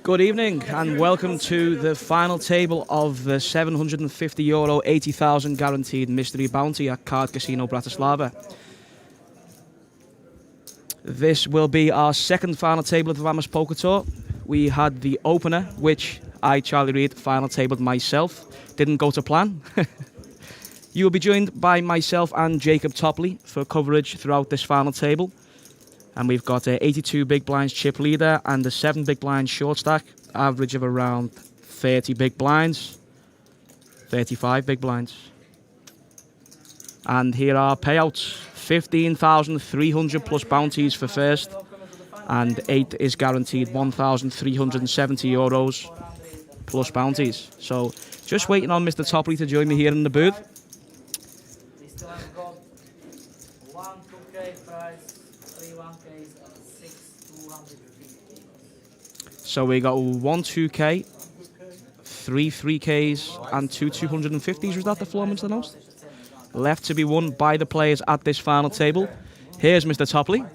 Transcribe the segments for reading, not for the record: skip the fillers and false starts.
Good evening and welcome to the final table of the €750 80,000 guaranteed mystery bounty at Card Casino Bratislava. This will be our second final table of the Vamos Poker Tour. We had the opener, which I, Charlie Reid, final tabled myself. Didn't go to plan. You will be joined by myself and Jacob Topley for coverage throughout this final table. And we've got a 82 big blinds chip leader and a 7 big blinds short stack, average of around 30 big blinds, 35 big blinds. And here are payouts: 15,300 plus bounties for first, and 8 is guaranteed €1,370 plus bounties. So just waiting on Mr. Topley to join me here in the booth. So we got 1 2K, 3 3Ks, and 2 250s. Was that the floor the most? Left to be won by the players at this final table. Here's Mr. Topley.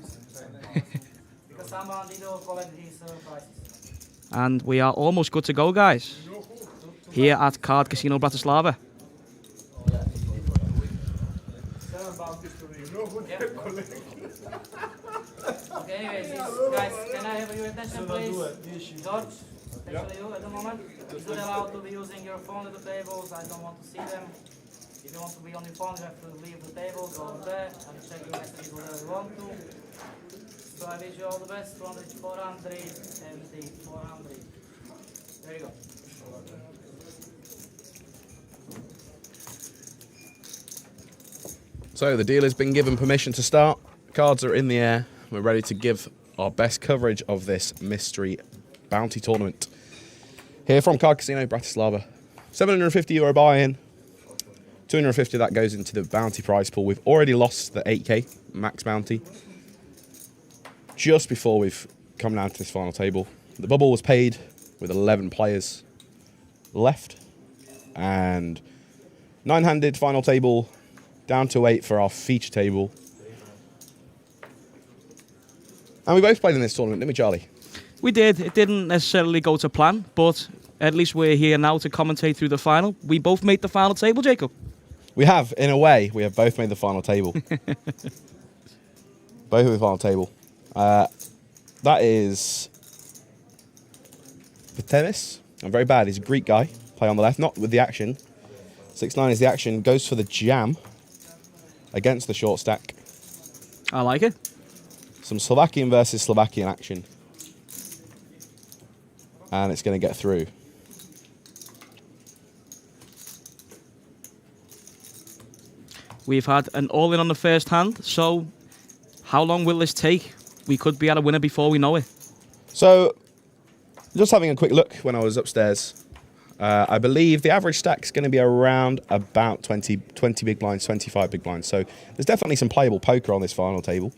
And we are almost good to go, guys. Here at Card Casino Bratislava. Okay, anyways, guys, can I have your attention, please? George, especially you at the moment. He's not allowed to be using your phone at the tables. I don't want to see them. If you want to be on your phone, you have to leave the table, go over there, and check your messages whatever you want to. So I wish you all the best. 200, 400, 70, 400. There you go. So the dealer's been given permission to start. Cards are in the air. We're ready to give our best coverage of this mystery bounty tournament. Here from Card Casino Bratislava. €750 buy-in. 250 that goes into the bounty prize pool. We've already lost the 8K max bounty just before we've come down to this final table. The bubble was paid with 11 players left. And 9-handed final table. Down to 8 for our feature table. And we both played in this tournament, didn't we, Charlie? We did. It didn't necessarily go to plan, but at least we're here now to commentate through the final. We both made the final table, Jacob. We have, in a way, we have both made the final table. Both of the final table. That is Vitemis. I'm very bad. He's a Greek guy. Play on the left, not with the action. 6-9 is the action. Goes for the jam against the short stack. I like it. Some Slovakian versus Slovakian action. And it's going to get through. We've had an all-in on the first hand, so how long will this take? We could be at a winner before we know it. So, just having a quick look when I was upstairs, I believe the average stack is going to be around about 20 big blinds, 25 big blinds. So there's definitely some playable poker on this final table.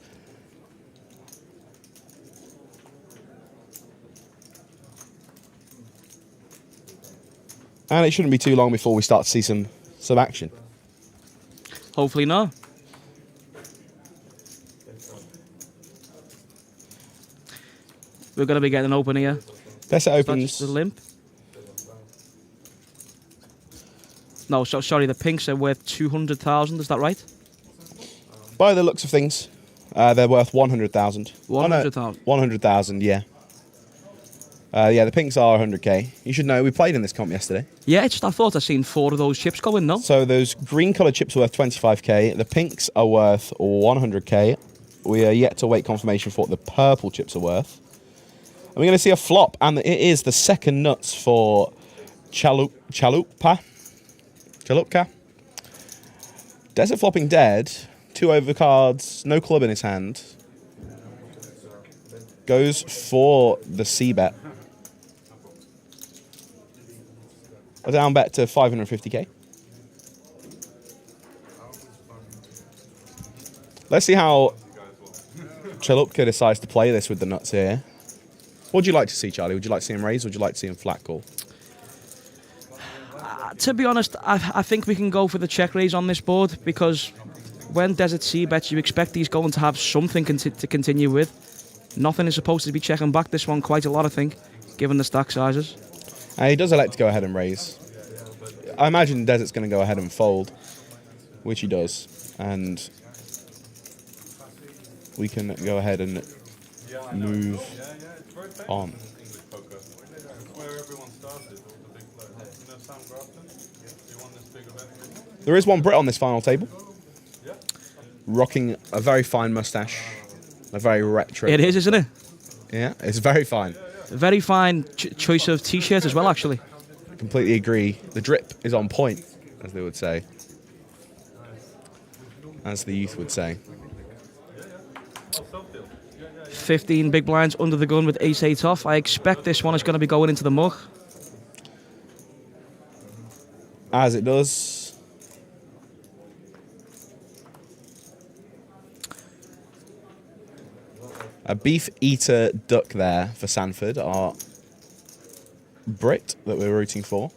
And it shouldn't be too long before we start to see some action. Hopefully not. We're going to be getting an open here. Guess it opens. Just a limp. No, sorry, the pinks are worth 200,000, is that right? By the looks of things, they're worth 100,000. 100,000? 100,000, yeah. Yeah, the pinks are 100k. You should know, we played in this comp yesterday. Yeah, I thought I'd seen 4 of those chips go in, no? So those green coloured chips are worth 25k. The pinks are worth 100k. We are yet to wait confirmation for what the purple chips are worth. And we're going to see a flop, and it is the second nuts for Chalupka. Desert flopping dead. 2 overcards, no club in his hand. Goes for the C-bet. A down bet to 550k. Let's see how Chalupka decides to play this with the nuts here. What would you like to see, Charlie? Would you like to see him raise, or would you like to see him flat call? To be honest, I think we can go for the check raise on this board, because when Desert C bets, you expect he's going to have something to continue with. Nothing is supposed to be checking back this one quite a lot, I think. given the stack sizes. He does elect to go ahead and raise. I imagine Desert's going to go ahead and fold, which he does. And we can go ahead and move on. There is one Brit on this final table, rocking a very fine mustache, a very retro. It is, isn't it? Yeah, it's very fine. Very fine choice of t-shirt as well, actually. Completely agree. The drip is on point, as they would say. As the youth would say. 15 big blinds under the gun with ace-8 off. I expect this one is going to be going into the mug. As it does. A beef eater duck there for Sanford, our Brit that we're rooting for.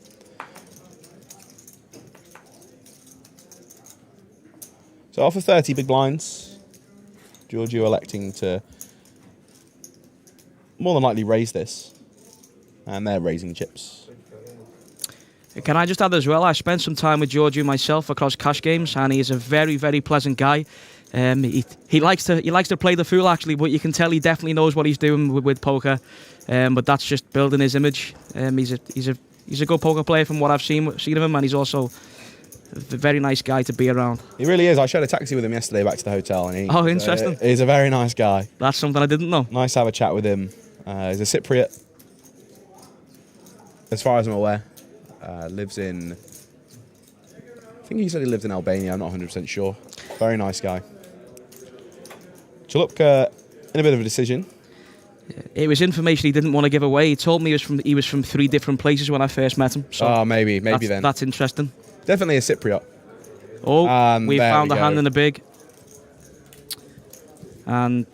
So after 30 big blinds, Giorgio electing to more than likely raise this. And they're raising chips. Can I just add as well, I spent some time with Giorgio myself across cash games, and he is a very, very pleasant guy. He likes to play the fool, actually, but you can tell he definitely knows what he's doing with poker. But that's just building his image. He's a good poker player from what I've seen of him, and he's also a very nice guy to be around. He really is. I shared a taxi with him yesterday back to the hotel, and interesting. He's a very nice guy. That's something I didn't know. Nice to have a chat with him. He's a Cypriot, as far as I'm aware. Lives in, I think he said he lived in Albania. I'm not 100% sure. Very nice guy. Chalupka in a bit of a decision. It was information he didn't want to give away. He told me he was from 3 different places when I first met him. So maybe then. That's interesting. Definitely a Cypriot. Oh, we found a hand in the big. And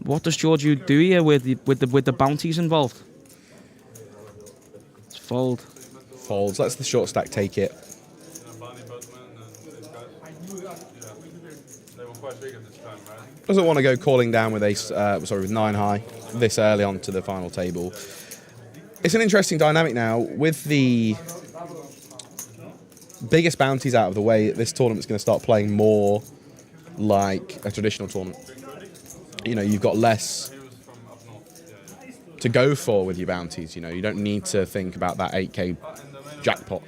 what does Giorgio do here with the bounties involved? It's fold. Folds. Let's the short stack take it. Doesn't want to go calling down with with 9 high this early on to the final table. It's an interesting dynamic now with the biggest bounties out of the way. This tournament's going to start playing more like a traditional tournament. You know, you've got less to go for with your bounties. You know, you don't need to think about that 8k jackpot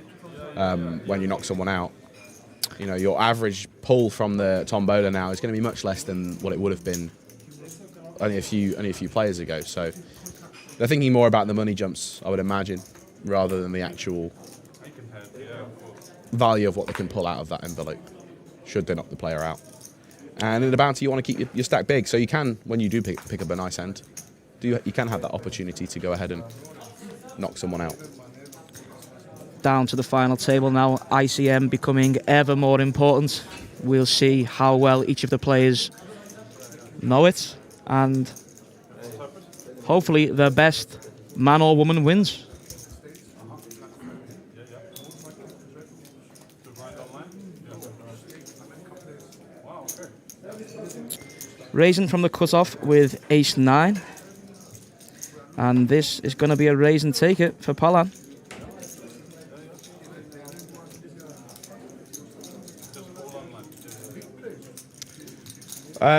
when you knock someone out. You know, your average pull from the tombola now is going to be much less than what it would have been only a few players ago. So they're thinking more about the money jumps, I would imagine, rather than the actual value of what they can pull out of that envelope, should they knock the player out. And in the bounty, you want to keep your stack big, so you can, when you do pick up a nice hand, you can have that opportunity to go ahead and knock someone out. Down to the final table now, ICM becoming ever more important. We'll see how well each of the players know it, and hopefully the best man or woman wins. Raising from the cutoff with ace-9, and this is going to be a raise and take it for Palan.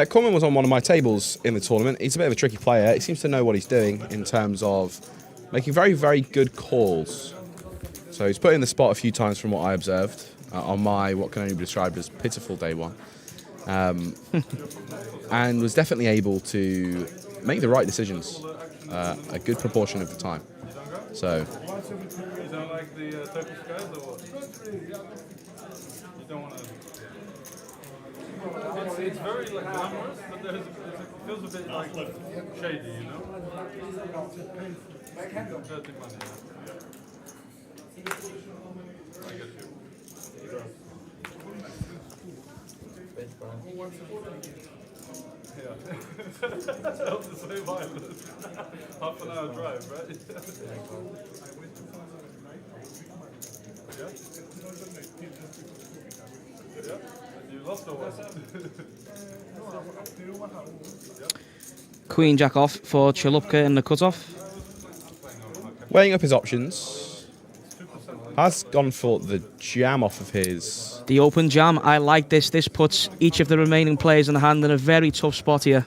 Coleman was on one of my tables in the tournament. He's a bit of a tricky player. He seems to know what he's doing in terms of making very, very good calls. So he's put in the spot a few times from what I observed on my, what can only be described as pitiful day one. And was definitely able to make the right decisions a good proportion of the time. So. You don't like the Turkish guys or what? You don't want to. It's very like glamorous, but it feels a bit like shady, you know? Dirty money. I get you. Yeah. That's the same island. Half an hour drive, right? Yeah? Yeah? You lost or what? Queen Jack off for Chalupka in the cutoff. Weighing up his options. Has gone for the jam off of his. The open jam, I like this. This puts each of the remaining players in the hand in a very tough spot here.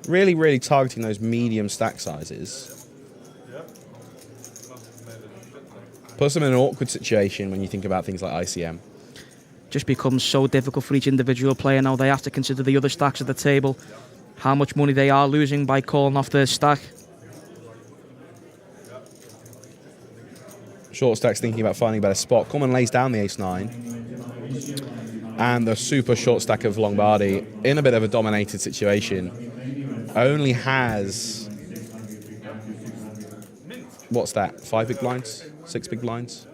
Really, really targeting those medium stack sizes. Puts them in an awkward situation when you think about things like ICM. Just becomes so difficult for each individual player now. They have to consider the other stacks at the table, how much money they are losing by calling off their stack. Short stack's thinking about finding a better spot. Coleman lays down the ace-9. And the super short stack of Lombardi, in a bit of a dominated situation, only has... What's that? 5 big blinds? 6 big blinds?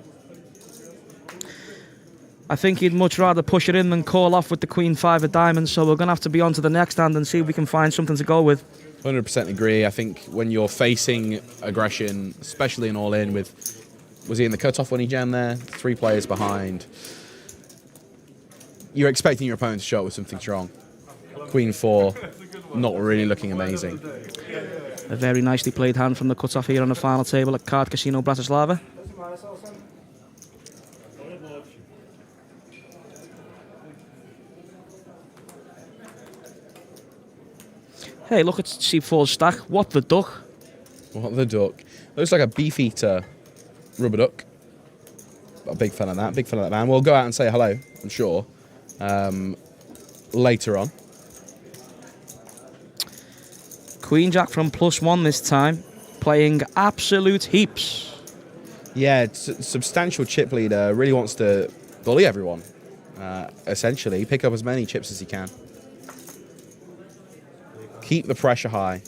I think he'd much rather push it in than call off with the Queen 5 of diamonds, so we're going to have to be on to the next hand and see if we can find something to go with. 100% agree. I think when you're facing aggression, especially in all-in with... Was he in the cutoff when he jammed there? 3 players behind. You're expecting your opponent to show up with something strong. Queen 4, not really looking amazing. A very nicely played hand from the cutoff here on the final table at Card Casino Bratislava. Hey, look at C4's stack. What the duck? What the duck? Looks like a beefeater rubber duck. A big fan of that. Big fan of that man. We'll go out and say hello, I'm sure, later on. Queen Jack from +1 this time, playing absolute heaps. Yeah, it's a substantial chip leader. Really wants to bully everyone, essentially. Pick up as many chips as he can. Keep the pressure high.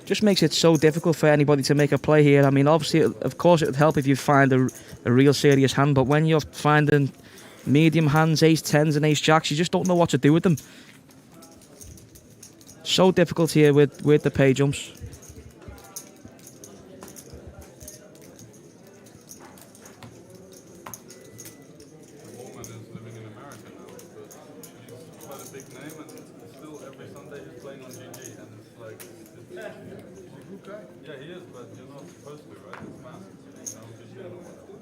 Just makes it so difficult for anybody to make a play here. I mean, obviously, of course, it would help if you find a real serious hand, but when you're finding medium hands, ace-10s and ace-jacks, you just don't know what to do with them. So difficult here with the pay jumps. Woman is living in America now, but she's quite a big name, and still every Sunday he's playing on GG, and it's like, yeah, he is, but you're not supposed to, right? It's massive, you know, because you don't know what.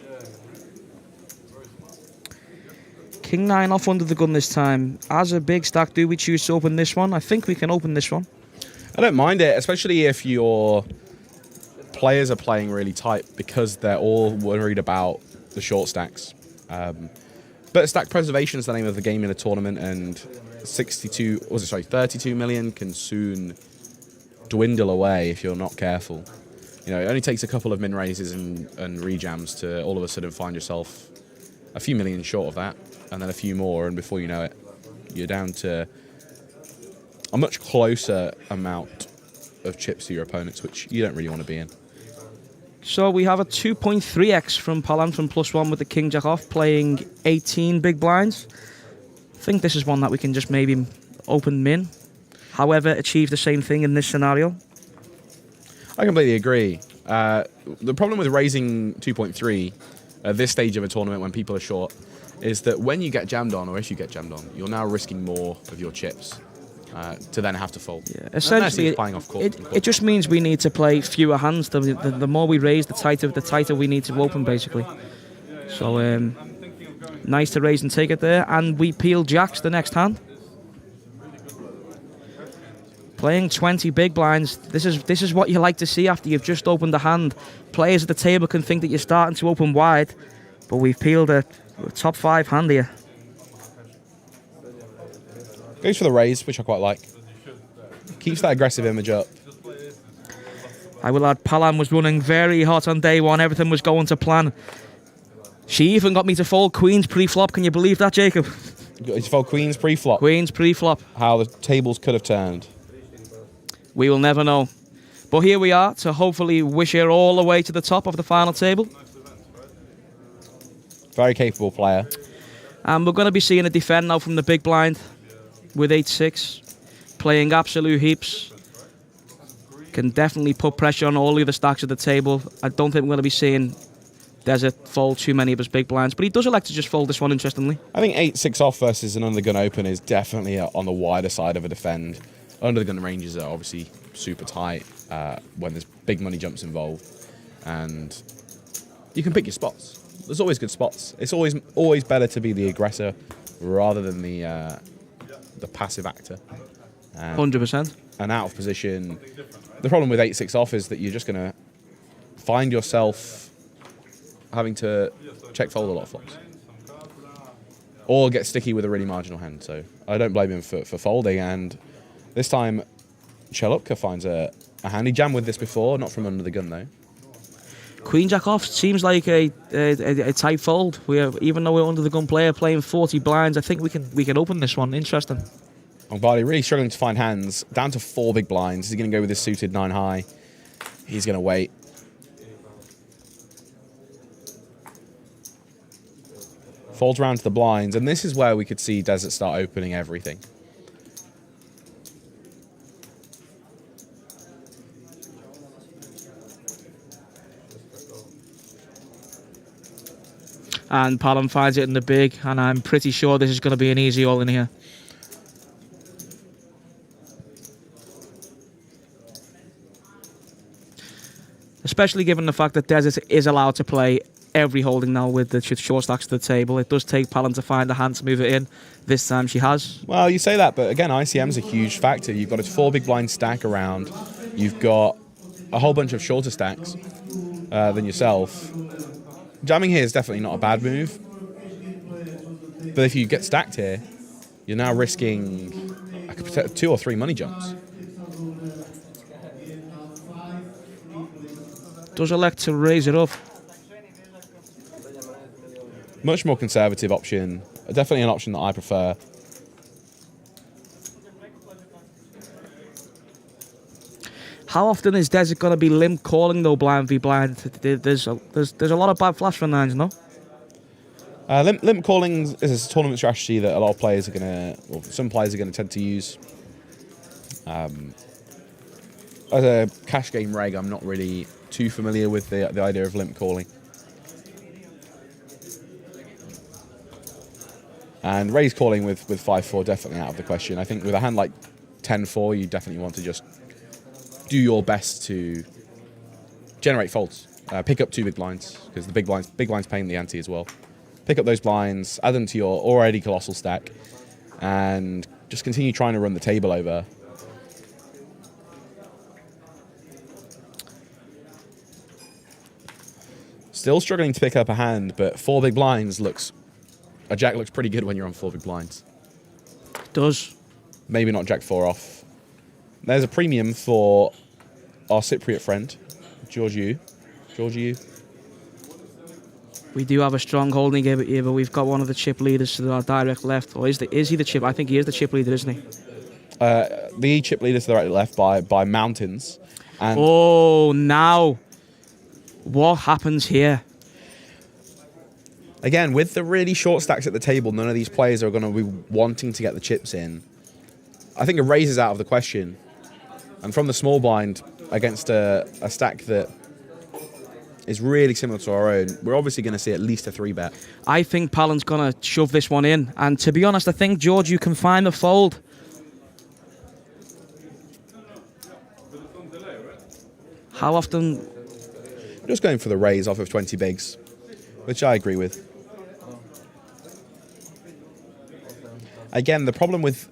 Yeah, very smart. King 9 off under the gun this time. As a big stack, do we choose to open this one? I think we can open this one. I don't mind it, especially if your players are playing really tight because they're all worried about the short stacks. But stack preservation is the name of the game in a tournament, and 32 million can soon dwindle away if you're not careful. You know, it only takes a couple of min raises and rejams to all of a sudden find yourself a few million short of that, and then a few more, and before you know it, you're down to a much closer amount of chips to your opponents, which you don't really want to be in. So we have a 2.3x from Palan from +1 with the King Jack off, playing 18 big blinds. I think this is one that we can just maybe open min. However, achieve the same thing in this scenario. I completely agree. The problem with raising 2.3 at this stage of a tournament when people are short is that when you get jammed on, or if you get jammed on, you're now risking more of your chips to then have to fold. Yeah, essentially, it just means we need to play fewer hands. The more we raise, the tighter we need to open, basically. So, nice to raise and take it there. And we peel jacks the next hand. Playing 20 big blinds. This is what you like to see after you've just opened a hand. Players at the table can think that you're starting to open wide, but we've peeled a top 5 hand here. Goes for the raise, which I quite like. Keeps that aggressive image up. I will add, Palan was running very hot on day one. Everything was going to plan. She even got me to fold queens pre-flop. Can you believe that, Jacob? You fold queens pre-flop. Queens pre-flop. How the tables could have turned. We will never know. But here we are to hopefully wish her all the way to the top of the final table. Very capable player. And we're going to be seeing a defend now from the big blind with 8-6. Playing absolute heaps. Can definitely put pressure on all the other stacks at the table. I don't think we're going to be seeing Desert fold too many of his big blinds, but he does elect to just fold this one, interestingly. I think 8-6 off versus an under the gun open is definitely on the wider side of a defend. Under the gun ranges are obviously super tight when there's big money jumps involved, and you can pick your spots. There's always good spots. It's always better to be the aggressor rather than the passive actor. 100%. And out of position. The problem with 8-6 off is that you're just going to find yourself having to check fold a lot of flops. Or get sticky with a really marginal hand. So I don't blame him for folding. And this time, Chelupka finds a handy jam with this before, not from under the gun though. Queen Jack off seems like a tight fold. Even though we're under the gun player playing 40 blinds, I think we can open this one. Interesting. Lombardi really struggling to find hands. Down to 4 big blinds. He's going to go with his suited 9 high. He's going to wait. Folds around to the blinds, and this is where we could see Desert start opening everything. And Palom finds it in the big, and I'm pretty sure this is going to be an easy all in here. Especially given the fact that Desert is allowed to play every holding now with the short stacks to the table. It does take Palom to find a hand to move it in. This time she has. Well, you say that, but again, ICM is a huge factor. You've got a 4 big blind stack around. You've got a whole bunch of shorter stacks than yourself. Jamming here is definitely not a bad move. But if you get stacked here, you're now risking 2 or 3 money jumps. Does elect to raise it up. Much more conservative option. Definitely an option that I prefer. How often is Desert going to be limp calling though blind v blind? There's a lot of bad flash for nines, no? Limp calling is a tournament strategy that a lot of players are going to, or some players are going to tend to use. As a cash game reg, I'm not really too familiar with the idea of limp calling. And raise calling with 5-4 definitely out of the question. I think with a hand like 10-4, you definitely want to just do your best to generate folds. Pick up 2 big blinds, because the big blinds paying the ante as well. Pick up those blinds, add them to your already colossal stack, and just continue trying to run the table over. Still struggling to pick up a hand, but 4 big blinds a jack looks pretty good when you're on 4 big blinds. Does. Maybe not jack 4 off. There's a premium for our Cypriot friend, Giorgio. We do have a strong holding here, but we've got one of the chip leaders to our direct left. Or is he the chip? I think he is the chip leader, isn't he? The chip leader to the right left by mountains. And oh, now what happens here? again, with the really short stacks at the table, none of these players are going to be wanting to get the chips in. I think a raise is out of the question. And from the small blind against a stack that is really similar to our own, we're obviously going to see at least a 3-bet. I think Palom's going to shove this one in. And to be honest, I think Giorgio can find the fold. How often? Just going for the raise off of 20 bigs, which I agree with. Again, the problem with...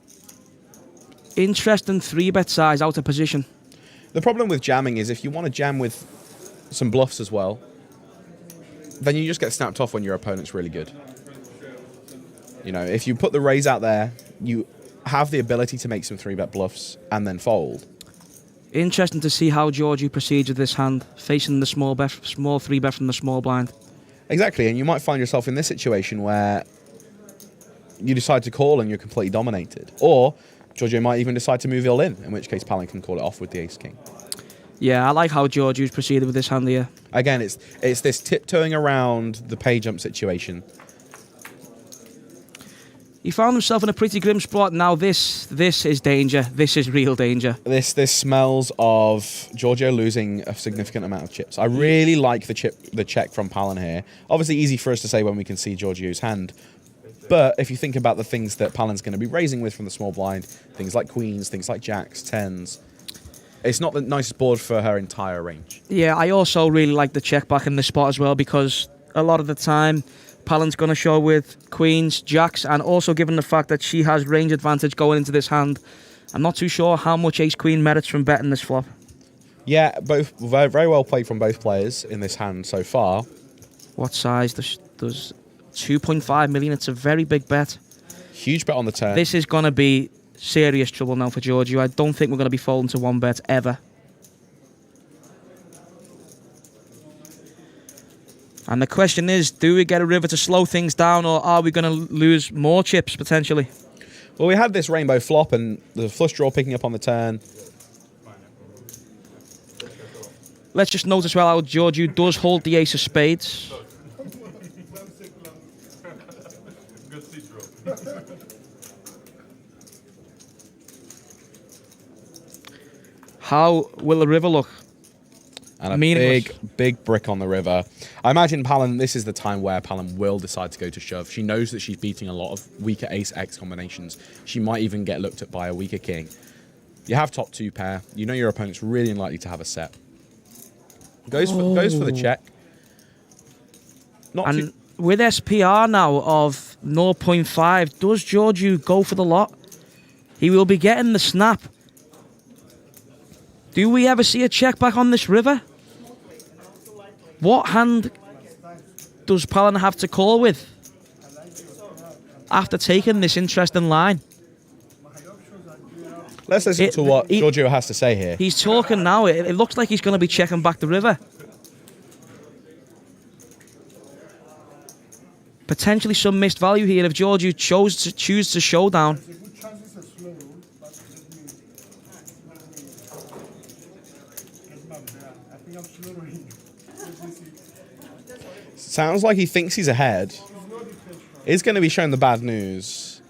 Interesting 3-bet size out of position. The problem with jamming is if you want to jam with some bluffs as well, then you just get snapped off when your opponent's really good. You know, if you put the raise out there, you have the ability to make some 3-bet bluffs and then fold. Interesting to see how Giorgio proceeds with this hand, facing the small 3-bet from the small blind. Exactly, and you might find yourself in this situation where you decide to call and you're completely dominated. Or Giorgio might even decide to move in which case Palom can call it off with the ace-king. Yeah, I like how Giorgio's proceeded with this hand here. Again, it's this tiptoeing around the pay jump situation. He found himself in a pretty grim spot. Now this is danger. This is real danger. This smells of Giorgio losing a significant amount of chips. I really like the check from Palin here. Obviously easy for us to say when we can see Giorgio's hand. But if you think about the things that Palin's going to be raising with from the small blind, things like queens, things like jacks, tens, it's not the nicest board for her entire range. Yeah, I also really like the check back in this spot as well, because a lot of the time Palin's going to show with queens, jacks, and also given the fact that she has range advantage going into this hand, I'm not too sure how much ace-queen merits from betting this flop. Yeah, both very, very well played from both players in this hand so far. What size does 2.5 million? It's a very big bet. Huge bet on the turn. This is going to be serious trouble now for Giorgio. I don't think we're going to be folding to one bet ever. And the question is, do we get a river to slow things down, or are we going to lose more chips potentially? Well, we had this rainbow flop and the flush draw picking up on the turn. Let's just note as well how Giorgio does hold the ace of spades. Good seat drop. How will the river look? And a Meaningless. big brick on the river. I imagine Palin, this is the time where Palin will decide to go to shove. She knows that she's beating a lot of weaker ace-x combinations. She might even get looked at by a weaker king. You have top two pair. You know your opponent's really unlikely to have a set. Goes for the check. Not And too, with SPR now of 0.5, does Giorgio go for the lot? He will be getting the snap. Do we ever see a check back on this river? What hand does Palin have to call with after taking this interesting line? let's listen to what Giorgio has to say here. He's talking now. It looks like he's going to be checking back the river. Potentially some missed value here if Giorgio chooses to showdown. Sounds like he thinks he's ahead. Is going to be shown the bad news.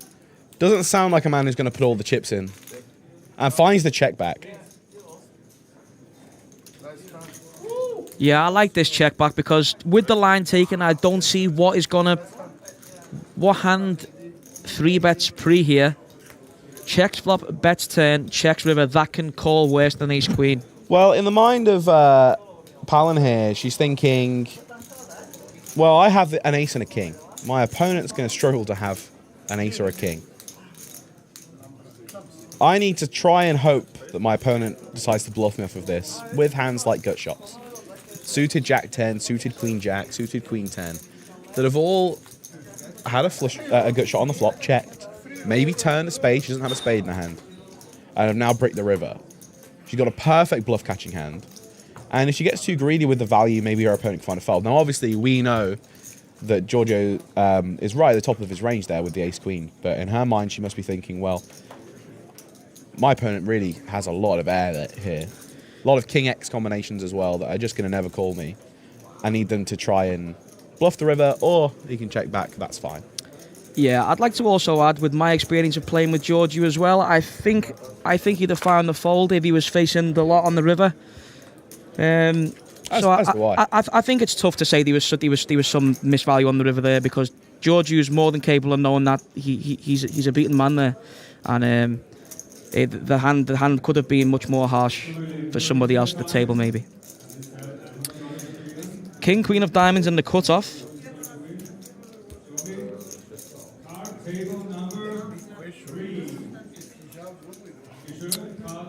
Doesn't sound like a man who's going to put all the chips in. And finds the check back. Yeah, I like this check back because with the line taken, I don't see what hand 3 bets pre here. Checks flop, bets turn, checks river. That can call worse than ace queen. Well, in the mind of Palin here, she's thinking, well, I have an ace and a king. My opponent's going to struggle to have an ace or a king. I need to try and hope that my opponent decides to bluff me off of this with hands like gut shots. Suited jack 10, suited queen jack, suited queen 10, that have all had a gut shot on the flop, checked, maybe turned a spade, she doesn't have a spade in her hand, and have now bricked the river. She's got a perfect bluff catching hand. And if she gets too greedy with the value, maybe her opponent can find a fold. Now, obviously, we know that Giorgio is right at the top of his range there with the ace-queen. But in her mind, she must be thinking, well, my opponent really has a lot of air here. A lot of king-x combinations as well that are just going to never call me. I need them to try and bluff the river, or he can check back. That's fine. Yeah, I'd like to also add, with my experience of playing with Giorgio as well, I think he'd have found the fold if he was facing the lot on the river. I think it's tough to say there was some misvalue on the river there, because Giorgio is more than capable of knowing that he's a beaten man there, and the hand could have been much more harsh for somebody else at the table maybe. King, queen of diamonds in the cutoff.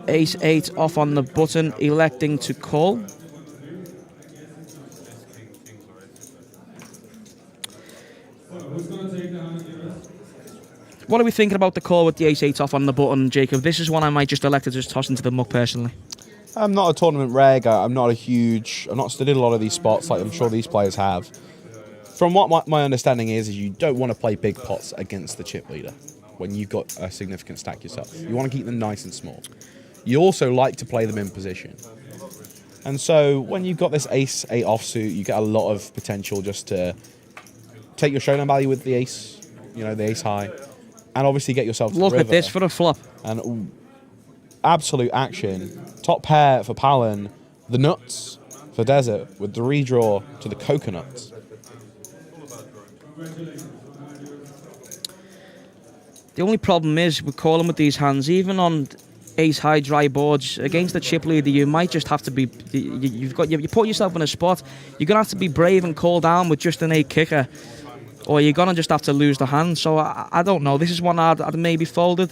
Ace-8 off on the button, electing to call. What are we thinking about the call with the ace-8 off on the button, Jacob? This is one I might just elect to just toss into the muck personally. I'm not a tournament reg. I've not studied a lot of these spots like I'm sure these players have. From what my understanding is you don't want to play big pots against the chip leader when you've got a significant stack yourself. You want to keep them nice and small. You also like to play them in position. And so when you've got this ace-8 offsuit, you get a lot of potential just to take your showdown value with the ace, the ace high, and obviously get yourself to Look the at river. this for a flop. And absolute action. Top pair for Palin. The nuts for Desert with the redraw to the coconuts. The only problem is with calling with these hands, even on ace high dry boards against the chip leader, you might just have to be. You put yourself in a spot. You're gonna have to be brave and call down with just an 8 kicker, or you're gonna just have to lose the hand. So I don't know. This is one I'd maybe folded.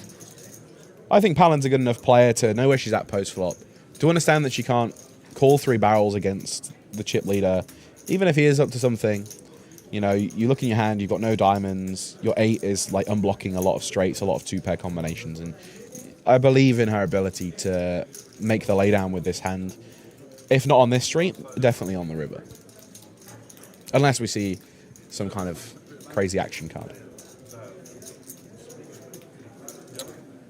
I think Palin's a good enough player to know where she's at post flop, to understand that she can't call 3 barrels against the chip leader, even if he is up to something. You know, you look in your hand, you've got no diamonds. Your 8 is like unblocking a lot of straights, a lot of 2-pair combinations, and I believe in her ability to make the laydown with this hand. If not on this street, definitely on the river. Unless we see some kind of crazy action card.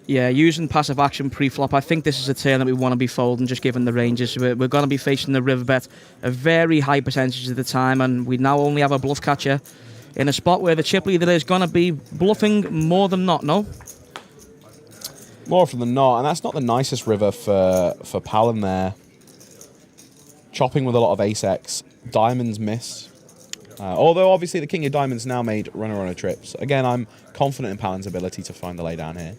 Yeah, using passive action pre-flop, I think this is a turn that we want to be folding, just given the ranges. We're going to be facing the river bet a very high percentage of the time, and we now only have a bluff catcher in a spot where the chip leader is going to be bluffing more than not, no? More often than not, and that's not the nicest river for Palin there. Chopping with a lot of ace-x. Diamonds miss. Although, obviously, the king of diamonds now made runner-runner trips. Again, I'm confident in Palin's ability to find the laydown here.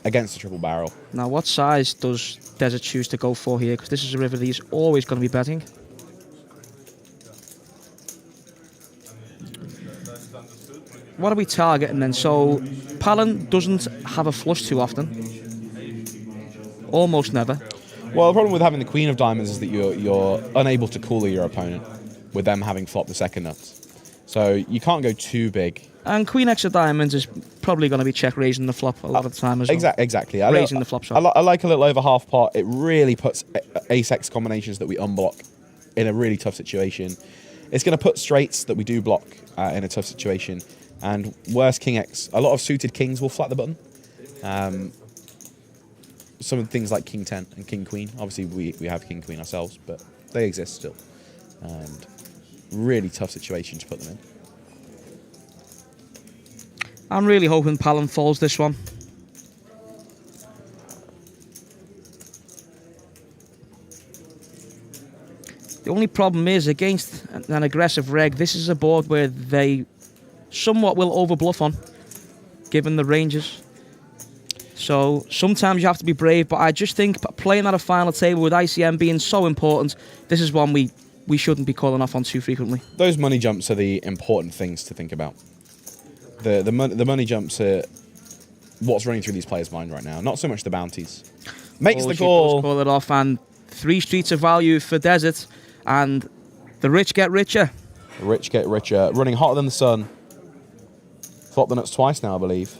Against the triple barrel. Now, what size does Desert choose to go for here? Because this is a river that he's always going to be betting. What are we targeting then? So, Palin doesn't have a flush too often. Almost never. Well, the problem with having the queen of diamonds is that you're unable to cooler your opponent with them having flopped the second nuts. So you can't go too big. And queen x of diamonds is probably going to be check raising the flop a lot of the time as well. Exactly. Raising the flop shot. I like a little over half pot. It really puts ace-x combinations that we unblock in a really tough situation. It's going to put straights that we do block in a tough situation. And worse, king x. A lot of suited kings will flat the button. Some of the things like king 10 and king queen. Obviously, we have king queen ourselves, but they exist still. And really tough situation to put them in. I'm really hoping Palin folds this one. The only problem is, against an aggressive reg, this is a board where they somewhat will overbluff on, given the ranges. So sometimes you have to be brave, but I just think playing at a final table with ICM being so important, this is one we shouldn't be calling off on too frequently. Those money jumps are the important things to think about. The money jumps are what's running through these players' mind right now, not so much the bounties. Makes the call. Call it off, and 3 streets of value for Desert, and the rich get richer. The rich get richer. Running hotter than the sun. Flop the nuts twice now, I believe.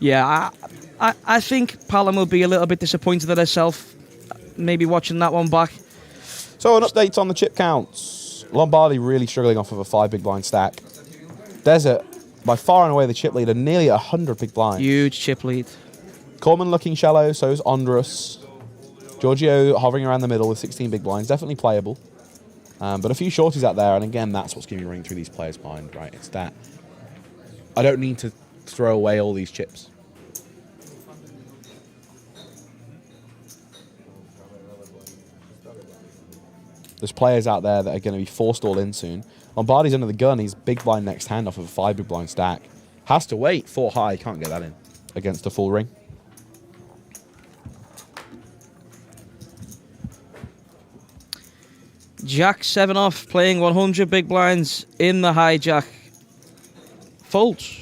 Yeah, I think Palin will be a little bit disappointed at herself, maybe watching that one back. So an update on the chip counts. Lombardi really struggling off of a 5 big blind stack. Desert, by far and away the chip leader, nearly 100 big blinds. Huge chip lead. Coleman looking shallow, so is Andreas. Giorgio hovering around the middle with 16 big blinds, definitely playable. But a few shorties out there, and again, that's what's going to be running through these players' mind, right? It's that I don't need to throw away all these chips. There's players out there that are going to be forced all in soon. Lombardi's under the gun. He's big blind next hand off of a 5 big blind stack. Has to wait 4 high. Can't get that in against a full ring. Jack 7 off, playing 100 big blinds in the hijack. Folds.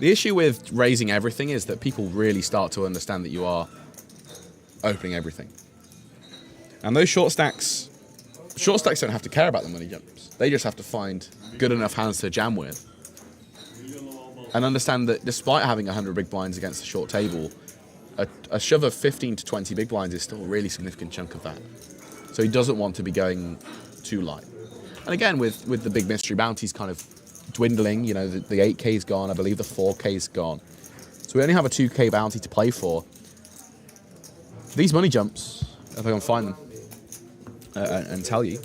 The issue with raising everything is that people really start to understand that you are opening everything. And those short stacks don't have to care about the money jumps. They just have to find good enough hands to jam with. And understand that despite having 100 big blinds against a short table, a shove of 15 to 20 big blinds is still a really significant chunk of that. So he doesn't want to be going too light. And again, with the big mystery bounties kind of dwindling. You know, the 8K's gone. I believe the 4K's gone. So we only have a 2K bounty to play for. These money jumps, if I can find them and tell you,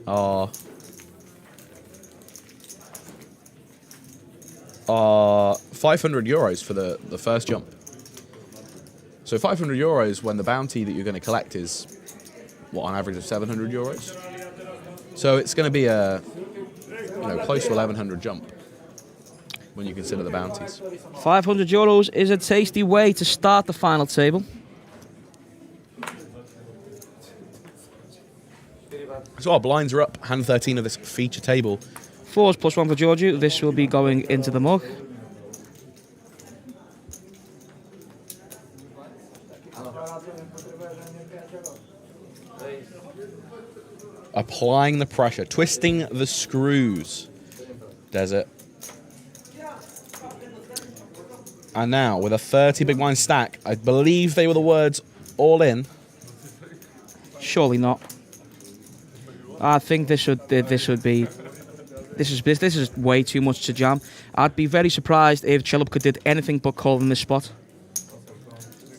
are 500 euros for the first jump. So 500 euros when the bounty that you're going to collect is, what, on average of 700 euros? So it's going to be a, you know, close to 1100 jump when you consider the bounties. 500 euros is a tasty way to start the final table. So our blinds are up, hand 13 of this feature table. 4s plus 1 for Giorgio. This will be going into the mug. Applying the pressure, twisting the screws. Desert. And now, with a 30 big blind stack, I believe they were the words all in. Surely not. I think this is way too much to jam. I'd be very surprised if Chilupka did anything but call in this spot.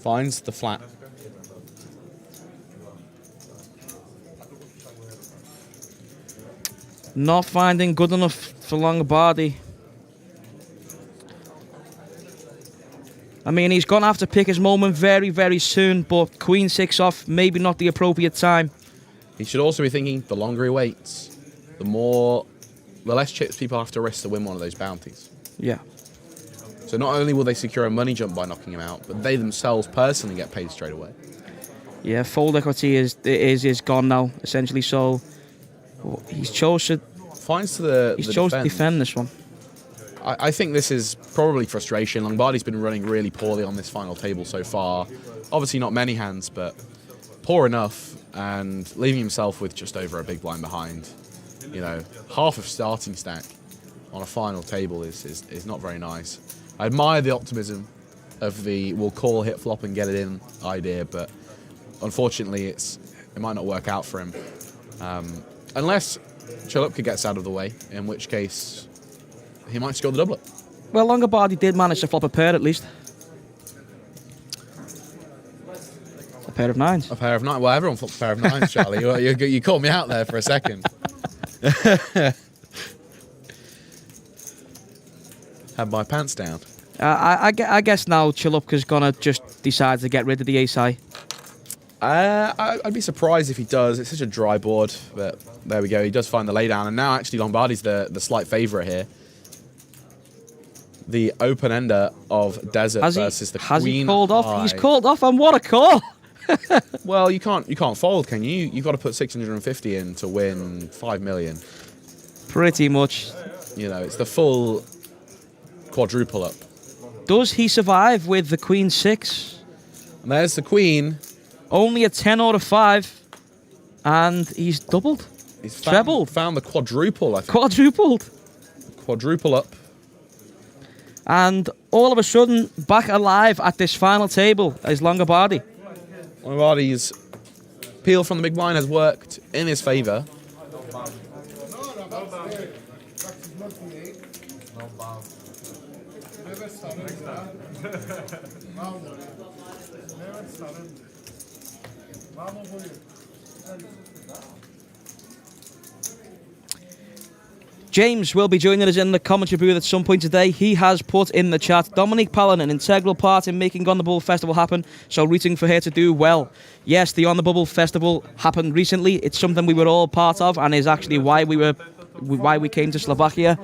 Finds the flat. Not finding good enough for Lombardi. I mean, he's going to have to pick his moment very, very soon, but Queen 6 off, maybe not the appropriate time. He should also be thinking the longer he waits, the less chips people have to risk to win one of those bounties. Yeah. So not only will they secure a money jump by knocking him out, but they themselves personally get paid straight away. Yeah, fold equity is gone now, essentially, so he's chose to defend this one. I think this is probably frustration. Lombardi's been running really poorly on this final table so far. Obviously not many hands, but poor enough, and leaving himself with just over a big blind behind. You know, half of starting stack on a final table is not very nice. I admire the optimism of the we'll call, hit flop and get it in idea, but unfortunately it might not work out for him. Unless Chilupka gets out of the way, in which case he might score the doublet. Well, Lombardi did manage to flop a pair at least. A pair of 9s. A pair of 9. Well, everyone flops a pair of 9s, Charlie. You caught me out there for a second. Had my pants down. I guess now Chilupka's gonna just decide to get rid of the ace-high. I'd be surprised if he does. It's such a dry board, but there we go. He does find the laydown, and now actually Lombardi's the slight favourite here. The open-ender of Desert versus the Queen. Has he called off? High. He's called off, and what a call! Well, you can't fold, can you? You've got to put 650 in to win 5 million. Pretty much. You know, it's the full quadruple up. Does he survive with the Queen 6? And there's the Queen. Only a 10 or a 5, and he's doubled. He's trebled. Found the quadruple, I think. Quadrupled. Quadruple up. And all of a sudden, back alive at this final table is Lombardi. Lombardi's peel from the big blind has worked in his favour. James will be joining us in the commentary booth at some point today. He has put in the chat, Dominique Palin, an integral part in making On The Bubble Festival happen, so rooting for her to do well. Yes, the On The Bubble Festival happened recently. It's something we were all part of, and is actually why we came to Slovakia.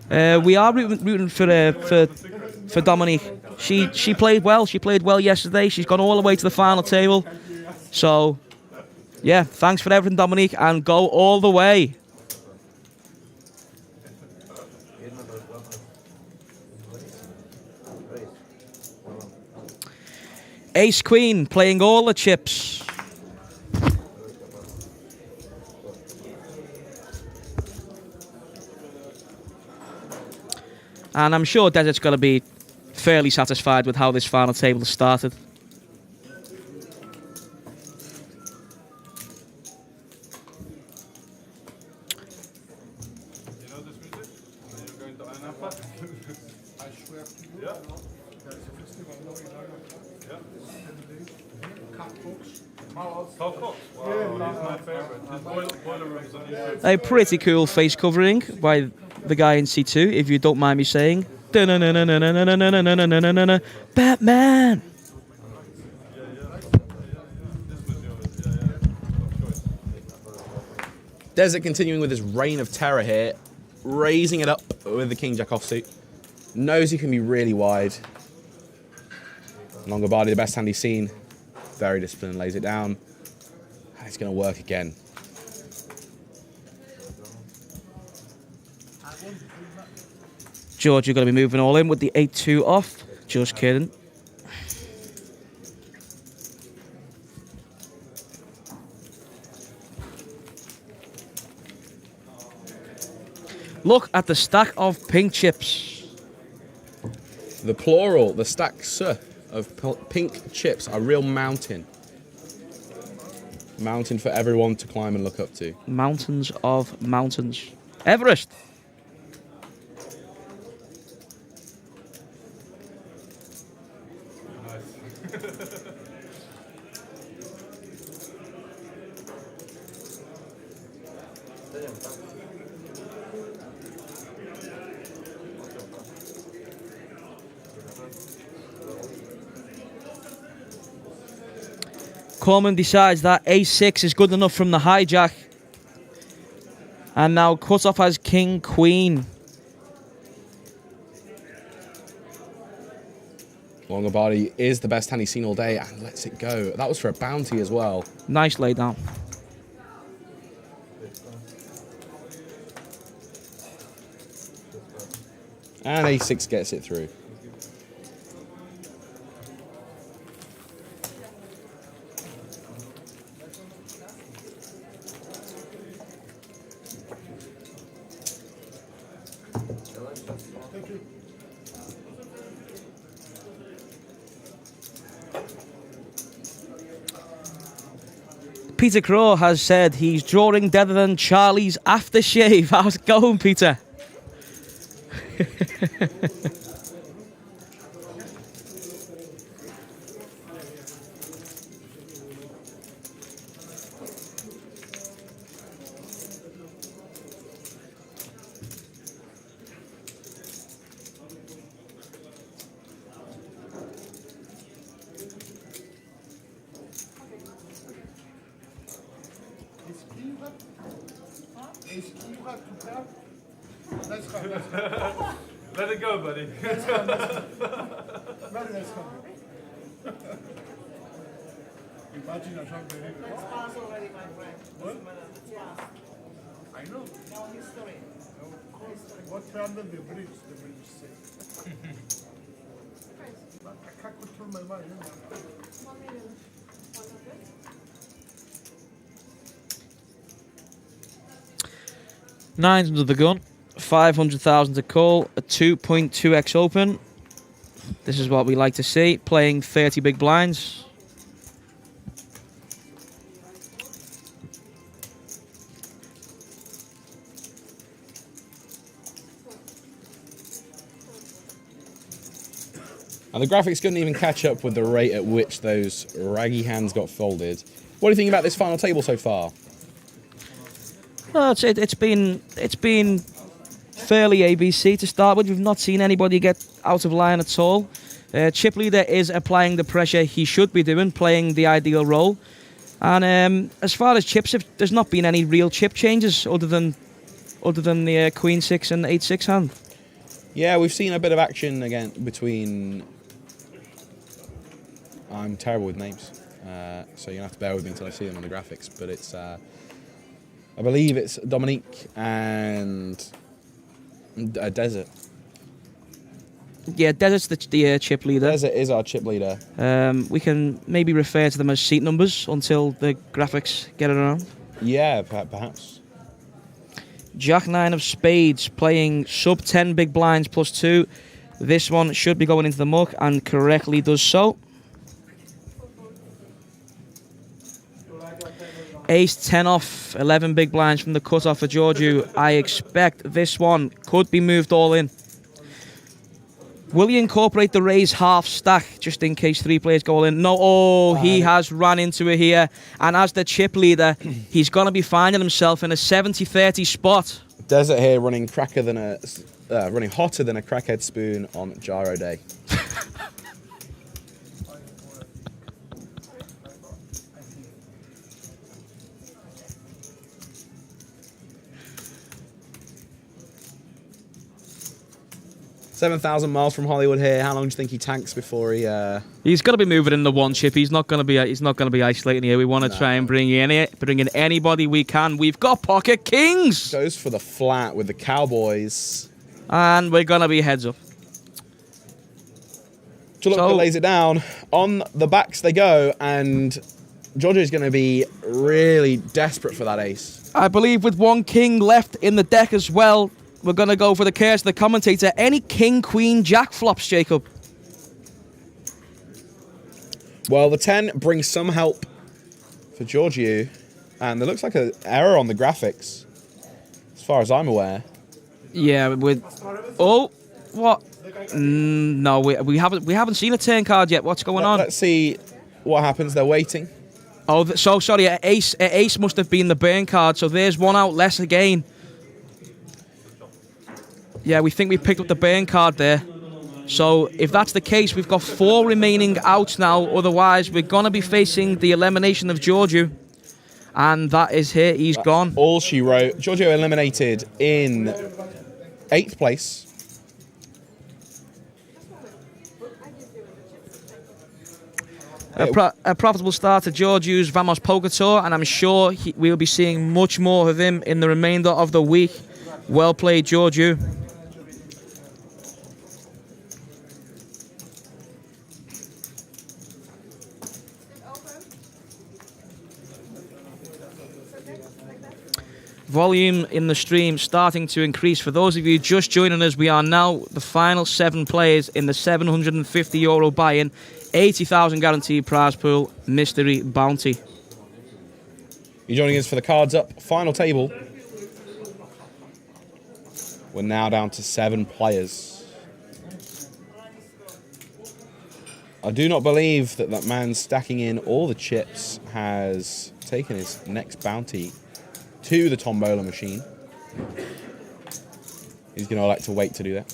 We are rooting for Dominique. She played well. She played well yesterday. She's gone all the way to the final table. So, yeah, thanks for everything, Dominique, and go all the way. Ace Queen playing all the chips. And I'm sure Desert's going to be fairly satisfied with how this final table has started. You know this music? And then you're going to Yeah. Carl Cox. Wow, he's my favorite. His boiler rooms on YouTube. A pretty cool face covering by the guy in C2, if you don't mind me saying. Batman! Desert continuing with his reign of terror here, raising it up with the King Jack offsuit. Knows he can be really wide. Lombardi, the best hand he's seen. Very disciplined, lays it down. It's going to work again. Giorgio going to be moving all in with the 8-2 off. Just kidding. Look at the stack of pink chips. The plural, the stacks of pink chips, a real mountain. Mountain for everyone to climb and look up to. Mountains of mountains. Everest. Coleman decides that A6 is good enough from the hijack. And now cuts off as King Queen. Lombardi is the best hand he's seen all day and lets it go. That was for a bounty as well. Nice lay down. And A6 gets it through. Peter Crow has said he's drawing deader than Charlie's aftershave. How's it going, Peter? Let it go, buddy. Imagine a shot very good. Let's pass already, my friend. What? Yeah. I know. No history. What under the bridge said. But I can't control my mind. Nines under the gun. 500,000 to call. A 2.2x open. This is what we like to see. Playing 30 big blinds. And the graphics couldn't even catch up with the rate at which those raggy hands got folded. What do you think about this final table so far? Well, it's been fairly ABC to start with. We've not seen anybody get out of line at all. Chip leader is applying the pressure he should be doing, playing the ideal role. And as far as chips, there's not been any real chip changes other than the Queen 6 and 8-6 hand. Yeah, we've seen a bit of action again between... I'm terrible with names, so you're going to have to bear with me until I see them on the graphics. But it's, I believe it's Dominique and Desert. Yeah, Desert's the chip leader. Desert is our chip leader. We can maybe refer to them as seat numbers until the graphics get it around. Yeah, perhaps. Jack 9 of spades playing sub 10 big blinds plus 2. This one should be going into the muck and correctly does so. Ace 10 off, 11 big blinds from the cutoff for Giorgio. I expect this one could be moved all in. Will he incorporate the raise half stack just in case 3 players go all in? No. Oh, he has ran into it here. And as the chip leader, he's going to be finding himself in a 70-30 spot. Desert here running hotter than a crackhead spoon on gyro day. $7,000 miles from Hollywood here. How long do you think he tanks before he? He's got to be moving in the 1 chip. He's not going to be. He's not going to be isolating here. We want to try and bring in anybody we can. We've got Pocket Kings. Goes for the flat with the Cowboys, and we're going to be heads up. Giorgio lays it down. On the backs they go, and Giorgio is going to be really desperate for that ace. I believe with 1 king left in the deck as well. We're going to go for the curse of the commentator. Any king, queen, jack flops, Jacob? Well, the 10 brings some help for Giorgio. And there looks like an error on the graphics, as far as I'm aware. Yeah, with... Oh, what? No, we haven't seen a turn card yet. What's going on? Let's see what happens. They're waiting. Oh, so sorry. Ace must have been the burn card. So there's 1 out less again. Yeah, we think we picked up the burn card there. So if that's the case, we've got 4 remaining outs now. Otherwise, we're going to be facing the elimination of Giorgio. And that is here. He's gone. All she wrote. Giorgio eliminated in 8th place. A profitable start to Giorgio's Vamos Poker Tour. And I'm sure we'll be seeing much more of him in the remainder of the week. Well played, Giorgio. Volume in the stream starting to increase. For those of you just joining us, we are now the final 7 players in the €750 buy-in, 80,000 guaranteed prize pool, mystery bounty. You're joining us for the cards up final table. We're now down to 7 players. I do not believe that man stacking in all the chips has taken his next bounty to the Tombola machine. He's going to elect to wait to do that.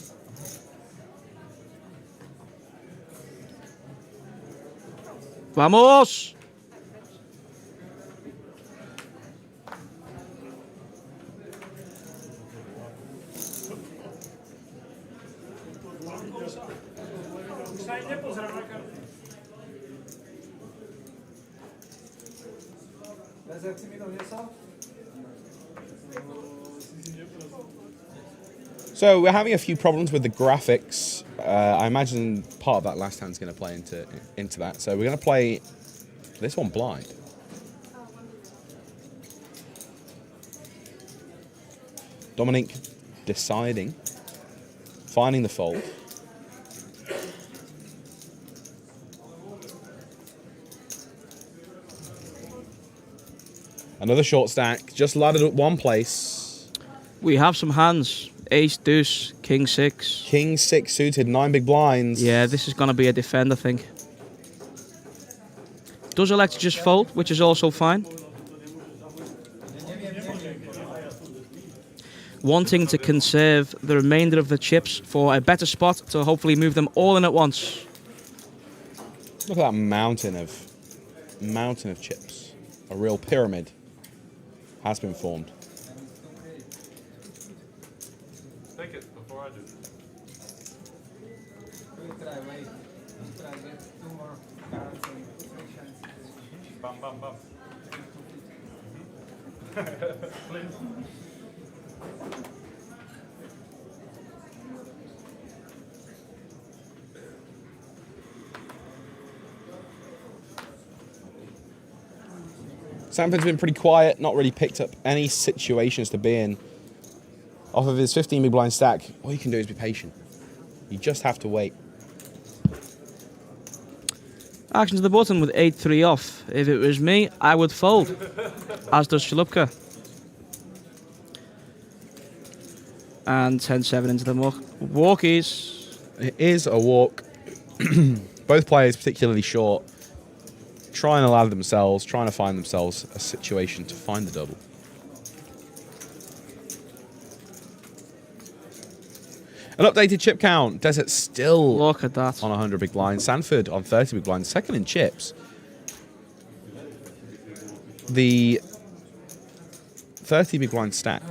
Vamos! So we're having a few problems with the graphics. I imagine part of that last hand's going to play into that. So we're going to play this one blind. Dominique deciding, finding the fold. Another short stack, just laddered at one place. We have some hands. Ace, deuce, king 6. King 6 suited, 9 big blinds. Yeah, this is going to be a defend, I think. Does elect to just fold, which is also fine. Wanting to conserve the remainder of the chips for a better spot to hopefully move them all in at once. Look at that mountain of chips. A real pyramid has been formed. Take it before I do. Bam, bam, bam. Please. Sanford's been pretty quiet, not really picked up any situations to be in. Off of his 15 big blind stack, all you can do is be patient. You just have to wait. Action to the button with 8-3 off. If it was me, I would fold. As does Chalupka. And 10-7 into the walkies. It is a walk. Both players particularly short, trying to find themselves a situation to find the double. An updated chip count. Desert still Look at that. on 100 big blinds. Sanford on 30 big blinds. Second in chips. The 30 big blind stack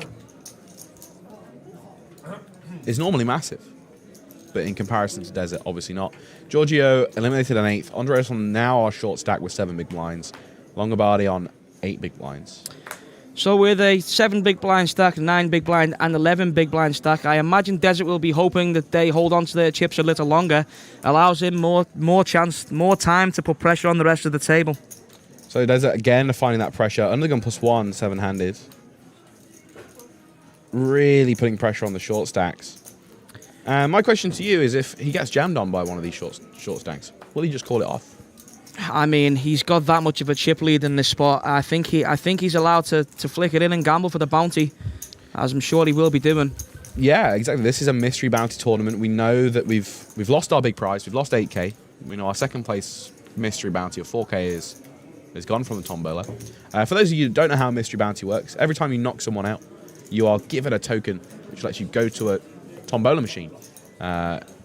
is normally massive, but in comparison to Desert, obviously not. Giorgio eliminated an 8th. Andreas on now our short stack with 7 big blinds. Lombardi on 8 big blinds. So with a 7 big blind stack, 9 big blind, and 11 big blind stack, I imagine Desert will be hoping that they hold on to their chips a little longer, allows him more chance, more time to put pressure on the rest of the table. So Desert again finding that pressure. Undergun +1, 7-handed. Really putting pressure on the short stacks. My question to you is, if he gets jammed on by one of these short stacks, will he just call it off? I mean, he's got that much of a chip lead in this spot. I think he's allowed to flick it in and gamble for the bounty, as I'm sure he will be doing. Yeah, exactly. This is a mystery bounty tournament. We know that we've lost our big prize. We've lost 8k. We know our second place mystery bounty of 4k is gone from the tombola. For those of you who don't know how mystery bounty works, every time you knock someone out, you are given a token which lets you go to a tombola machine.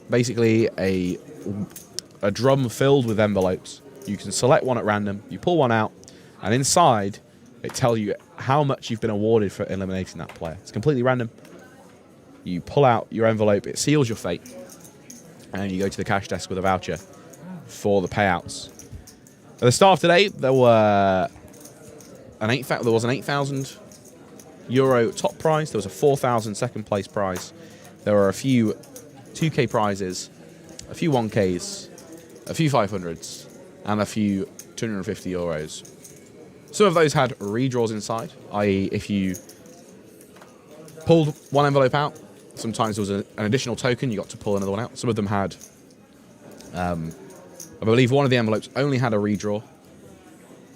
Basically a drum filled with envelopes. You can select one at random, you pull one out, and inside it tells you how much you've been awarded for eliminating that player. It's completely random. You pull out your envelope, it seals your fate, and you go to the cash desk with a voucher for the payouts. At the start of today, there was an 8,000 euro top prize. There was a 4,000 second place prize. There were a few 2k prizes, a few 1ks, a few 500s, and a few 250 euros. Some of those had redraws inside, i.e. if you pulled one envelope out, sometimes there was an additional token, you got to pull another one out. Some of them had, I believe one of the envelopes only had a redraw.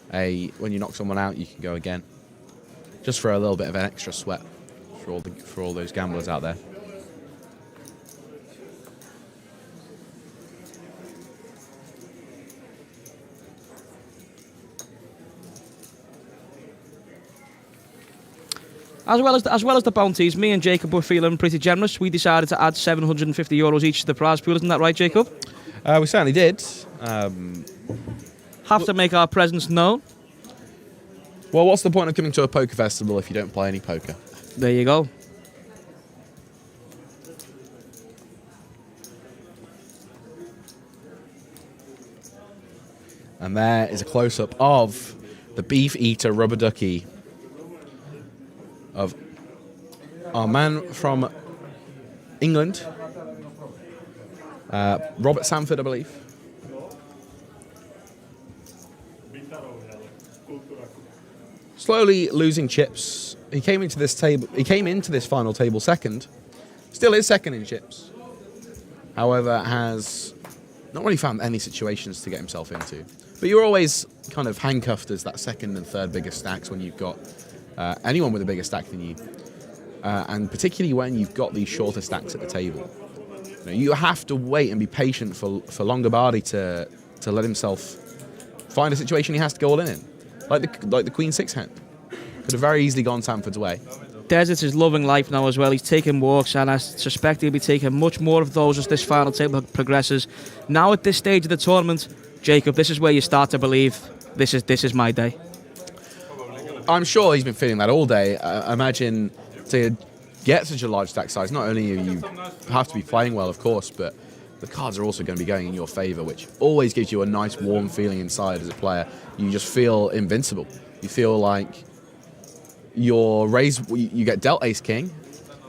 When you knock someone out, you can go again. Just for a little bit of an extra sweat for all those gamblers out there. As well as the bounties, me and Jacob were feeling pretty generous. We decided to add 750 euros each to the prize pool. Isn't that right, Jacob? We certainly did. Have to make our presence known. Well, what's the point of coming to a poker festival if you don't play any poker? There you go. And there is a close-up of the beef eater rubber ducky of our man from England, Robert Sanford, I believe. Slowly losing chips. He came into this final table second. Still is second in chips. However, has not really found any situations to get himself into. But you're always kind of handcuffed as that second and third biggest stacks when you've got anyone with a bigger stack than you. And particularly when you've got these shorter stacks at the table. You have to wait and be patient for Lombardi to let himself find a situation he has to go all in. Like the Queen 6 hand. Could have very easily gone Sanford's way. Desert is loving life now as well. He's taking walks, and I suspect he'll be taking much more of those as this final table progresses. Now at this stage of the tournament, Jacob, this is where you start to believe this is my day. I'm sure he's been feeling that all day. Imagine to get such a large stack size, not only you have to be playing well, of course, but the cards are also going to be going in your favour, which always gives you a nice warm feeling inside as a player. You just feel invincible. You feel like you get dealt ace-king,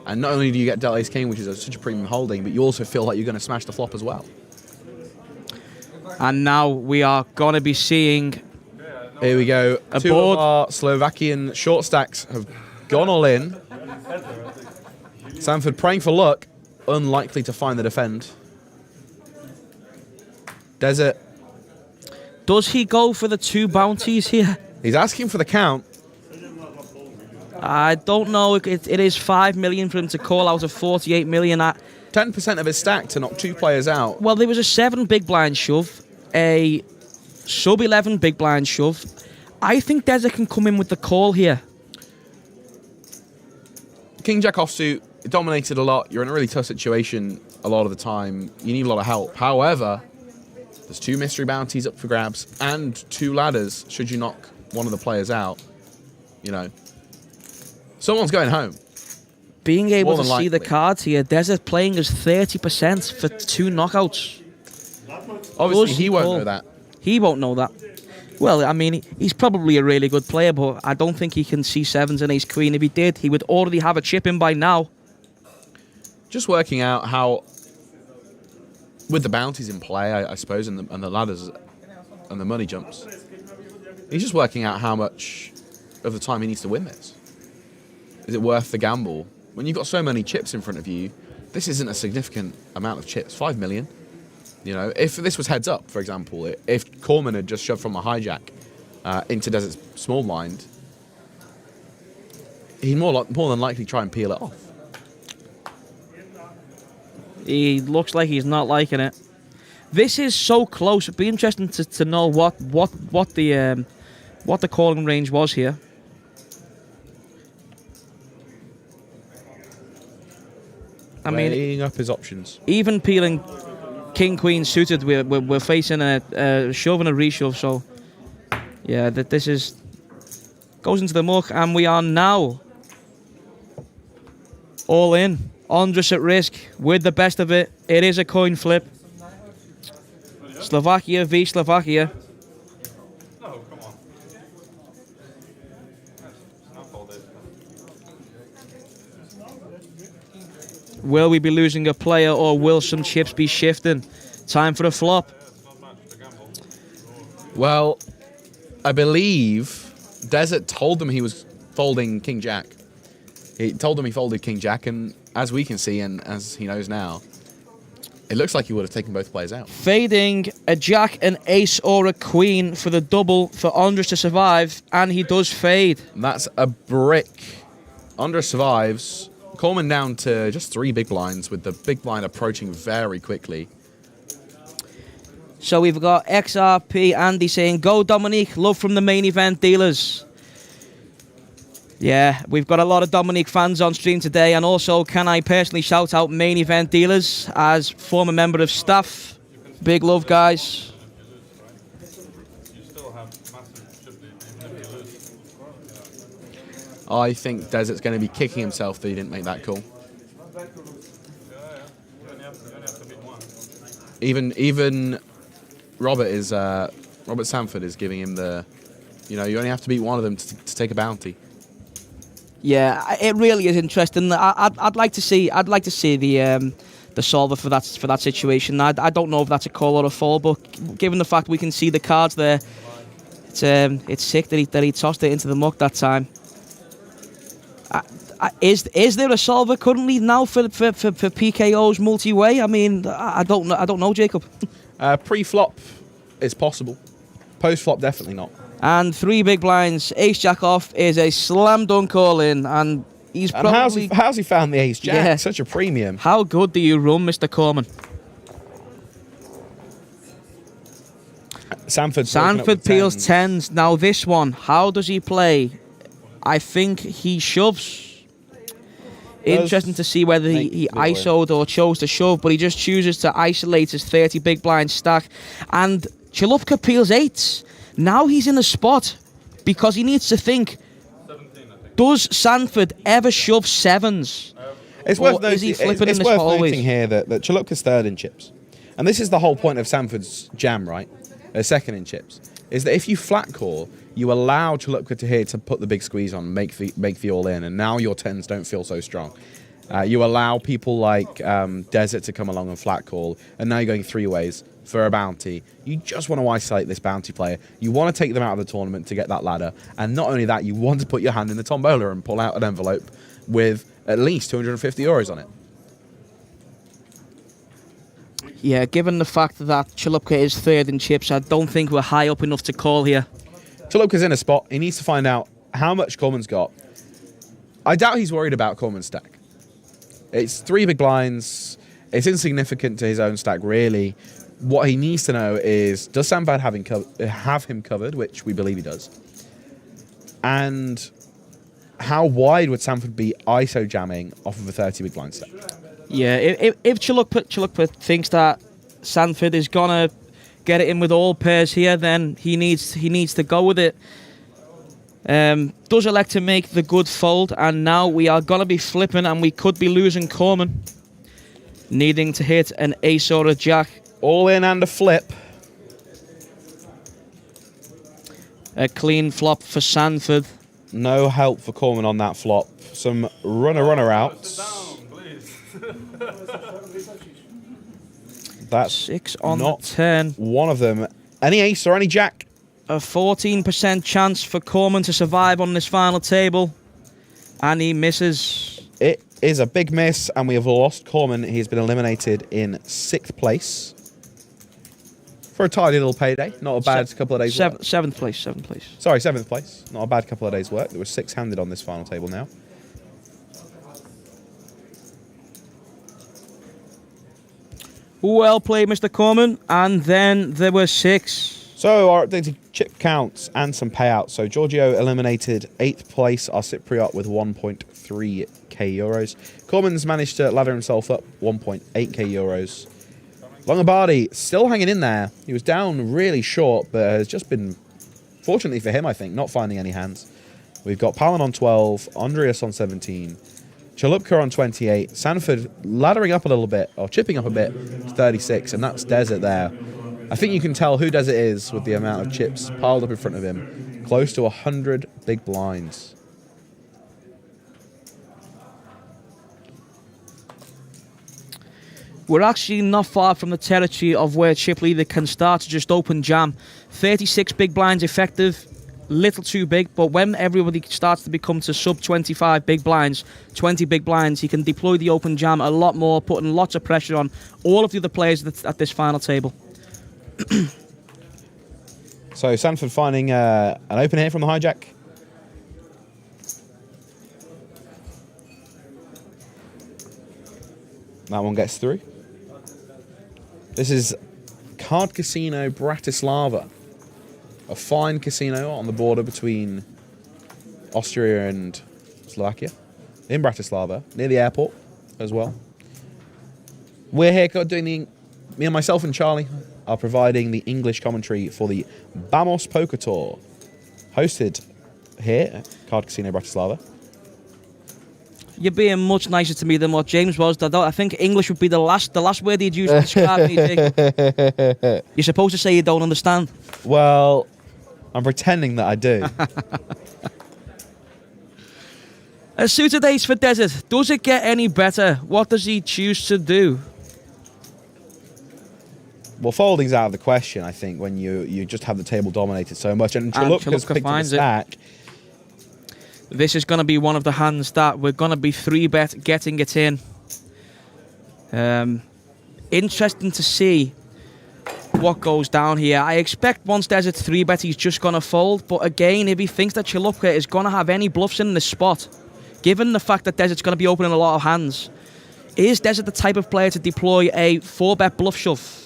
and not only do you get dealt ace-king, which is such a premium holding, but you also feel like you're going to smash the flop as well. And now we are going to be seeing... Here we go. Two of our Slovakian short stacks have gone all in. Sanford praying for luck, unlikely to find the defend. Desert. Does he go for the 2 bounties here? He's asking for the count. I don't know. It is 5 million for him to call out of 48 million. 10% of his stack to knock 2 players out. Well, there was a 7 big blind shove, a sub 11 big blind shove. I think Desert can come in with the call here. King Jack offsuit, dominated a lot. You're in a really tough situation a lot of the time. You need a lot of help. However, there's 2 mystery bounties up for grabs and 2 ladders should you knock one of the players out. You know, someone's going home. Being able to More than see the likely. cards here, Desert playing as 30% for 2 knockouts. Obviously, Does he won't call. know that. He won't know that. Well, I mean, he's probably a really good player, but I don't think he can see 7s and ace queen. If he did, he would already have a chip in by now. Just working out how, with the bounties in play, I suppose, and the ladders and the money jumps, he's just working out how much of the time he needs to win this. Is it worth the gamble? When you've got so many chips in front of you, this isn't a significant amount of chips. 5 million. You know, if this was heads up, for example, if Coleman had just shoved from a hijack into Desert's small blind, he'd more than likely try and peel it off. He looks like he's not liking it. This is so close. It'd be interesting to know what the calling range was here. I mean, Weighing up his options. even peeling king queen suited, we're facing a shove and a reshove. So yeah, this is goes into the muck, and we are now all in. Andreas at risk with the best of it. It is a coin flip. Slovakia v Slovakia. No, come on. It's not all this. Will we be losing a player, or will some chips be shifting? Time for a flop. It's not much to gamble. Well, I believe Desert told them he was folding King Jack. He told them he folded King Jack, and as we can see, and as he knows now, it looks like he would have taken both players out. Fading a jack, an ace, or a queen for the double for Andreas to survive, and he does fade. And that's a brick. Andreas survives. Coleman down to just 3 big blinds, with the big blind approaching very quickly. So we've got XRP Andy saying, "Go Dominique, love from the main event dealers." Yeah, we've got a lot of Dominique fans on stream today, and also can I personally shout out main event dealers as former member of staff. Big love, guys. You still have massive chip lead even if you lose. I think Desert's going to be kicking himself that he didn't make that call. You only have to beat one. Even Robert Sanford is giving him the, you only have to beat one of them to take a bounty. Yeah, it really is interesting. I'd like to see the solver for that situation. I don't know if that's a call or a fall, but given the fact we can see the cards there, it's sick that he tossed it into the muck that time. Is there a solver currently now for PKO's multi-way? I mean, I don't know, Jacob. Pre-flop is possible. Post-flop, definitely not. And 3 big blinds, ace jack off is a slam dunk all in, and he's And probably. how's he found the ace jack? Yeah. Such a premium. How good do you run, Mr. Coleman? Sanford peels 10s. Now this one, how does he play? I think he shoves. Interesting to see whether he ISO'd or chose to shove, but he just chooses to isolate his 30 big blind stack. And Chalupka peels 8s. Now he's in a spot because he needs to think, 17, I think. does Sanford ever shove 7s? It's Or worth is he flipping in it's this worth spot always? noting here that Chalupka's 3rd in chips. And this is the whole point of Sanford's jam, right? 2nd in chips. Is that if you flat call, you allow Chalupka to put the big squeeze on, make the all in, and now your 10s don't feel so strong. You allow people like Desert to come along and flat call, and now you're going 3 ways for a bounty. You just want to isolate this bounty player. You want to take them out of the tournament to get that ladder, and not only that, you want to put your hand in the tombola and pull out an envelope with at least 250 euros on it. Yeah, given the fact that Chalupka is 3rd in chips, I don't think we're high up enough to call here. Chalupka's in a spot. He needs to find out how much Coleman's got. I doubt he's worried about Coleman's stack. It's 3 big blinds. It's insignificant to his own stack, really. What he needs to know is, does Sanford have him covered, which we believe he does? And how wide would Sanford be ISO jamming off of a 30 big blind stack? Yeah, if Chilukpa thinks that Sanford is gonna get it in with all pairs here, then he needs to go with it. Does elect to make the good fold, and now we are gonna be flipping, and we could be losing Coleman, needing to hit an ace or a jack. All in and a flip. A clean flop for Sanford. No help for Coleman on that flop. Some runner outs. Down, please. That's 6 on not the turn. one of them. Any ace or any jack? A 14% chance for Coleman to survive on this final table, and he misses. It is a big miss, and we have lost Coleman. He's been eliminated in 6th place. For a tidy little payday. Not a bad couple of days' work. 7th place. Sorry, 7th place. Not a bad couple of days' work. There was 6-handed on this final table now. Well played, Mr. Coleman. And then there were 6. So our updated chip counts and some payouts. So Giorgio eliminated 8th place, our Cypriot, with 1.3k euros. Coleman's managed to ladder himself up 1.8k euros. Lombardi still hanging in there. He was down really short, but has just been, fortunately for him, I think, not finding any hands. We've got Palin on 12, Andreas on 17, Chalupka on 28, Sanford laddering up a little bit, or chipping up a bit, to 36, and that's Desert there. I think you can tell who Desert is with the amount of chips piled up in front of him. Close to 100 big blinds. We're actually not far from the territory of where chip leader can start to just open jam. 36 big blinds effective, little too big, but when everybody starts to become to sub 25 big blinds, 20 big blinds, he can deploy the open jam a lot more, putting lots of pressure on all of the other players at this final table. So Sanford finding an open here from the hijack. That one gets through. This is Card Casino Bratislava. A fine casino on the border between Austria and Slovakia. In Bratislava, near the airport as well. We're here doing me and myself and Charlie are providing the English commentary for the Vamos Poker Tour, hosted here at Card Casino Bratislava. You're being much nicer to me than what James was. I think English would be the last word he'd use to describe me. Jake. You're supposed to say you don't understand. Well, I'm pretending that I do. A suited ace for Desert. Does it get any better? What does he choose to do? Well, folding's out of the question, I think, when you just have the table dominated so much. And Chalupka's picked up the stack. This is going to be one of the hands that we're going to be 3-bet getting it in. Interesting to see what goes down here. I expect once Desert 3-bet, he's just going to fold. But again, if he thinks that Chalupka is going to have any bluffs in this spot, given the fact that Desert's going to be opening a lot of hands, is Desert the type of player to deploy a 4-bet bluff shove?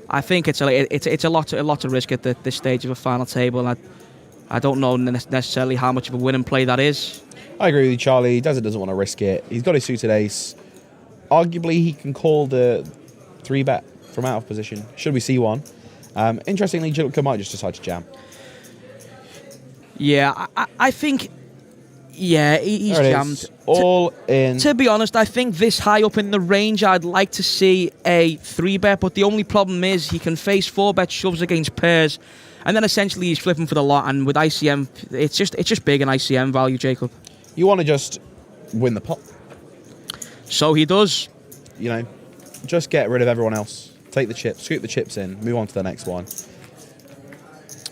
I think it's a lot to risk at this stage of a final table. And I don't know necessarily how much of a winning play that is. I agree with you, Charlie. Desert doesn't want to risk it. He's got his suited ace. Arguably, he can call the 3-bet from out of position, should we see one. Interestingly, Giorgio might just decide to jam. Yeah, I think... Yeah, he's jammed. All in. To be honest, I think this high up in the range, I'd like to see a 3-bet, but the only problem is he can face 4-bet shoves against pairs, and then essentially he's flipping for the lot, and with ICM, it's just big in ICM value, Jacob. You want to just win the pot. So he does. You know, just get rid of everyone else. Take the chips, scoop the chips in, move on to the next one.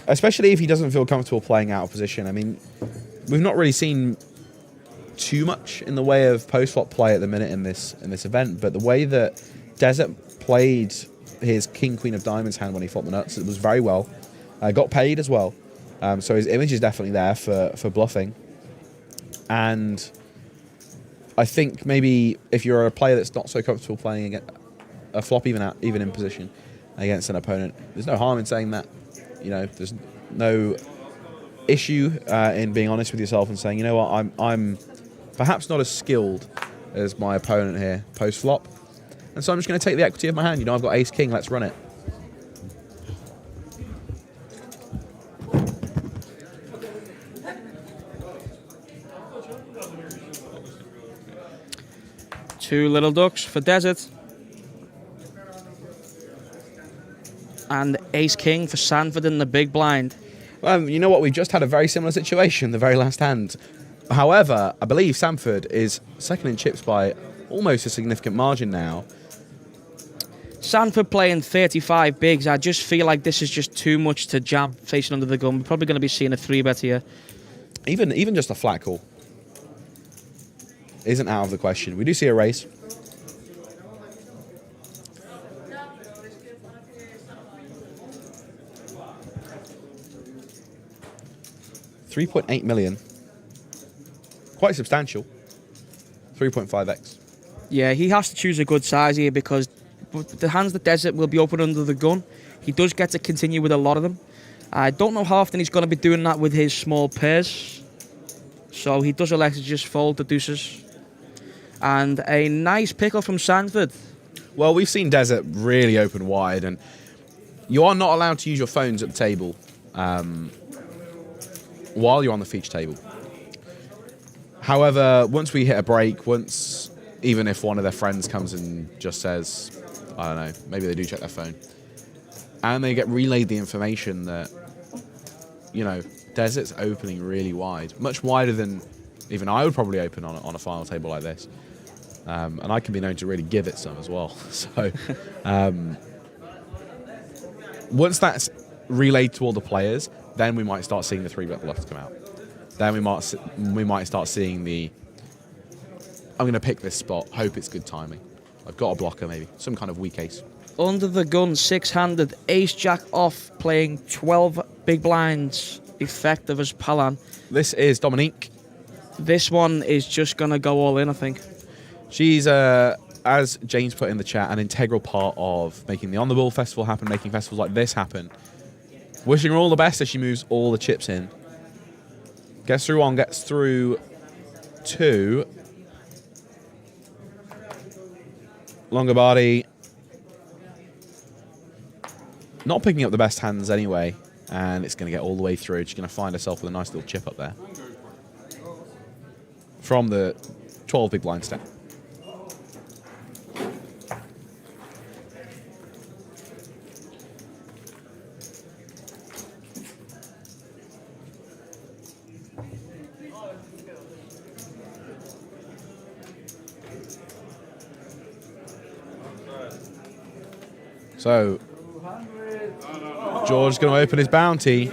Especially if he doesn't feel comfortable playing out of position. I mean, we've not really seen too much in the way of post-flop play at the minute in this event, but the way that Desert played his King Queen of Diamonds hand when he flopped the nuts, it was very well. Got paid as well, so his image is definitely there for bluffing. And I think maybe if you're a player that's not so comfortable playing a flop even in position against an opponent, there's no harm in saying that. You know, there's no issue in being honest with yourself and saying, you know what, I'm perhaps not as skilled as my opponent here post flop, and so I'm just going to take the equity of my hand. You know, I've got ace king. Let's run it. Two little ducks for desert. And ace king for Sanford in the big blind. You know what? We just had a very similar situation the very last hand. However, I believe Sanford is second in chips by almost a significant margin now. Sanford playing 35 bigs. I just feel like this is just too much to jam facing under the gun. We're probably going to be seeing a 3-bet here. Even just a flat call isn't out of the question. We do see a raise. $3.8 million. Quite substantial. 3.5x. Yeah, he has to choose a good size here because the hands the desert will be open under the gun. He does get to continue with a lot of them. I don't know how often he's going to be doing that with his small pairs. So he does elect to just fold the deuces. And a nice pickle from Sanford. Well, we've seen Desert really open wide, and you are not allowed to use your phones at the table while you're on the feature table. However, once we hit a break, even if one of their friends comes and just says, I don't know, maybe they do check their phone, and they get relayed the information that, you know, Desert's opening really wide, much wider than even I would probably open on a final table like this. And I can be known to really give it some as well. So once that's relayed to all the players, then we might start seeing the 3-bet bluffs come out. Then we might start seeing the, I'm going to pick this spot, hope it's good timing. I've got a blocker maybe, some kind of weak ace. Under the gun, 6-handed, ace-jack off, playing 12 big blinds, effective as Palan. This is Dominique. This one is just going to go all in, I think. She's, as James put in the chat, an integral part of making the On The Ball Festival happen, making festivals like this happen. Wishing her all the best as she moves all the chips in. Gets through 1, gets through 2. Lombardi not picking up the best hands anyway, and it's going to get all the way through. She's going to find herself with a nice little chip up there from the 12 big blind stack. So, George's going to open his bounty.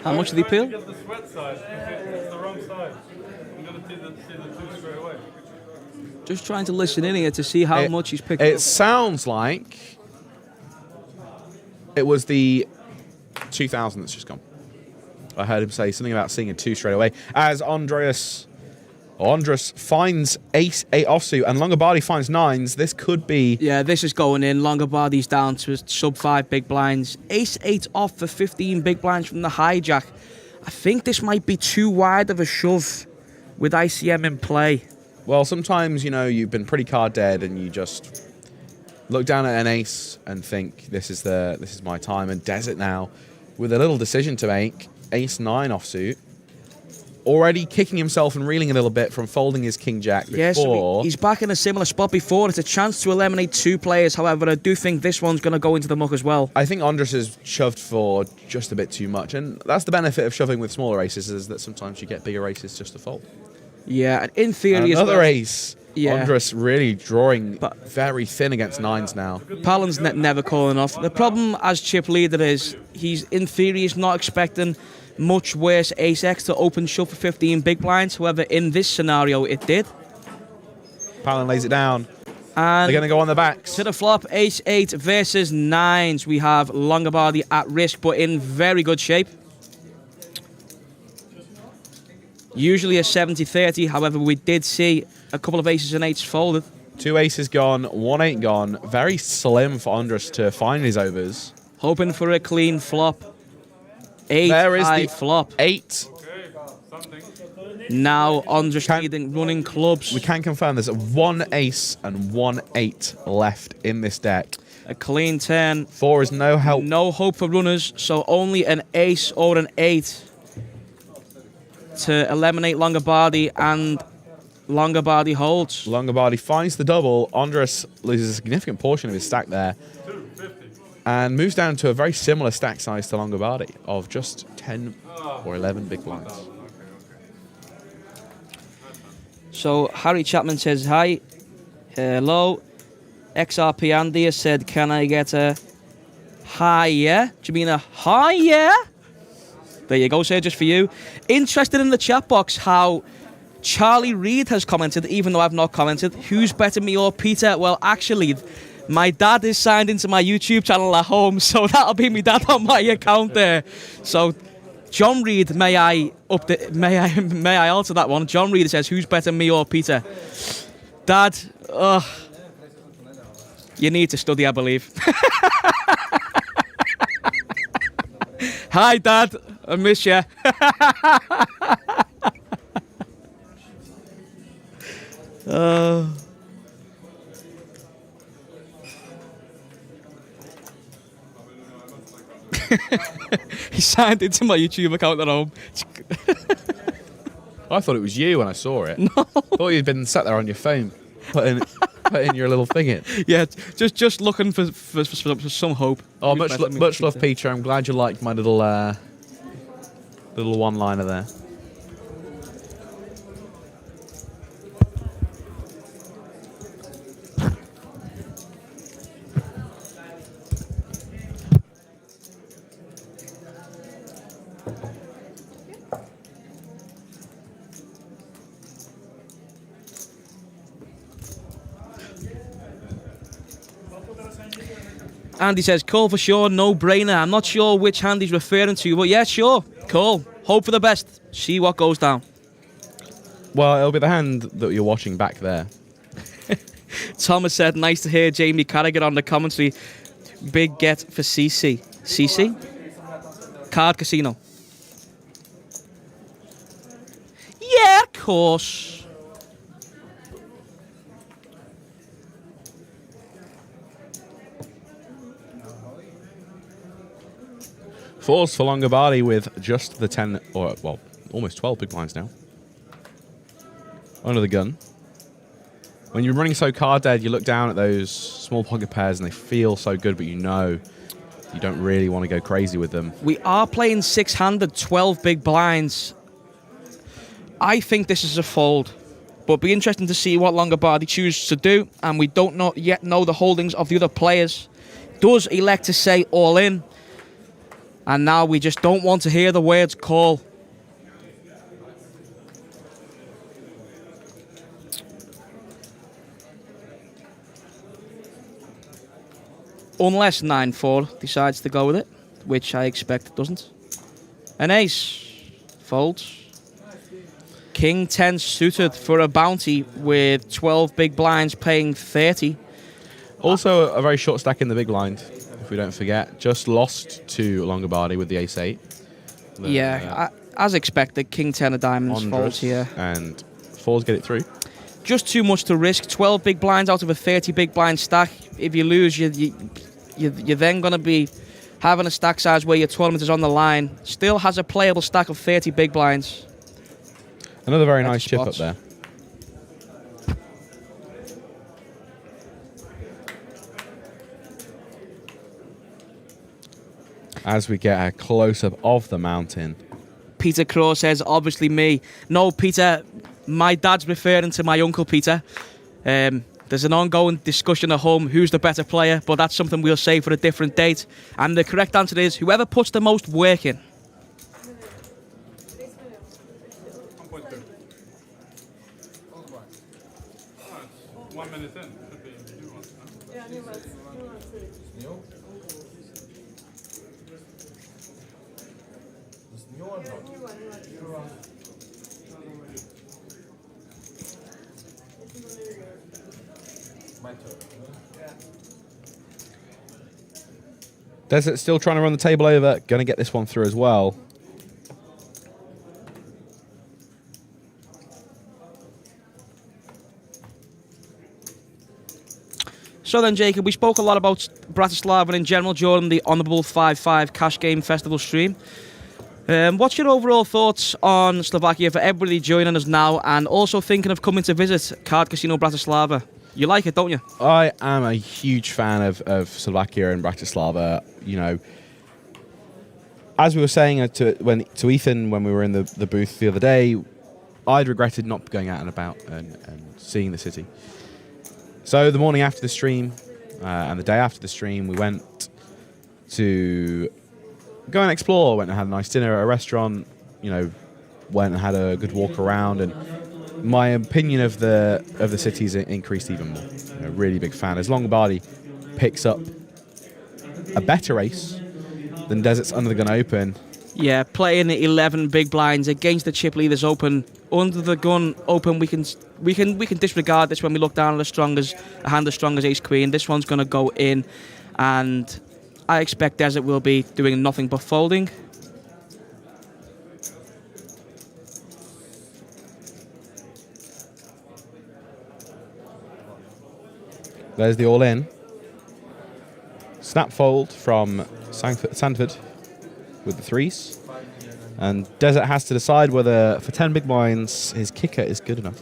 How much did he peel? Get the sweat side. It's the wrong side. I'm going to see the 2 straight away. Just trying to listen in here to see how much he's picked up. It sounds like it was the 2000 that's just gone. I heard him say something about seeing a 2 straight away. As Andreas finds ace-8 offsuit and Lombardi finds 9s. This could be... Yeah, this is going in. Lombardi's down to sub-5 big blinds. Ace-8 off for 15 big blinds from the hijack. I think this might be too wide of a shove with ICM in play. Well, sometimes, you know, you've been pretty card dead and you just look down at an ace and think, this is my time. And Desert now, with a little decision to make, ace-9 offsuit. Already kicking himself and reeling a little bit from folding his king-jack before. Yeah, so he's back in a similar spot before. It's a chance to eliminate 2 players. However, I do think this one's going to go into the muck as well. I think Andreas has shoved for just a bit too much. And that's the benefit of shoving with smaller aces, is that sometimes you get bigger aces just to fold. Yeah, and in theory Another as well, ace. Yeah. Andreas really drawing very thin against 9s now. Palan's never calling off. The problem as chip leader is he's, in theory, is not expecting much worse ace-x to open shove for 15 big blinds. However, in this scenario, it did. Palan lays it down. And they're going to go on the backs. To the flop, ace-8 versus 9s. We have Lombardi at risk, but in very good shape. Usually a 70-30. However, we did see a couple of aces and eights folded. 2 aces gone, 1 8 gone. Very slim for Andreas to find his overs. Hoping for a clean flop. 8 There is high the flop. 8. Okay, something. Now Andreas leading, running clubs. We can confirm there's 1 ace and 1 8 left in this deck. A clean 10. 4 is no help. No hope for runners, so only an ace or an 8 to eliminate Lombardi, and Lombardi holds. Lombardi finds the double. Andreas loses a significant portion of his stack there. And moves down to a very similar stack size to Lombardi of just 10 or 11 big blinds. So Harry Chapman says, hi, hello. XRP Andy has said, can I get a higher? Do you mean a higher? There you go, sir, just for you. Interested in the chat box how Charlie Reed has commented, even though I've not commented. Who's better, me or Peter? Well, actually, my dad is signed into my YouTube channel at home, so that'll be me dad on my account there. So, John Reed, may I alter that one? John Reed says, who's better, me or Peter? Dad, you need to study, I believe. Hi, Dad. I miss you. He signed into my YouTube account at home. I thought it was you when I saw it. No. I thought you'd been sat there on your phone, putting your little thing in. Yeah, just looking for some hope. Oh, much love, Peter. I'm glad you liked my little one-liner there. Andy says, call for sure, no-brainer. I'm not sure which hand he's referring to, but yeah, sure. Call. Hope for the best. See what goes down. Well, it'll be the hand that you're watching back there. Thomas said, nice to hear Jamie Carragher on the commentary. Big get for CC. CC? Card Casino. Yeah, of course. Fours for Lombardi with just the 10, or, well, almost 12 big blinds now. Under the gun. When you're running so card dead, you look down at those small pocket pairs and they feel so good, but you know you don't really want to go crazy with them. We are playing six-handed, 12 big blinds. I think this is a fold, but it'll be interesting to see what Lombardi chooses to do, and we don't yet know the holdings of the other players. Does elect to say all in, and now we just don't want to hear the words call. Unless 9-4 decides to go with it, which I expect it doesn't. An ace folds. King 10 suited for a bounty with 12 big blinds paying 30. Also a very short stack in the big blind, if we don't forget. Just lost to Lombardi with the ace-8. As expected, King 10 of diamonds folds here. And fours get it through. Just too much to risk. 12 big blinds out of a 30 big blind stack. If you lose, you're then going to be having a stack size where your tournament is on the line. Still has a playable stack of 30 big blinds. Another very nice chip up there. As we get a close-up of the mountain. Peter Crow says, obviously me. No, Peter, my dad's referring to my uncle Peter. There's an ongoing discussion at home who's the better player, but that's something we'll save for a different date. And the correct answer is whoever puts the most work in. 1 minute in. Should be new ones, no? Ja, niemals. Desert still trying to run the table over. Going to get this one through as well. So then, Jacob, we spoke a lot about Bratislava in general during the Honourable 5-5 Cash Game Festival stream. What's your overall thoughts on Slovakia for everybody joining us now and also thinking of coming to visit Card Casino Bratislava? You like it, don't you? I am a huge fan of Slovakia and Bratislava. You know, as we were saying to Ethan when we were in the booth the other day, I'd regretted not going out and about and seeing the city. So the morning after the stream and the day after the stream, we went to go and explore. Went and had a nice dinner at a restaurant. You know, went and had a good walk around, and my opinion of the city's increased even more. You know, really big fan. As Lombardi picks up a better race than Desert's Under the Gun Open. Yeah, playing 11 big blinds against the chip leaders open. Under the Gun Open, we can disregard this when we look down at a hand as strong as Ace Queen. This one's going to go in, and I expect Desert will be doing nothing but folding. There's the all-in. Snap fold from Sanford with the threes. And Desert has to decide whether, for 10 big blinds, his kicker is good enough.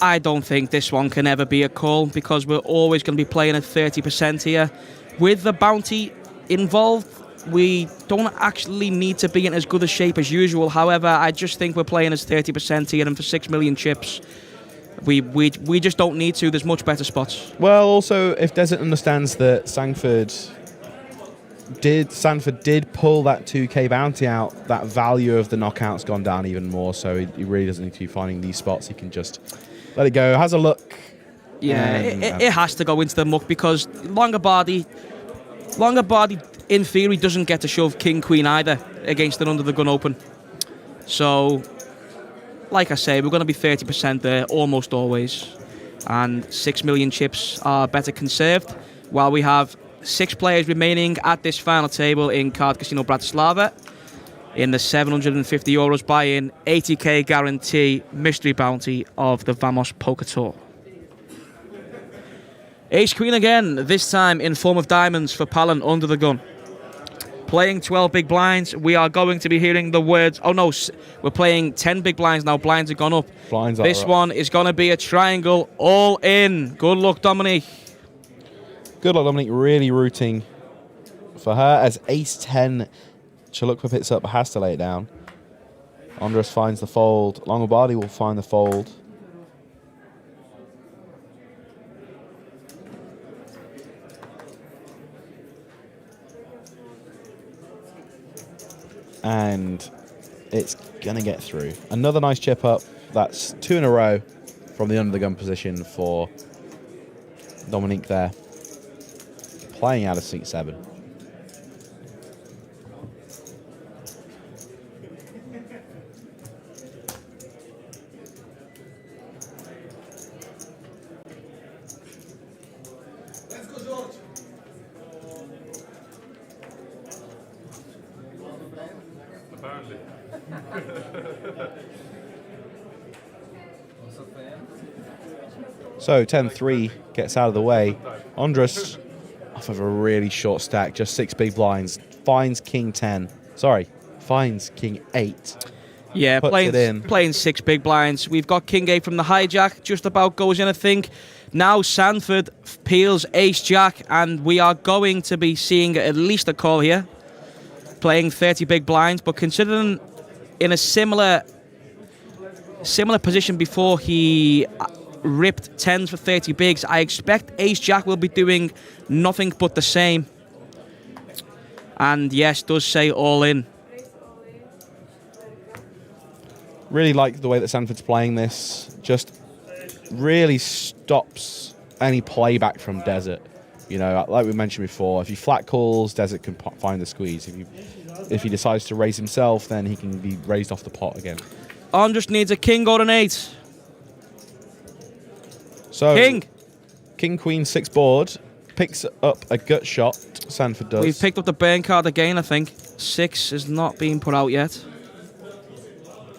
I don't think this one can ever be a call because we're always going to be playing at 30% here. With the bounty involved, we don't actually need to be in as good a shape as usual. However, I just think we're playing as 30% here, and for 6 million chips, we just don't need to. There's much better spots. Well, also, if Desert understands that Sanford did pull that 2k bounty out, that value of the knockout's gone down even more, so he really doesn't need to be finding these spots. He can just let it go. Has a look. Yeah, it has to go into the muck because Lombardi in theory doesn't get to shove King Queen either against an Under the Gun Open. So, like I say, we're going to be 30% there almost always, and 6 million chips are better conserved while we have 6 players remaining at this final table in Card Casino Bratislava in the €750 buy-in, 80k guarantee mystery bounty of the Vamos Poker Tour. Ace Queen again, this time in form of diamonds for Palin Under the Gun. Playing 12 big blinds, we are going to be hearing the words, oh no, we're playing 10 big blinds now, blinds have gone up. Blinds this one is going to be a triangle, all in. Good luck, Dominique. Good luck, Dominique. Really rooting for her as Ace-10. Chalukva picks up, has to lay it down. Andreas finds the fold. Lombardi will find the fold. And it's going to get through. Another nice chip up. That's 2 in a row from the under the gun position for Dominique there. Playing out of seat 7. Let's go, George. Apparently. So 10-3 gets out of the way. Andreas, off of a really short stack, just 6 big blinds, finds King 10. Sorry, finds King 8. Yeah, Puts it in. playing 6 big blinds. We've got King 8 from the hijack, just about goes in, I think. Now Sanford peels Ace Jack, and we are going to be seeing at least a call here. Playing 30 big blinds, but considering in a similar position before he ripped 10s for 30 bigs, I expect Ace Jack will be doing nothing but the same. And yes, does say all in. Really like the way that Sanford's playing this. Just really stops any playback from Desert. You know, like we mentioned before, if he flat calls, Desert can find the squeeze. If he decides to raise himself, then he can be raised off the pot again. Andreas needs a king or an 8. So King. King, Queen, 6 board. Picks up a gut shot. Sanford does. We've picked up the burn card again, I think. 6 is not being put out yet.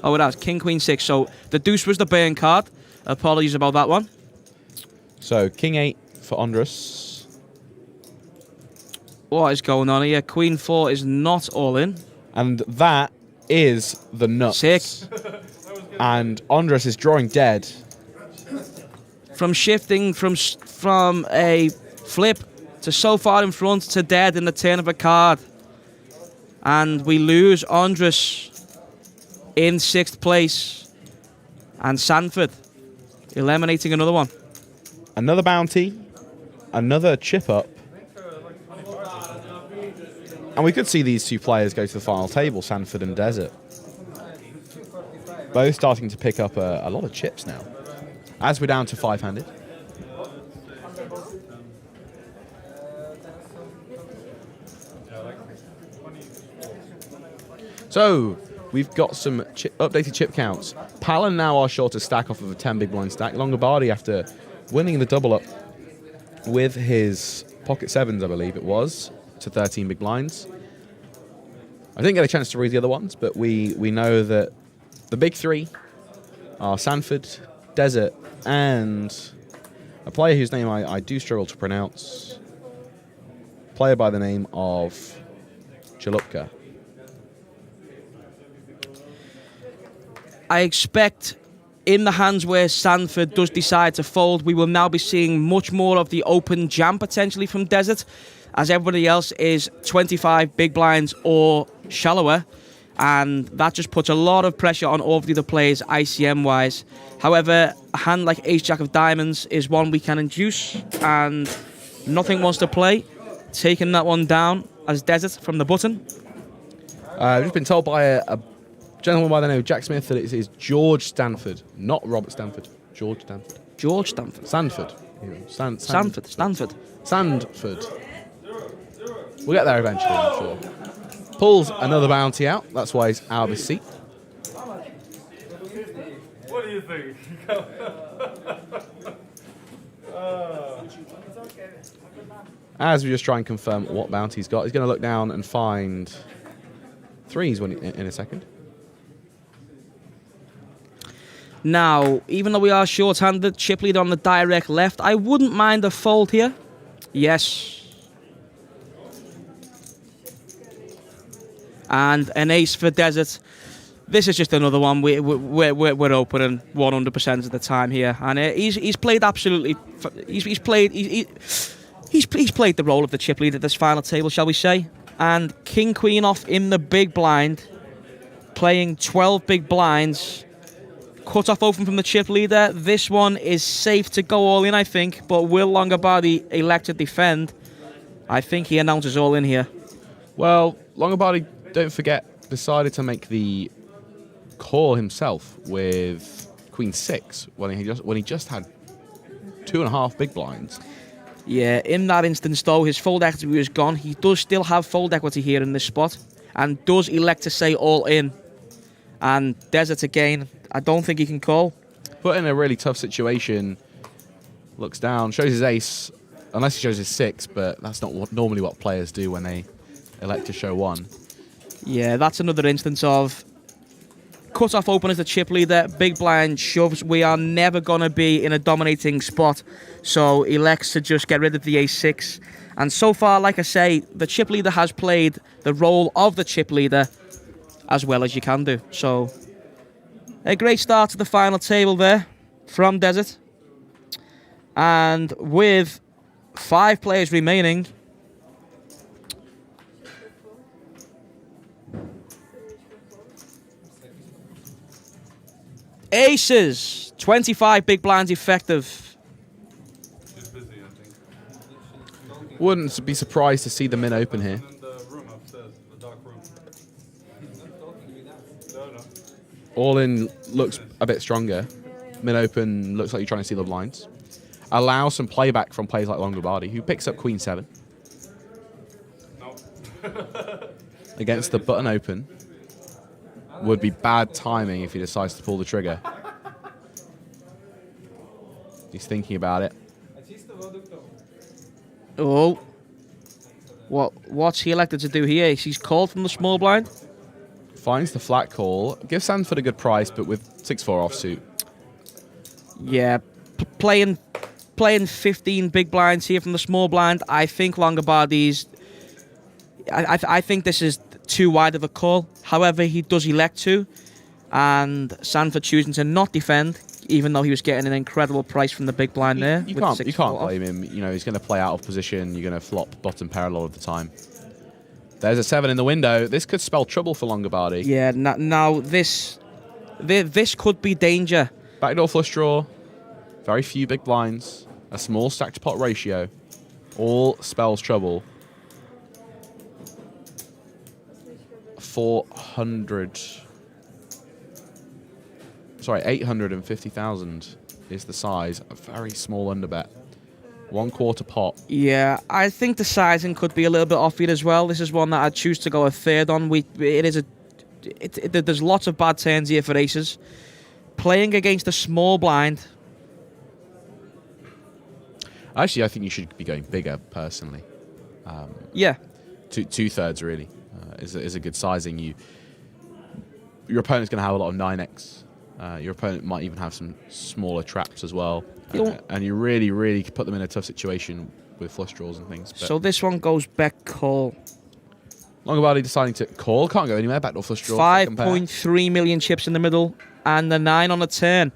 Oh, it has. King, Queen, 6. So the deuce was the burn card. Apologies about that one. So King 8 for Andreas. What is going on here? Queen 4 is not all in. And that is the nuts. 6. And Andreas is drawing dead. From shifting from a flip to so far in front to dead in the turn of a card. And we lose Andreas in 6th place. And Sanford eliminating another one. Another bounty. Another chip up. And we could see these two players go to the final table, Sanford and Desert. Both starting to pick up a lot of chips now. As we're down to 5-handed. So, we've got some updated chip counts. Palin now our shortest stack off of a 10 big blind stack. Lombardi, after winning the double up with his pocket 7s, I believe it was, to 13 big blinds. I didn't get a chance to read the other ones, but we know that the big 3 are Sanford, Desert, and a player whose name I do struggle to pronounce. Player by the name of Chalupka. I expect in the hands where Sanford does decide to fold, we will now be seeing much more of the open jam potentially from Desert, as everybody else is 25 big blinds or shallower, and that just puts a lot of pressure on all of the other players ICM-wise. However, a hand like Ace-Jack of Diamonds is one we can induce, and nothing wants to play. Taking that one down as Desert from the button. I've just been told by a gentleman by the name of Jack Smith that it is George Stanford, not Robert Stanford. George Stanford. George Stanford. Sanford. Sanford. Stanford. Sandford. We'll get there eventually, I'm sure. Pulls another bounty out. That's why he's out of his seat. What do you think? As we just try and confirm what bounty he's got, he's going to look down and find 3s in a second. Now, even though we are short-handed, chip leader on the direct left, I wouldn't mind a fold here. Yes. And an ace for Desert. This is just another one. We're opening 100% of the time here, and he's played absolutely. He's played the role of the chip leader at this final table, shall we say? And King Queen off in the big blind, playing 12 big blinds. Cut off open from the chip leader. This one is safe to go all in, I think. But will Lombardi elect to defend? I think he announces all in here. Well, Lombardi, don't forget, decided to make the call himself with Queen 6 when he just had 2.5 big blinds. Yeah, in that instance, though, his fold equity is gone. He does still have fold equity here in this spot, and does elect to say all in. And Desert again, I don't think he can call. Put in a really tough situation. Looks down, shows his ace, unless he shows his 6, but that's not normally what players do when they elect to show 1. Yeah, that's another instance of cut off open as the chip leader, big blind shoves. We are never going to be in a dominating spot, so elects to just get rid of the ace-6. And so far, like I say, the chip leader has played the role of the chip leader as well as you can do. So a great start to the final table there from Desert. And with 5 players remaining, aces, 25 big blinds effective. She's busy, I think. Wouldn't be surprised to see the min open here. In the room upstairs, the dark room. No. All in looks a bit stronger. Min open looks like you're trying to see the blinds. Allow some playback from players like Lombardi, who picks up Queen 7 No. against the button open. Would be bad timing if he decides to pull the trigger. He's thinking about it. Oh. What's he elected to do here? He's called from the small blind. Finds the flat call. Gives Sanford a good price, but with 6-4 offsuit. Yeah, playing 15 big blinds here from the small blind. I think Lombardi's. I think this is too wide of a call. However, he does elect to, and Sanford choosing to not defend, even though he was getting an incredible price from the big blind there. You with can't 6-4 off. blame him. You know, he's going to play out of position. You're going to flop bottom pair a lot of the time. There's a 7 in the window. This could spell trouble for Lombardi. Yeah, now this could be danger. Backdoor flush draw. Very few big blinds. A small stacked pot ratio. All spells trouble. 850,000 is the size. A very small underbet. 1/4 pot. Yeah, I think the sizing could be a little bit off here as well. This is one that I'd choose to go a third on. There's lots of bad turns here for aces. Playing against a small blind. Actually, I think you should be going bigger, personally. Yeah. 2/3 really is a good sizing. Your opponent's going to have a lot of 9x. Your opponent might even have some smaller traps as well. And you really, really put them in a tough situation with flush draws and things. But So this one goes back call. Lombardi deciding to call. Can't go anywhere. Backdoor flush draw. 5.3 million chips in the middle and the 9 on the turn.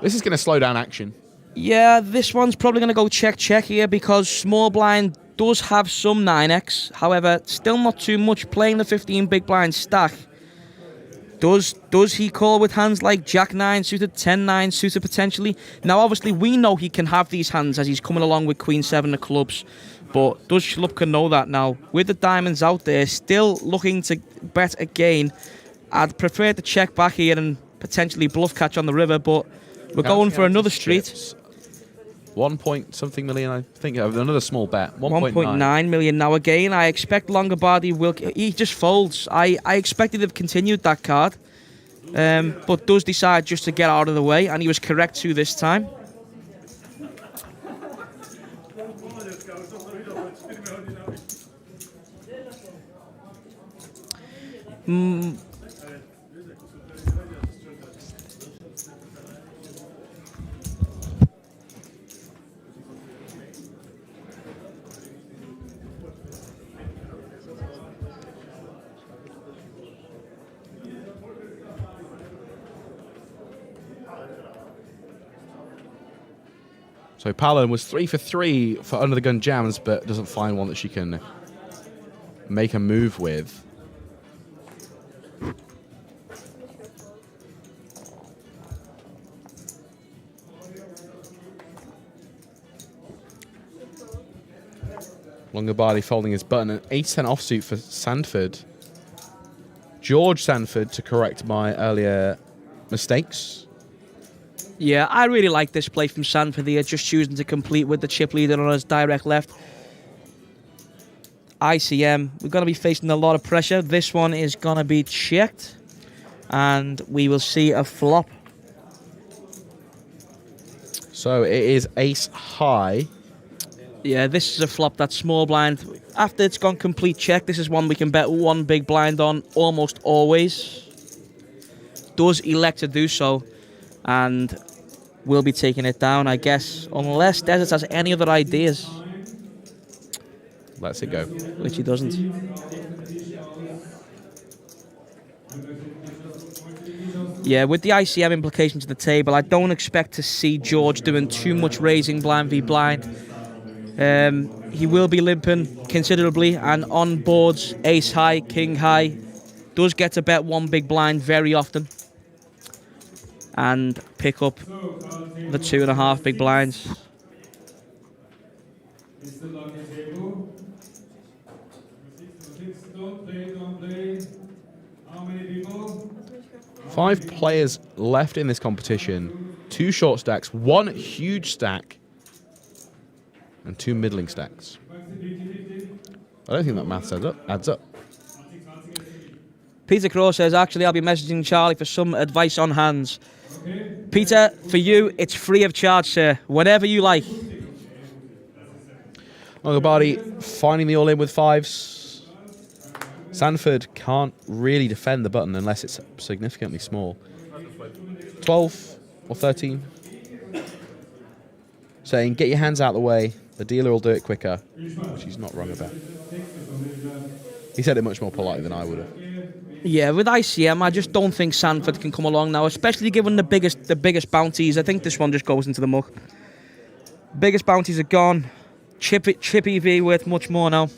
This is going to slow down action. Yeah, this one's probably going to go check here because small blind does have some 9x. However, still not too much. Playing the 15 big blind stack. Does he call with hands like Jack-9 suited, 10-9 suited potentially? Now, obviously, we know he can have these hands as he's coming along with Queen-7 of clubs. But does Schlupka know that now? With the diamonds out there, still looking to bet again. I'd prefer to check back here and potentially bluff catch on the river, but we're going for another street. Chips. 1-point-something million, I think. Another small bet. 1.9 million. Now, again, I expect Lombardi will... He just folds. I expected to have continued that card, but does decide just to get out of the way, and he was correct to this time. So Palin was 3 for 3 for under the gun jams, but doesn't find one that she can make a move with. Lombardi folding his button, an 8-10 offsuit for Sanford. George Sanford to correct my earlier mistakes. Yeah, I really like this play from Sanford here, just choosing to complete with the chip leader on his direct left. ICM, we're going to be facing a lot of pressure. This one is going to be checked, and we will see a flop. So it is ace high. Yeah, this is a flop, that small blind. After it's gone complete check, this is one we can bet one big blind on almost always. Does elect to do so, and will be taking it down, I guess, unless Desert has any other ideas. Lets it go. Which he doesn't. Yeah, with the ICM implication to the table, I don't expect to see George doing too much raising blind v blind. He will be limping considerably, and on boards, ace high, king high, does get to bet one big blind very often and pick up the 2.5 big blinds. 5 players left in this competition. 2 short stacks, 1 huge stack, and 2 middling stacks. I don't think that maths adds up. Peter Crow says, actually, I'll be messaging Charlie for some advice on hands. Peter, for you, it's free of charge, sir. Whenever you like. Lombardi finding the all-in with 5s. Sanford can't really defend the button unless it's significantly small. 12 or 13. Saying, get your hands out of the way. The dealer will do it quicker, which he's not wrong about. He said it much more politely than I would have. Yeah, with ICM, I just don't think Sanford can come along now, especially given the biggest bounties. I think this one just goes into the muck. Biggest bounties are gone. Chip EV worth much more now.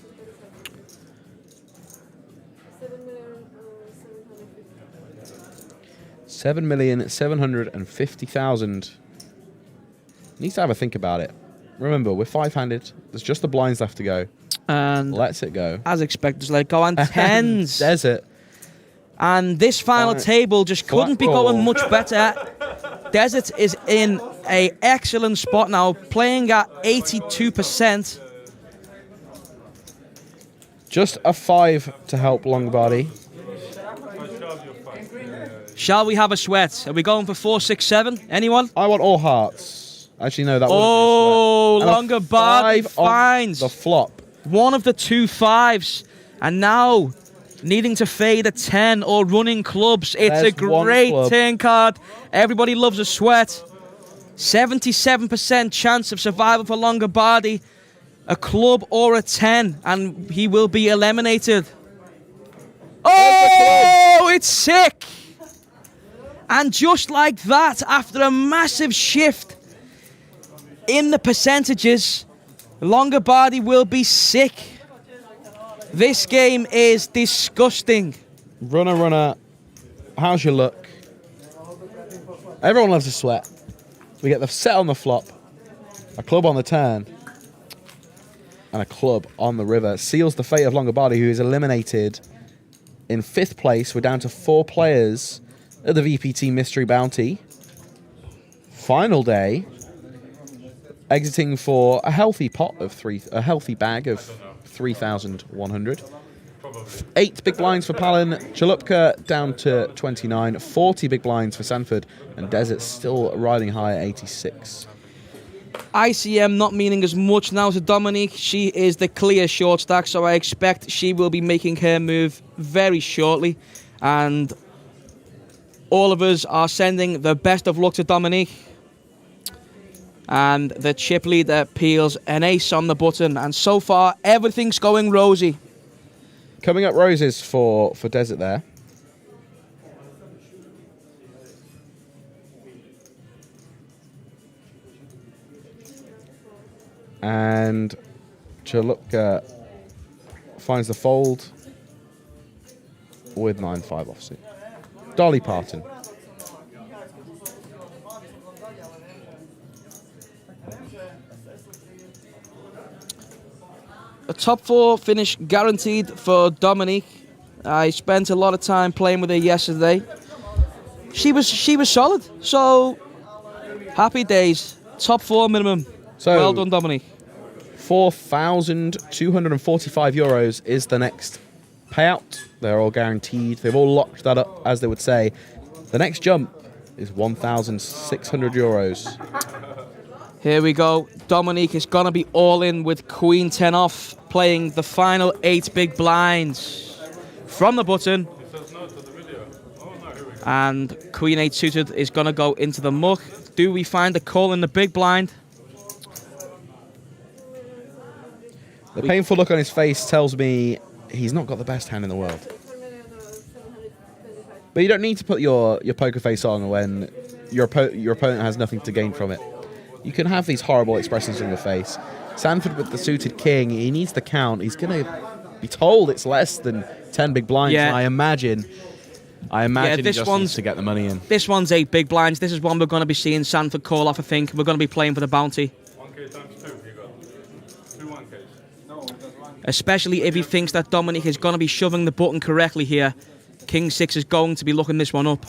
7,750,000. Needs to have a think about it. Remember, we're 5-handed. There's just the blinds left to go. And let's it go. As expected, let it go. And 10s. Desert. And this final table just couldn't be going much better. Desert is in an excellent spot now, playing at 82%. Just a 5 to help Lombardi. Shall we have a sweat? Are we going for 4, 6, 7? Anyone? I want all hearts. Actually, no, that wouldn't be a sweat. Lombardi finds the flop. One of the 2 5s. And now, needing to fade a 10 or running clubs. It's a great turn card. Everybody loves a sweat. 77% chance of survival for Lombardi. A club or a 10, and he will be eliminated. Oh, it's sick! And just like that, after a massive shift in the percentages, Lombardi will be sick. This game is disgusting. Runner, how's your look? Everyone loves a sweat. We get the set on the flop, a club on the turn, and a club on the river. Seals the fate of Lombardi, who is eliminated in 5th place. We're down to 4 players at the VPT Mystery Bounty. Final day. Exiting for a healthy pot of a healthy bag of 3,100. 8 big blinds for Palin. Chalupka down to 29. 40 big blinds for Sanford. And Desert still riding high at 86. ICM not meaning as much now to Dominique. She is the clear short stack, so I expect she will be making her move very shortly. And all of us are sending the best of luck to Dominique. And the chip leader peels an ace on the button. And so far, everything's going rosy. Coming up roses for Desert there. And Chalupka finds the fold with 9-5 offsuit. Dolly Parton. A top 4 finish guaranteed for Dominique. I spent a lot of time playing with her yesterday. She was solid. So happy days. Top 4 minimum. So well done, Dominique. 4,245 euros is the next payout. They're all guaranteed. They've all locked that up, as they would say. The next jump is 1,600 euros. Here we go. Dominique is going to be all in with Queen 10 off, playing the final 8 big blinds from the button. And Queen 8 suited is going to go into the muck. Do we find a call in the big blind? The painful look on his face tells me he's not got the best hand in the world. But you don't need to put your poker face on when your opponent has nothing to gain from it. You can have these horrible expressions on your face. Sanford with the suited king, he needs the count. He's going to be told it's less than 10 big blinds. Yeah. I imagine he just needs to get the money in. This one's 8 big blinds. This is one we're going to be seeing Sanford call off, I think. We're going to be playing for the bounty. 1K times 2, you got 2 1Ks. No, Especially if he thinks that Dominique is going to be shoving the button correctly here. King 6 is going to be looking this one up.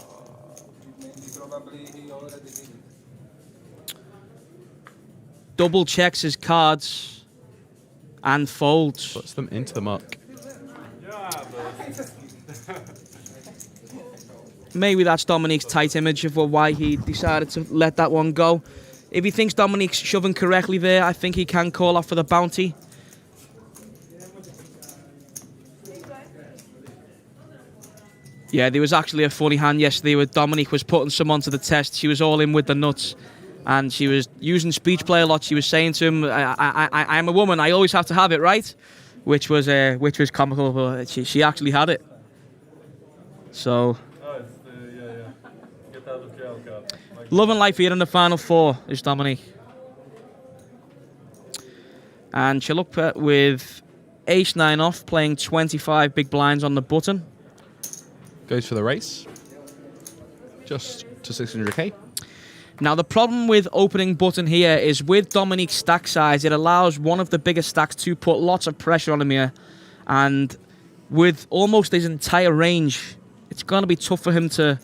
Double checks his cards and folds. Puts them into the muck. Maybe that's Dominique's tight image of why he decided to let that one go. If he thinks Dominique's shoving correctly there, I think he can call off for the bounty. Yeah, there was actually a funny hand yesterday where Dominique was putting someone to the test. She was all in with the nuts, and she was using speech play a lot. She was saying to him, I'm a woman, I always have to have it, right? Which was comical, but she actually had it. So, Oh, it's the, yeah. Get out of jail card. Like, love and life here in the final four is Dominique. And Chalupka with ace-9 off, playing 25 big blinds on the button. Goes for the race. Just to 600k. Now, the problem with opening button here is with Dominique's stack size, it allows one of the biggest stacks to put lots of pressure on him here. And with almost his entire range, it's going to be tough for him to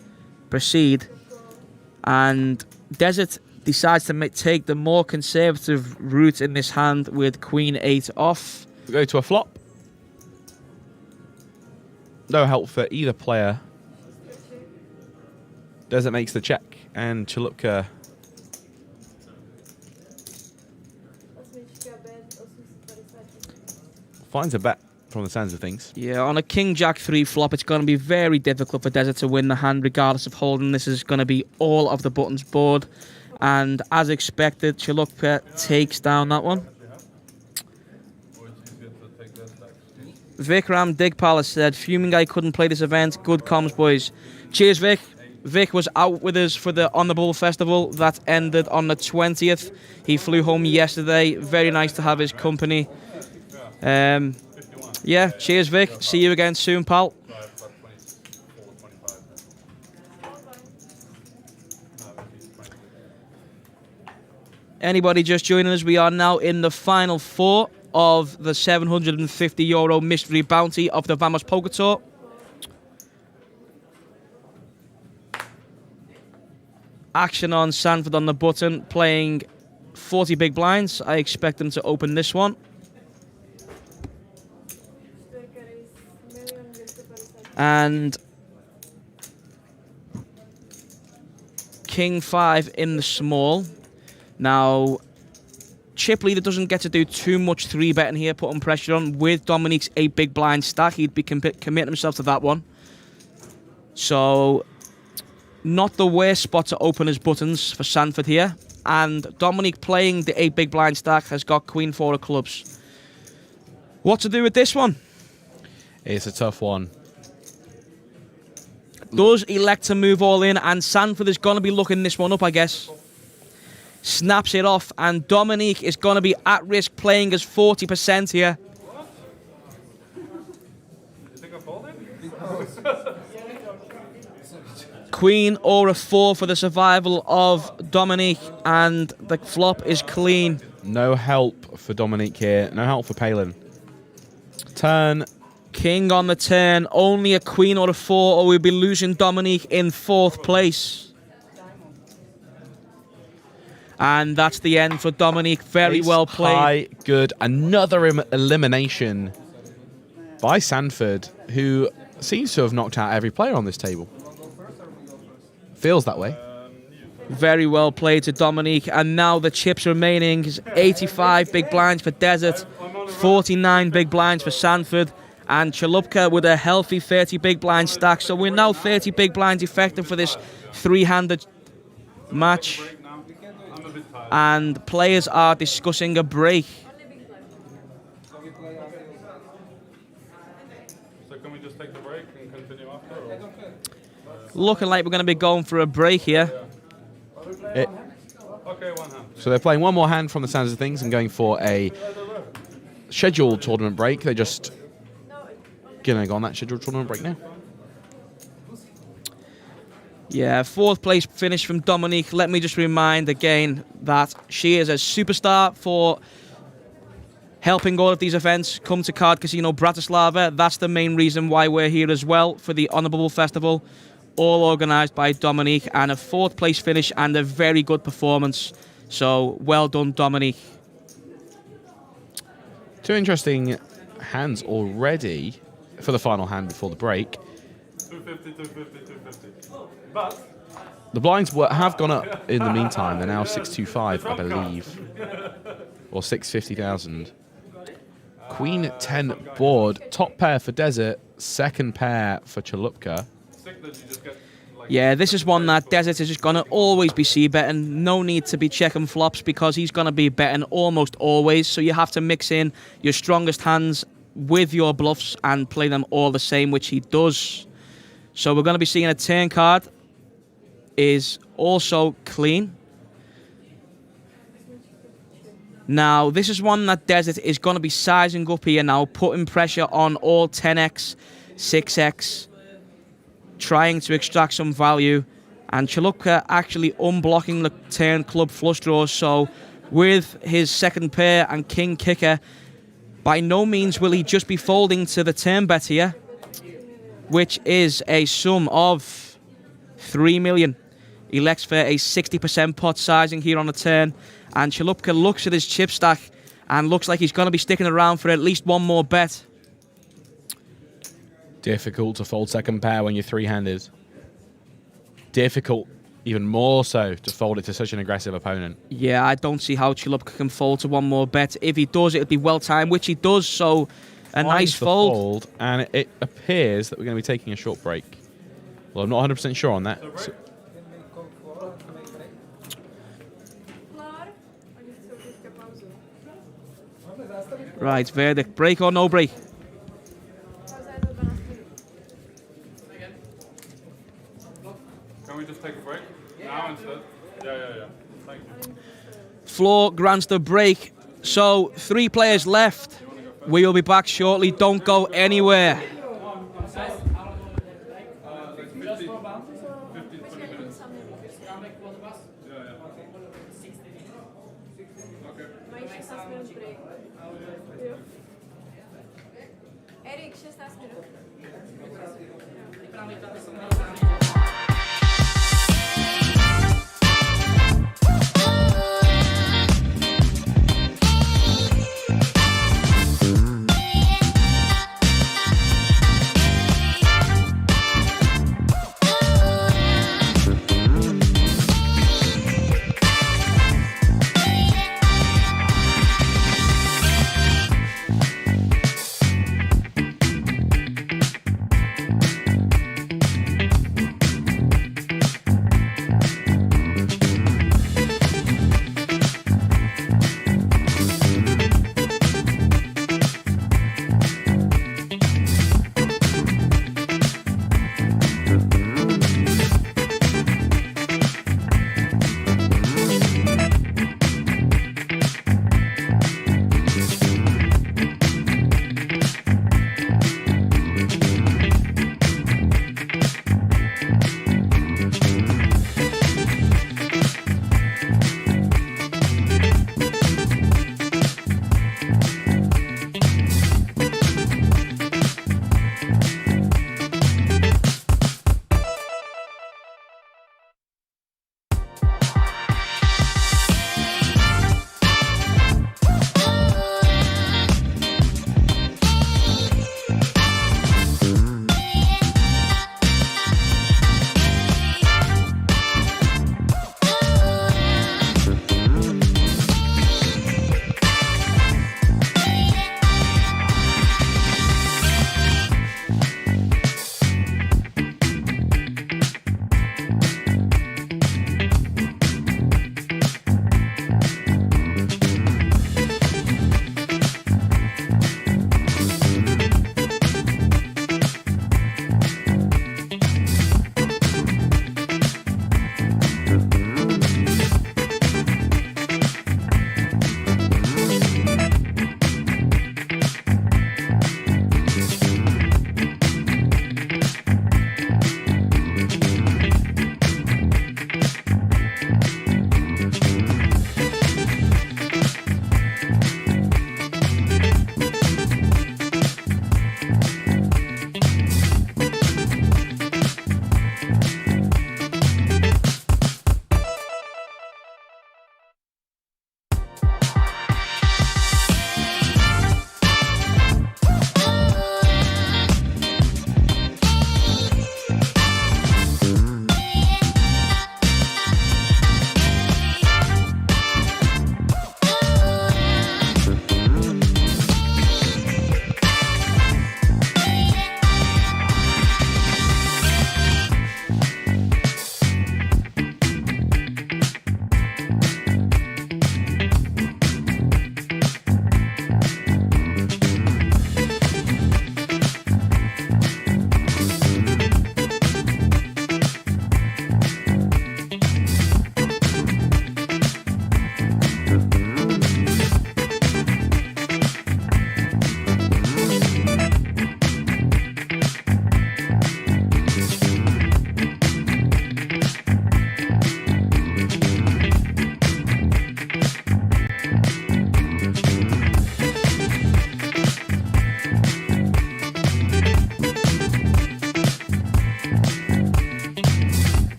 proceed. And Desert decides to take the more conservative route in this hand with Queen 8 off. We go to a flop. No help for either player. Desert makes the check, and Chalupka finds a bet from the sounds of things. Yeah, on a King Jack 3 flop, it's going to be very difficult for Desert to win the hand, regardless of holding. This is going to be all of the buttons board. And as expected, Chalupka takes down that one. Vikram Digpal said, fuming I couldn't play this event. Good comms, boys. Cheers, Vic. Vic was out with us for the On the Bubble Festival. That ended on the 20th. He flew home yesterday. Very nice to have his company. Yeah, cheers, Vic. See you again soon, pal. Anybody just joining us, we are now in the final four of the €750 mystery bounty of the Vamos Poker Tour. Action on Sanford on the button, playing 40 big blinds. I expect them to open this one. And King 5 in the small. Now, Chip Leader doesn't get to do too much 3-betting here, putting pressure on. With Dominique's 8 big blind stack, he'd be committing himself to that one. So, not the worst spot to open his buttons for Sanford here. And Dominique playing the 8 big blind stack has got Queen 4 of clubs. What to do with this one? It's a tough one. Does elect to move all in, and Sanford is going to be looking this one up, I guess. Snaps it off, and Dominique is going to be at risk playing as 40% here. You think I'm folding? Queen or a 4 for the survival of Dominique, and the flop is clean. No help for Dominique here. No help for Palin. Turn. King on the turn. Only a queen or a 4, or we'll be losing Dominique in 4th place. And that's the end for Dominique. Very Ace well played. High, good. Another elimination by Sanford, who seems to have knocked out every player on this table. Feels that way. Very well played to Dominique. And now the chips remaining is 85 big blinds for Desert, 49 big blinds for Sanford, and Chalupka with a healthy 30 big blind stack. So we're now 30 big blinds effective for this 3-handed match. And players are discussing a break. So can we just take the break and continue after? Or? Looking like we're going to be going for a break here. Okay, one hand. So they're playing one more hand from the sounds of things and going for a scheduled tournament break. They're just going to go on that scheduled tournament break now. Yeah, 4th place finish from Dominique. Let me just remind again that she is a superstar for helping all of these events come to Card Casino Bratislava. That's the main reason why we're here as well for the On the Bubble Festival. All organised by Dominique, and a 4th place finish and a very good performance. So, well done, Dominique. 2 interesting hands already for the final hand before the break. 250, 250, 250. But The blinds have gone up in the meantime. They're now 625, I believe. Or 650,000. Queen 10 board. Top pair for Desert. Second pair for Chalupka. sick that you just get like. Yeah, this is one that Desert is just going to always be c-betting. No need to be checking flops because he's going to be betting almost always. So you have to mix in your strongest hands with your bluffs and play them all the same, which he does. So we're going to be seeing a turn card is also clean. Now, this is one that Desert is going to be sizing up here now, putting pressure on all 10x, 6x, trying to extract some value. And Chalupka actually unblocking the turn club flush draws. So with his second pair and king kicker, by no means will he just be folding to the turn bet here, which is a sum of 3 million. He elects for a 60% pot sizing here on the turn. And Chalupka looks at his chip stack and looks like he's going to be sticking around for at least one more bet. Difficult to fold second pair when you're three-handed. Difficult, even more so, to fold it to such an aggressive opponent. Yeah, I don't see how Chalupka can fold to one more bet. If he does, it'll be well-timed, which he does, so a nice fold. And it appears that we're going to be taking a short break. Well, I'm not 100% sure on that. So right, verdict. Break or no break? Can we just take a break now instead? Yeah. Thank you. Floor grants the break. So 3 players left. We will be back shortly. Don't go anywhere. Erik, 16 minut.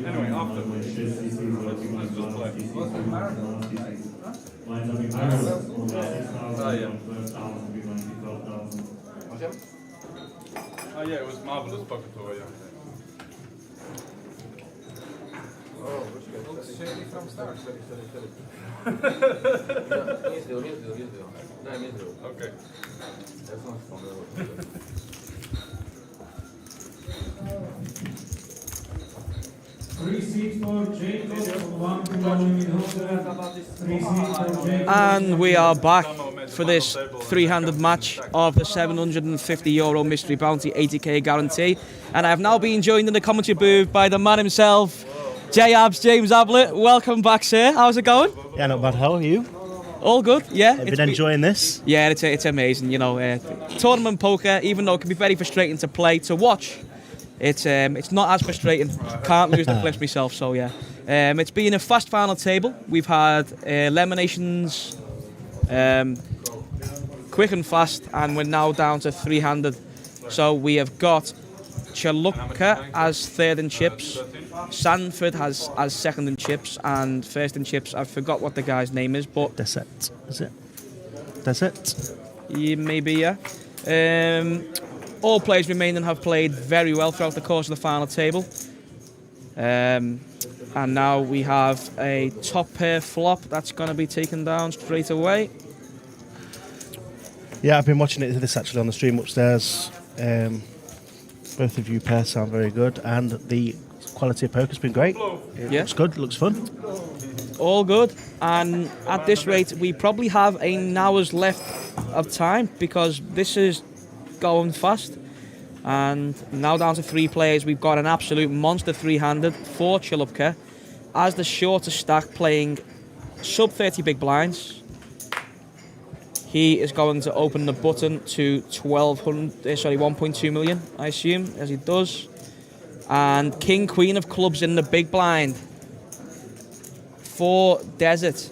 Anyway, after. Let's just play. Oh, yeah. Oh, yeah, it was marvelous pocket tour, yeah. Okay. Three seats for Jacob, one following in holder. Three seats for Jacob. And we are back for this three-handed match of the €750 mystery bounty 80k guarantee. And I've now been joined in the commentary booth by the man himself, J-Abs, James Ablett. Welcome back, sir. How's it going? Yeah, not bad. How are you? All good, yeah. Have you been enjoying this? Yeah, it's amazing. You know, tournament poker, even though it can be very frustrating to play, to watch, it's not as frustrating. Can't lose the clips myself, so yeah. It's been a fast final table. We've had eliminations, quick and fast, and we're now down to three-handed. So we have got Chalupka as third in chips, Sanford has as second in chips, and first in chips, I forgot what the guy's name is, but... Deset, is it? Deset? Yeah, maybe, yeah. All players remaining have played very well throughout the course of the final table. And now we have a top pair flop that's going to be taken down straight away. Yeah, I've been watching it this actually on the stream upstairs. Both of you pairs sound very good, and the quality of poker's been great. It looks good, looks fun. All good. And at this rate, we probably have an hour's left of time because this is going fast. And now down to three players, we've got an absolute monster three-handed for Chalupka as the shortest stack, playing sub 30 big blinds. He is going to open the button to 1.2 million, I assume, as he does. And King Queen of clubs in the big blind for Desert.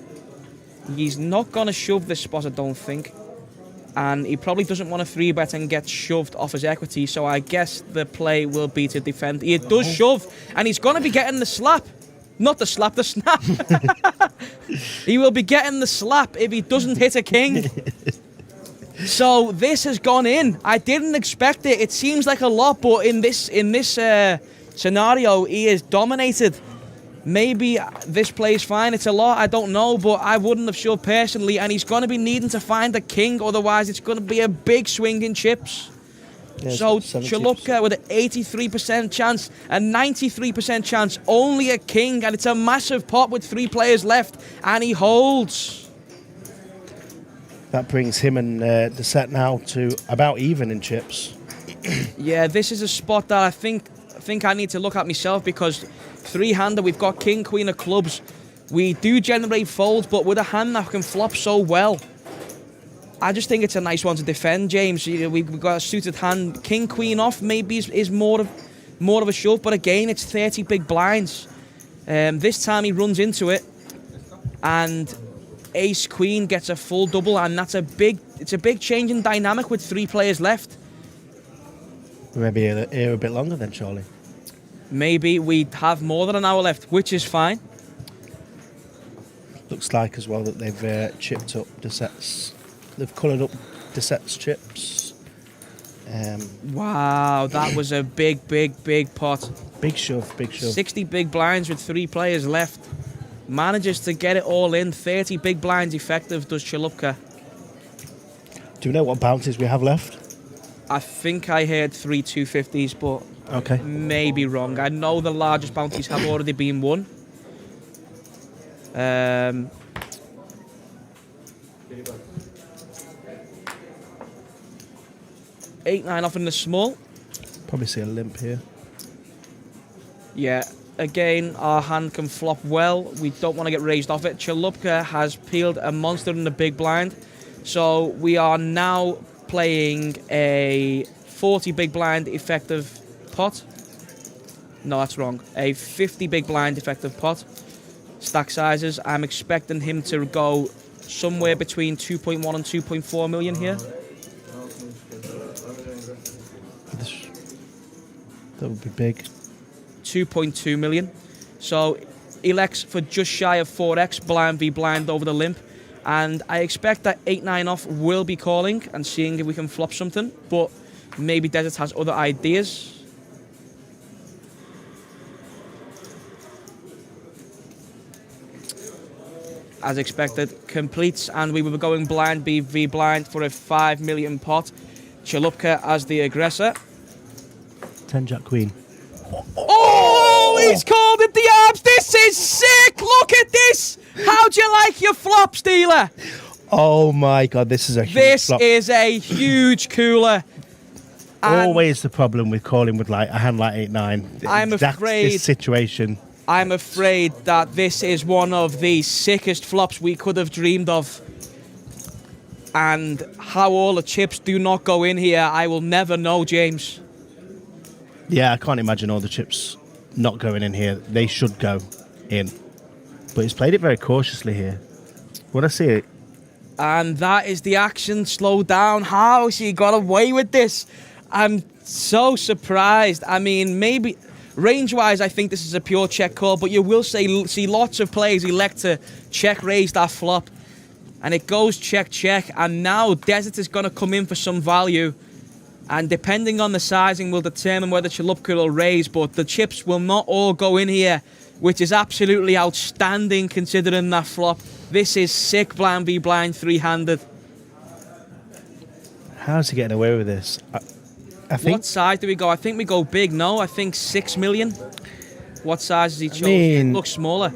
He's not going to shove this spot, I don't think. And he probably doesn't want to 3-bet and get shoved off his equity, so I guess the play will be to defend. He does shove, and he's going to be getting the slap. Not the slap, the snap. He will be getting the slap if he doesn't hit a king. So this has gone in. I didn't expect it. It seems like a lot, but in this scenario, he is dominated. Maybe this plays fine. It's a lot. I don't know, but I wouldn't have shoved personally. And he's going to be needing to find a king. Otherwise, it's going to be a big swing in chips. Yeah, so Chalupka Chalupka with an 83% chance, a 93% chance, only a king, and it's a massive pot with 3 players left, and he holds. That brings him and the set now to about even in chips. Yeah, this is a spot that I think I need to look at myself, because three-hander, we've got king, queen of clubs. We do generate folds, but with a hand that can flop so well, I just think it's a nice one to defend, James. We've got a suited hand. King, queen off maybe is more of a shove, but again, it's 30 big blinds. This time he runs into it, and ace queen gets a full double, and it's a big change in dynamic with 3 players left. Maybe here a bit longer then, surely. Maybe we'd have more than an hour left, which is fine. Looks like as well that they've chipped up the sets. They've coloured up the sets chips. Wow, that was a big pot. Big shove, big shove. 60 big blinds with 3 players left. Manages to get it all in. 30 big blinds effective, does Chalupka. Do you know what bounties we have left? I think I heard 3 250s, but okay, maybe wrong. I know the largest bounties have already been won. 8-9 off in the small. probably see a limp here. Yeah, again, our hand can flop well. We don't want to get raised off it. Chalupka has peeled a monster in the big blind. So we are now playing a 40 big blind effective pot. No, that's wrong. A 50 big blind effective pot. Stack sizes. I'm expecting him to go somewhere between 2.1 and 2.4 million here. That would be big. 2.2 million. So elects for just shy of 4x blind v blind over the limp. And I expect that 8-9 off will be calling and seeing if we can flop something. But maybe Desert has other ideas. As expected, completes, and we were going blind v blind for a 5 million pot. Chalupka as the aggressor. 10 Jack Queen. Oh, he's called it the abs. This is sick. Look at this. How'd you like your flop, Steeler? Oh my God, this is a huge This flop. is a huge cooler. And Always the problem with calling with like a hand like 8-9. I'm afraid- this situation. I'm afraid that this is one of the sickest flops we could have dreamed of. And how all the chips do not go in here, I will never know, James. Yeah, I can't imagine all the chips not going in here. They should go in. But he's played it very cautiously here. When I see it, And that is the action. Slow down. How has he got away with this? I'm so surprised. I mean, maybe range-wise, I think this is a pure check call, but you will see lots of players elect to check raise that flop. And it goes check, check. And now Desert is going to come in for some value. And depending on the sizing will determine whether Chalupka will raise. But the chips will not all go in here, which is absolutely outstanding considering that flop. This is sick blind v blind three-handed. how's he getting away with this? I think What size do we go? I think we go big. No, I think 6 million. What size has he chosen? mean- It looks smaller.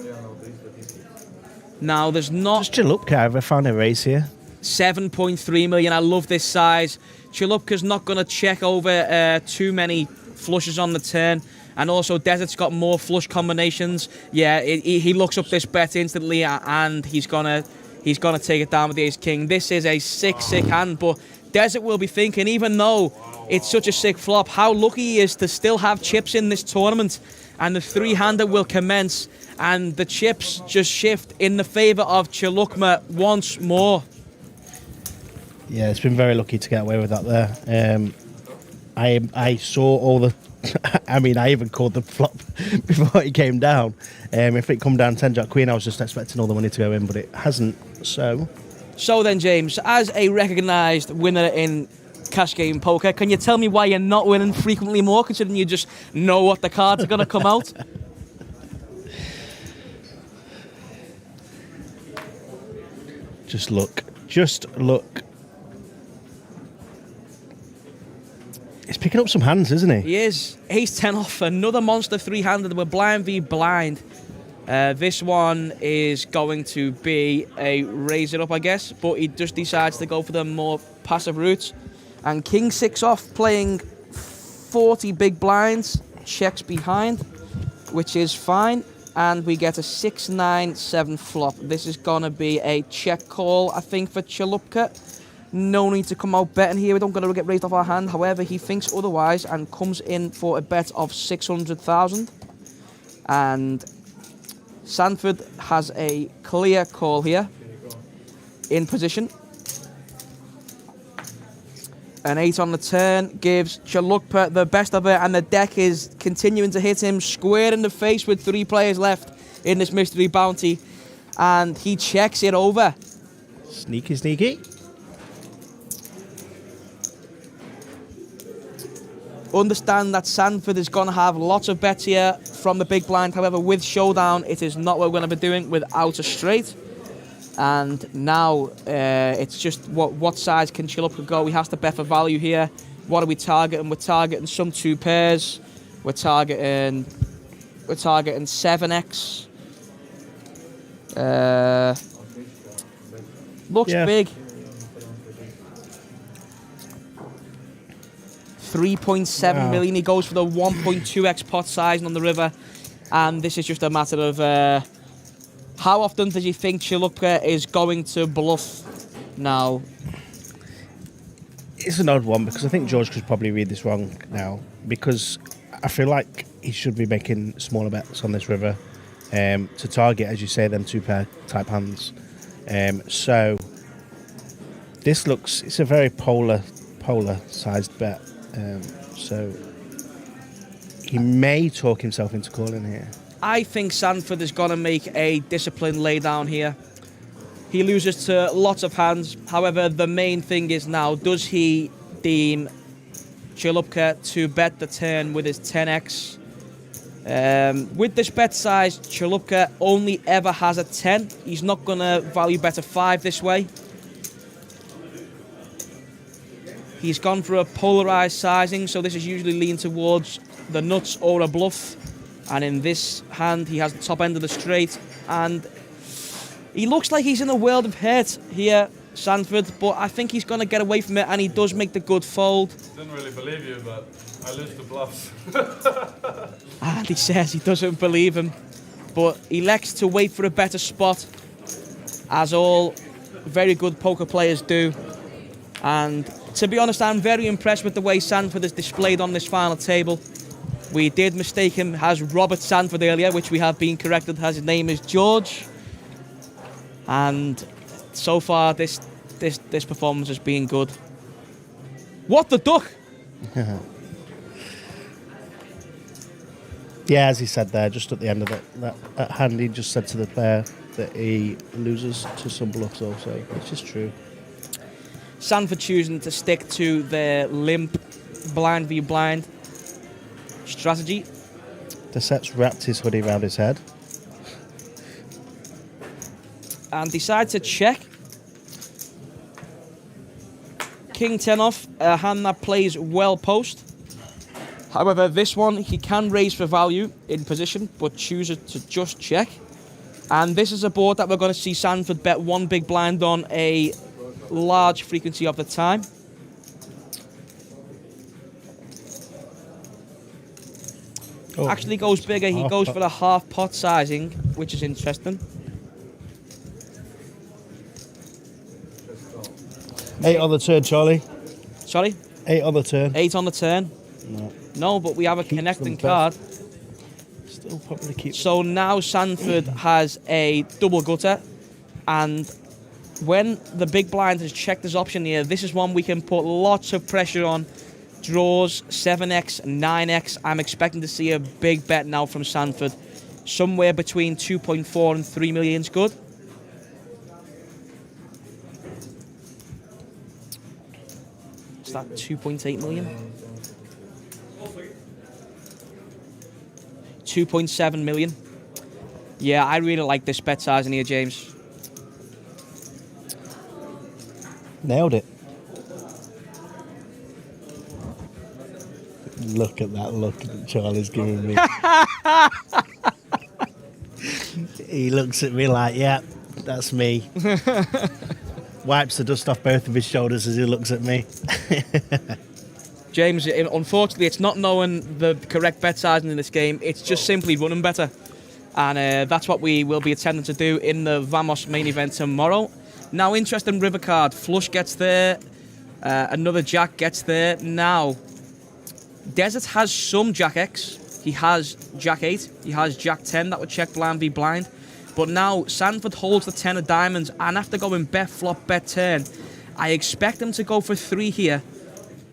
Now, there's not just Chalupka. I've found a raise here. 7.3 million. I love this size. Chalupka's not going to check over too many flushes on the turn. And also, Desert's got more flush combinations. Yeah, he looks up this bet instantly, and he's gonna take it down with the ace-king. This is a sick hand, but Desert will be thinking, even though it's such a sick flop, how lucky he is to still have chips in this tournament. And the three-hander will commence, and the chips just shift in the favour of Chalupka once more. Yeah, it's been very lucky to get away with that there. I saw all the... I mean, I even called the flop before it came down. If it come down 10 Jack Queen, I was just expecting all the money to go in, but it hasn't, so... So then, James, as a recognised winner in cash game poker, can you tell me why you're not winning frequently more, considering you just know what the cards are going to come out? Just look. He's picking up some hands, isn't he? He is. Ace 10 off, another monster three-handed. We're blind v blind. This one is going to be a raise it up, I guess, but he just decides to go for the more passive route. And King 6 off, playing 40 big blinds, checks behind, which is fine. And we get a 6-9-7 flop. This is going to be a check call, I think, for Chalupka. No need to come out betting here. We don't going to get raised off our hand. However, he thinks otherwise and comes in for a bet of 600,000. And Sanford has a clear call here in position. An 8 on the turn gives Chalupka the best of it, and the deck is continuing to hit him square in the face with 3 players left in this mystery bounty. And he checks it over. Sneaky. Understand that Sanford is going to have lots of bets here from the big blind. However, with showdown, it is not what we're going to be doing without a straight. And now it's just what size can Chalupka go. He has to bet for value here. What are we targeting? We're targeting some 2 pairs. We're targeting 7x. Looks big. 3.7 million. He goes for the 1.2x pot size on the river. And this is just a matter of how often does he think Chalupka is going to bluff now? It's an odd one because I think George could probably read this wrong now, because I feel like he should be making smaller bets on this river to target, as you say, them 2-pair type hands. So this looks, it's a very polar sized bet. So he may talk himself into calling here. I think Sanford is going to make a disciplined laydown here. He loses to lots of hands. However, the main thing is now, does he deem Chilupka to bet the turn with his 10x? With this bet size, Chilupka only ever has a 10. He's not going to value bet a 5 this way. He's gone for a polarized sizing, so this is usually leaning towards the nuts or a bluff. And in this hand, he has the top end of the straight. And he looks like he's in a world of hurt here, Sanford. But I think he's going to get away from it, and he does make the good fold. Didn't really believe you, but I lose the bluffs. And he says he doesn't believe him. But he elects to wait for a better spot, as all very good poker players do. And to be honest, I'm very impressed with the way Sanford is displayed on this final table. We did mistake him as Robert Sanford earlier, which we have been corrected as his name is George. And so far, this performance has been good. What the duck? Yeah, as he said there, just at the end of that hand, he just said to the player that he loses to some bluffs also, which is true. Sanford choosing to stick to their limp blind v blind strategy. The set's wrapped his hoodie around his head. And decides to check. King 10 off, a hand that plays well post. However, this one he can raise for value in position, but chooses to just check. And this is a board that we're going to see Sanford bet one big blind on a large frequency of the time. Oh, actually goes bigger. He goes for the half pot sizing, which is interesting. 8 on the turn, Charlie. Sorry? 8 on the turn. 8 on the turn. No. No, but we have a Keeps connecting them card. Still probably keep. So now Sanford has a double gutter, and when the big blind has checked his option here, this is one we can put lots of pressure on. Draws, 7x, 9x. I'm expecting to see a big bet now from Sanford. Somewhere between 2.4 and 3 million is good. Is that 2.8 million? 2.7 million. Yeah, I really like this bet size in here, James. Nailed it. Look at that look that Charlie's giving me. He looks at me like, yeah, that's me. Wipes the dust off both of his shoulders as he looks at me. James, unfortunately, it's not knowing the correct bet sizing in this game. It's just simply running better. And that's what we will be attempting to do in the Vamos main event tomorrow. Now, interesting river card. Flush gets there. Another Jack gets there. Now, Desert has some Jack X. He has Jack 8. He has Jack 10 that would check blind v blind. But now, Sanford holds the 10 of diamonds. And after going bet flop, bet turn, I expect him to go for 3 here.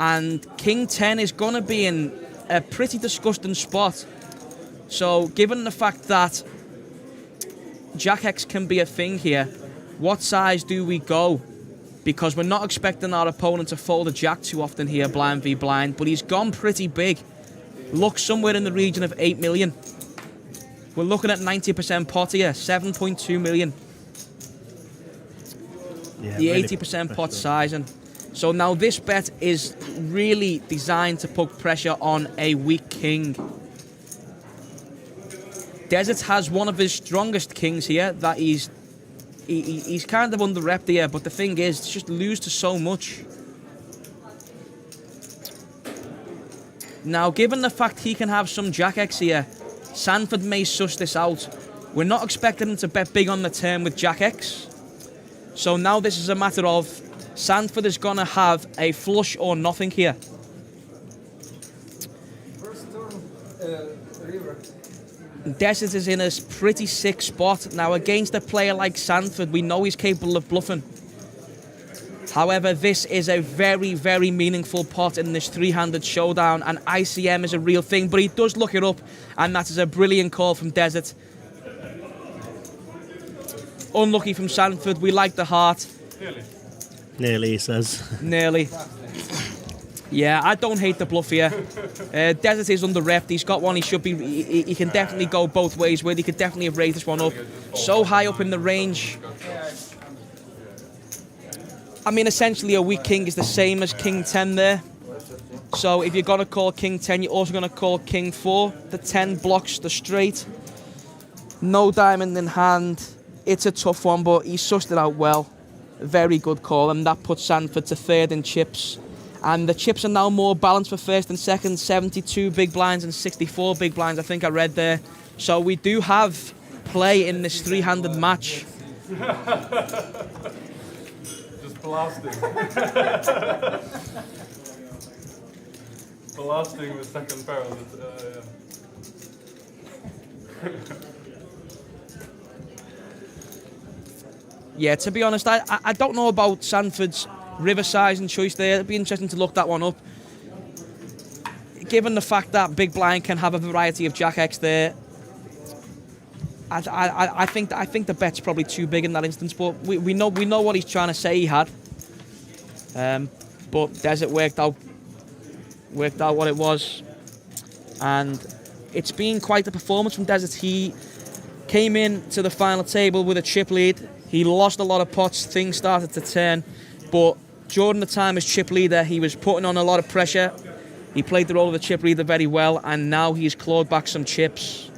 And King 10 is going to be in a pretty disgusting spot. So, given the fact that Jack X can be a thing here, what size do we go? Because we're not expecting our opponent to fold a Jack too often here, blind v blind, but he's gone pretty big. Looks somewhere in the region of 8 million. We're looking at 90% pot here, 7.2 million. Yeah, the really 80% pot sizing. So now this bet is really designed to put pressure on a weak king. Desert has one of his strongest kings here that he's kind of under-repped here, but the thing is, to just lose to so much. Now, given the fact he can have some Jack X here, Sanford may suss this out. We're not expecting him to bet big on the turn with Jack X. So now this is a matter of Sanford is going to have a flush or nothing here. First turn, river. Desert is in a pretty sick spot. Now, against a player like Sanford, we know he's capable of bluffing. However, this is a very, very meaningful pot in this three-handed showdown, and ICM is a real thing, but he does look it up, and that is a brilliant call from Desert. Unlucky from Sanford. We like the heart. Nearly, he says. Nearly. Yeah, I don't hate the bluff here. Desert is under rep. He's got one. He should be. He can definitely go both ways with. He could definitely have raised this one up. So high up in the range. I mean, essentially, a weak king is the same as king 10 there. So if you're going to call king 10, you're also going to call king 4. The 10 blocks the straight. No diamond in hand. It's a tough one, but he sussed it out well. Very good call, and that puts Sanford to third in chips. And the chips are now more balanced for first and second. 72 big blinds and 64 big blinds, I think I read there. So we do have play in this three-handed match. Just blasting. Blasting the second barrel. Yeah, to be honest, I don't know about Sanford's river size and choice there. It'd be interesting to look that one up. Given the fact that big blind can have a variety of jack X there, I think the bet's probably too big in that instance. But we know what he's trying to say he had. But Desert worked out what it was, and it's been quite a performance from Desert. He came in to the final table with a chip lead. He lost a lot of pots. Things started to turn, but during the time as chip leader, he was putting on a lot of pressure. He played the role of the chip leader very well, and now he's clawed back some chips.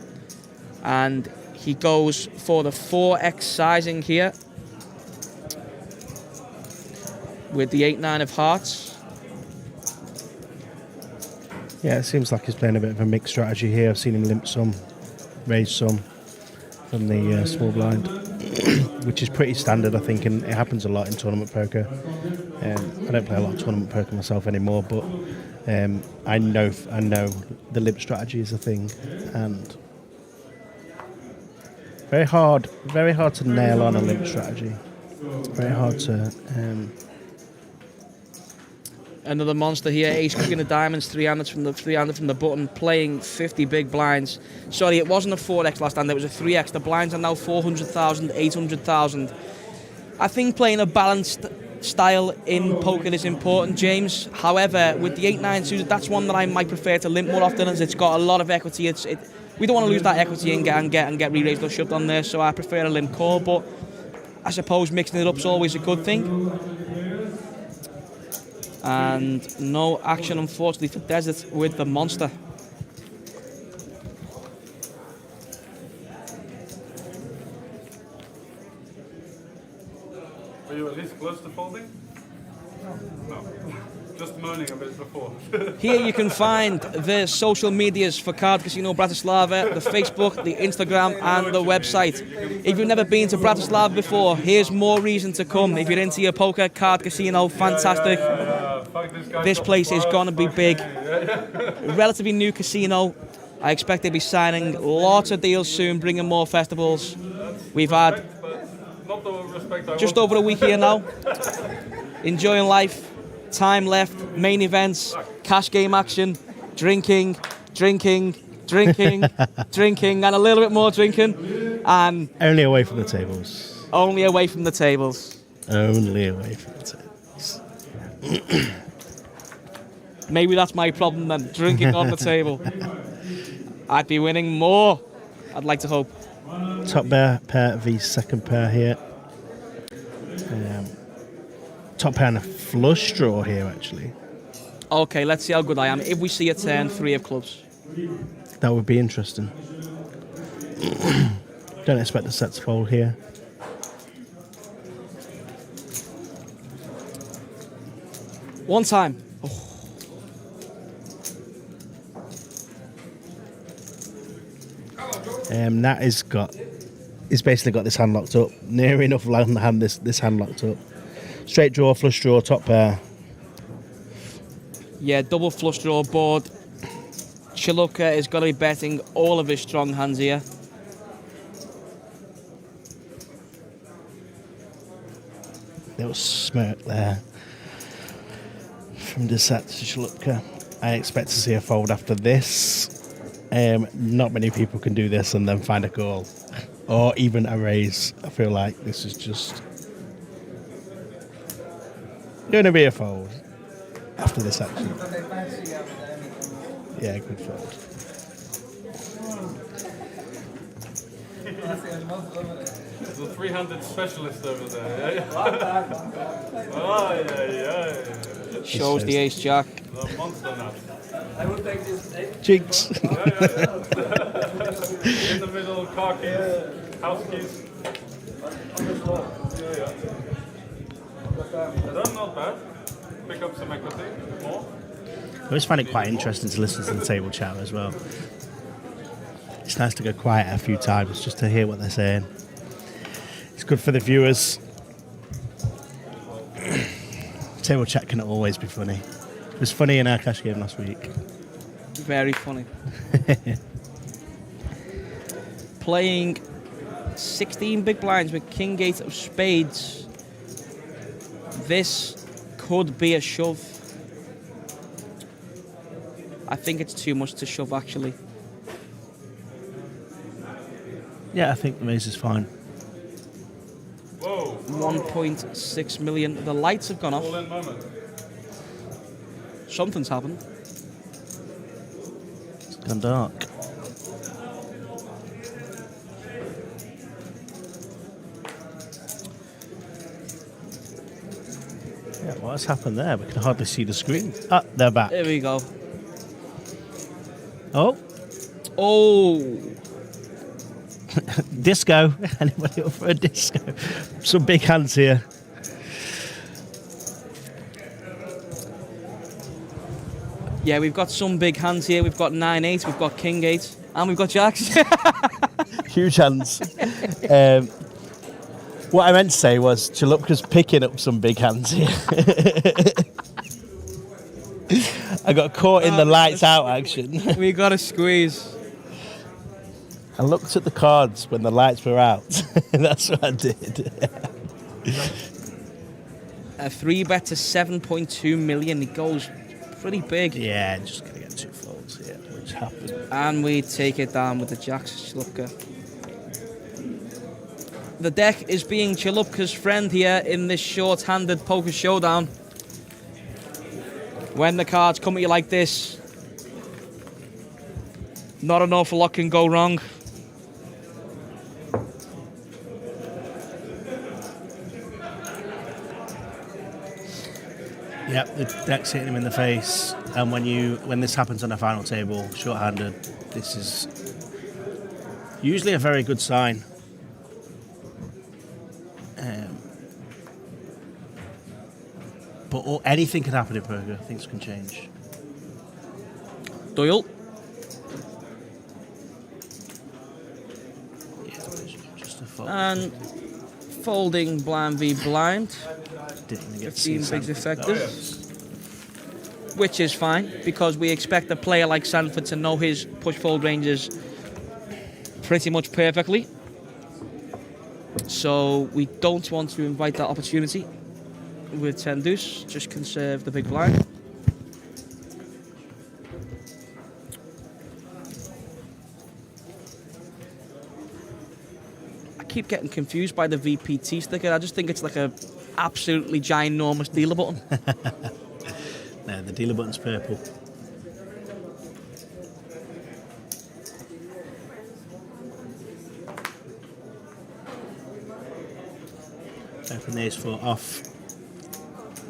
And he goes for the 4x sizing here with the 8-9 of hearts. Yeah, it seems like he's playing a bit of a mixed strategy here. I've seen him limp some, raise some from the small blind, which is pretty standard, I think, and it happens a lot in tournament poker. I don't play a lot of tournament poker myself anymore, but I know the limp strategy is a thing, and very hard to nail on a limp strategy. Very hard to. Another monster here, ace queen of diamonds, three-handed from the button, playing 50 big blinds. Sorry, it wasn't a 4x last hand, it was a 3x. The blinds are now 400,000, 800,000. I think playing a balanced style in poker is important, James. However, with the 8-9 suited, that's one that I might prefer to limp more often, as it's got a lot of equity. We don't want to lose that equity and get re-raised or shoved on there, so I prefer a limp call, but I suppose mixing it up is always a good thing. And no action, unfortunately, for Desert with the monster. Are you at least close to folding? No. Just moaning a bit before. Here you can find the social medias for Card Casino Bratislava, the Facebook, the Instagram, and the website. If you've never been to Bratislava before, here's more reason to come. If you're into your poker, Card Casino, fantastic. This place is going to be big. Relatively new casino. I expect they'll be signing lots of deals soon, bringing more festivals. We've had just over a week here now. Enjoying life. Time left. Main events. Cash game action. Drinking, and a little bit more drinking. And only away from the tables. Only away from the tables. Only away from the tables. Maybe that's my problem then, drinking on the table. I'd be winning more, I'd like to hope. Top pair v second pair here. Top pair and a flush draw here, actually. Okay, let's see how good I am. If we see a turn, 3 of clubs. That would be interesting. Don't expect the set to fold here. One time. Nat he's basically got this hand locked up. Near enough on the hand, this hand locked up. Straight draw, flush draw, top pair. Yeah, double flush draw board. Chiluka is going to be betting all of his strong hands here. little smirk there from Desat to Chalupka. I expect to see a fold after this. Not many people can do this and then find a goal. Or even a raise. I feel like this is just going to be a fold after this action. Yeah, good fold. The 300 specialist over there. Yeah? Oh, yeah. Shows the ace jack. The monster nut. I will take this. Jinx. In the middle, car keys, house keys. Yeah. Done, not bad. Pick up some equity, more. I always find it quite interesting to listen to the table chat as well. It's nice to go quiet a few times just to hear what they're saying. It's good for the viewers. Table chat can always be funny. It was funny in our cash game last week. Very funny. Playing 16 big blinds with King 8 of spades. This could be a shove. I think it's too much to shove, actually. Yeah, I think the raise is fine. Whoa. 1.6 million. The lights have gone off. All in moment. Something's happened. It's gone dark. Yeah, what's happened there? We can hardly see the screen. Ah, they're back. There we go. Oh, Oh! disco. Anybody up for a disco? Some big hands here. Yeah, we've got some big hands here. We've got 9-8, we've got King 8, and we've got Jacks. Huge hands. What I meant to say was Chalupka's picking up some big hands here. I got caught in the lights out action. We got a squeeze. I looked at the cards when the lights were out. That's what I did. A 3-bet to 7.2 million. It goes pretty big. Yeah, just going to get 2 folds here, which happened. And we take it down with the Jacks, Chalupka. The deck is being Chalupka's friend here in this short-handed poker showdown. When the cards come at you like this, not an awful lot can go wrong. Yep, the deck's hitting him in the face, and when this happens on a final table, short-handed, this is usually a very good sign. But anything can happen in poker. Things can change. Duel. Yeah, just a fold. And folding blind v blind. Didn't even get to see 15 bigs Sanford. effective. Which is fine, because we expect a player like Sanford to know his push-fold ranges pretty much perfectly. So we don't want to invite that opportunity with 10 deuce. Just conserve the big blind. I keep getting confused by the VPT sticker. I just think it's like a absolutely ginormous dealer button. No, the dealer button's purple. Open the ace-4 off.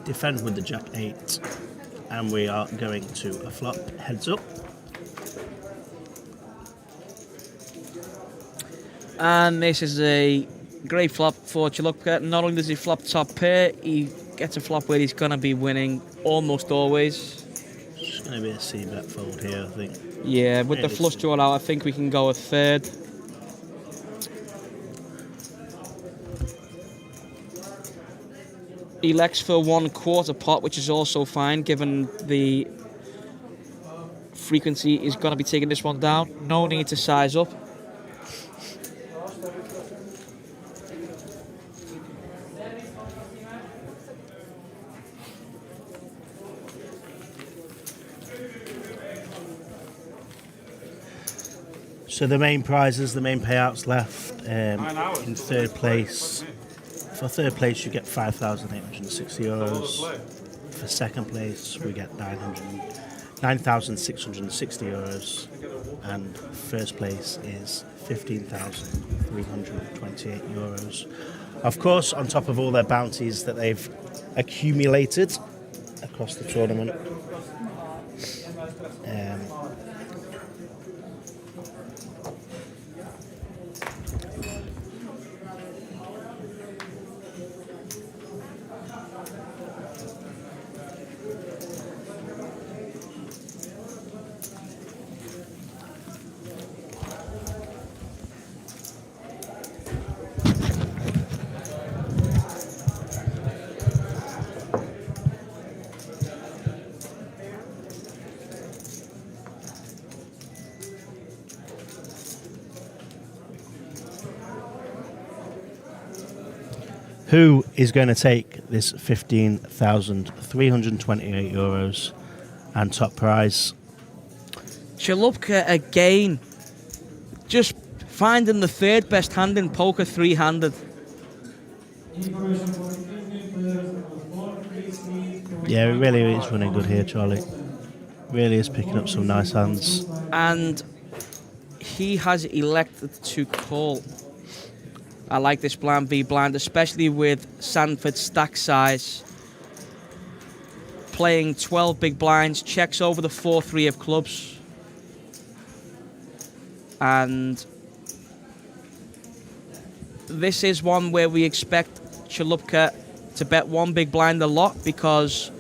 Defend with the jack-8. And we are going to a flop. Heads up. And this is a great flop for Chalupka. Not only does he flop top pair, he gets a flop where he's going to be winning almost always. It's going to be a C-bet fold here, I think. Yeah, with the flush drawn out, I think we can go a third. He elects for 1/4 pot, which is also fine, given the frequency is going to be taking this one down. No need to size up. So the main prizes, the main payouts left 9 hours. in third place. For third place, you get €5,860. Play. For second place, we get €9,660, and first place is €15,328. Of course, on top of all their bounties that they've accumulated across the tournament. Who is going to take this €15,328 and top prize? Chalupka again. Just finding the third best hand in poker, three-handed. Information for Indian players number 4, 3 seed for Yeah, it really is running good here, Charlie. Really is picking up some nice hands. And he has elected to call. I like this blind v blind, especially with Sanford's stack size. Playing 12 big blinds, checks over the 4-3 of clubs. And this is one where we expect Chalupka to bet one big blind a lot because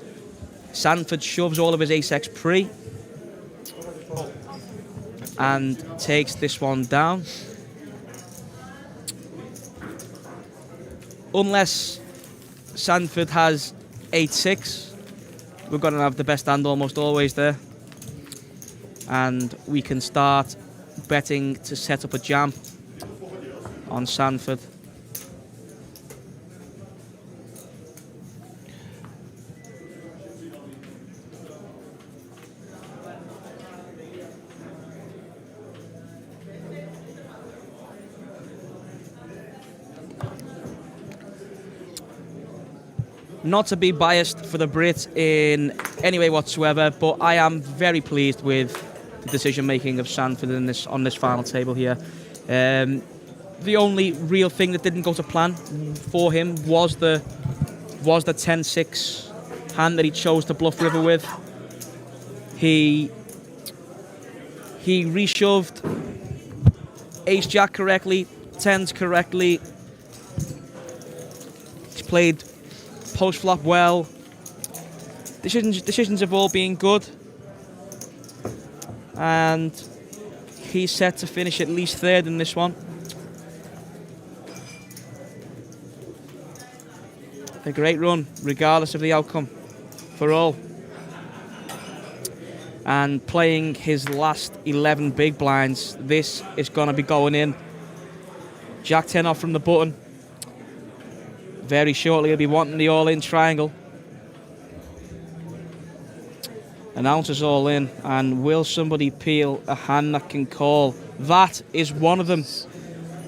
Sanford shoves all of his ace-x pre and takes this one down. Unless Sanford has 8-6, we're going to have the best hand almost always there. And we can start betting to set up a jam on Sanford. Not to be biased for the Brit in any way whatsoever, but I am very pleased with the decision-making of Sanford in this on this final table here. The only real thing that didn't go to plan for him was the 10-6 hand that he chose to bluff river with. He reshoved ace-jack correctly, 10s correctly. He's played post-flop well. Decisions have all been good. And he's set to finish at least third in this one. A great run, regardless of the outcome, for all. And playing his last 11 big blinds, this is going to be going in. Jack 10 off from the button. Very shortly he'll be wanting the all-in triangle. Announces all in, and will somebody peel a hand that can call? That is one of them.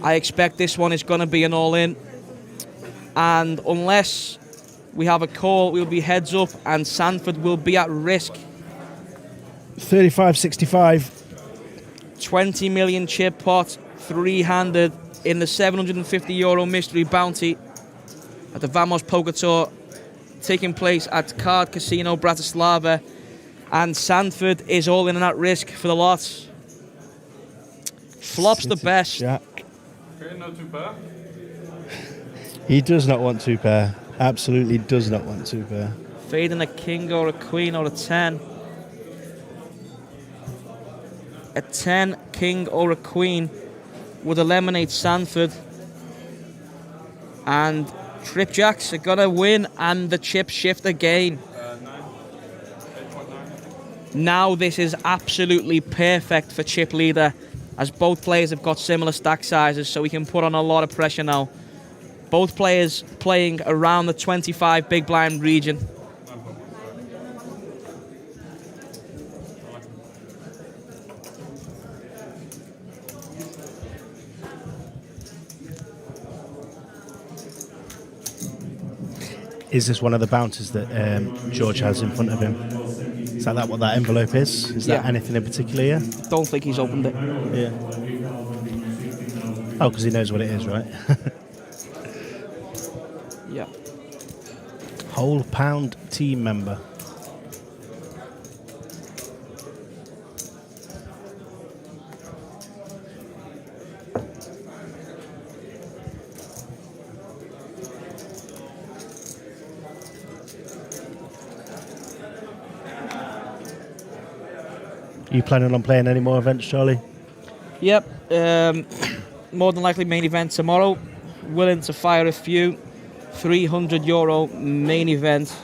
I expect this one is going to be an all-in, and unless we have a call, we'll be heads up, and Sanford will be at risk. 35.65. 20 million chip pot, three-handed in the €750 mystery bounty at the Vamos Poker Tour, taking place at Card Casino Bratislava. And Sanford is all in and at risk for the lot. Flops the best. Jack. Okay, no two pair. He does not want two pair. Absolutely does not want two pair. Fading a king or a queen or a 10. A 10, king or a queen would eliminate Sanford. And trip jacks are going to win, and the chip shift again. 8.9. Now this is absolutely perfect for chip leader, as both players have got similar stack sizes, so we can put on a lot of pressure now. Both players playing around the 25 big blind region. Is this one of the bounties that George has in front of him? Is that what that envelope is? Is that Yeah. anything in particular? Yeah. Don't think he's opened it. Yeah. Oh, because he knows what it is, right? Yeah. Whole pound team member. Are you planning on playing any more events, Charlie? Yep. More than likely main event tomorrow. Willing to fire a few. €300 main event.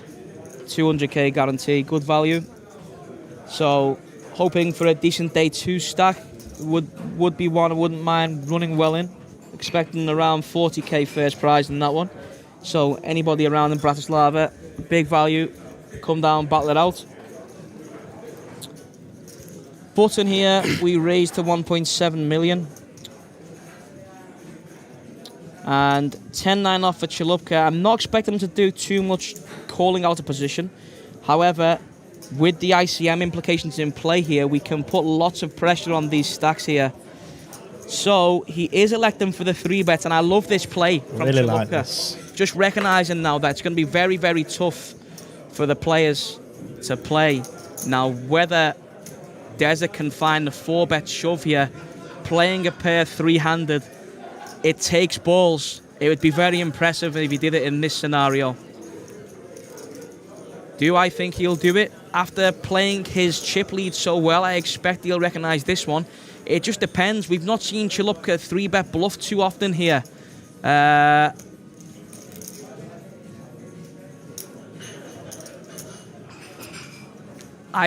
200k guarantee. Good value. So hoping for a decent day 2 stack. Would be one I wouldn't mind running well in. Expecting around 40k first prize in that one. So anybody around in Bratislava, big value. Come down, battle it out. Button here, we raised to 1.7 million. And 10-9 off for Chalupka. I'm not expecting him to do too much calling out a position. However, with the ICM implications in play here, we can put lots of pressure on these stacks here. So he is electing for the 3-bet, and I love this play from Really Chalupka. like this. Just recognizing now that it's going to be very, very tough for the players to play. Now, whether Desert can find a 4-bet shove here, playing a pair 3-handed, it takes balls. It would be very impressive if he did it in this scenario. Do I think he'll do it? After playing his chip lead so well, I expect he'll recognize this one. It just depends. We've not seen Chalupka 3-bet bluff too often here. I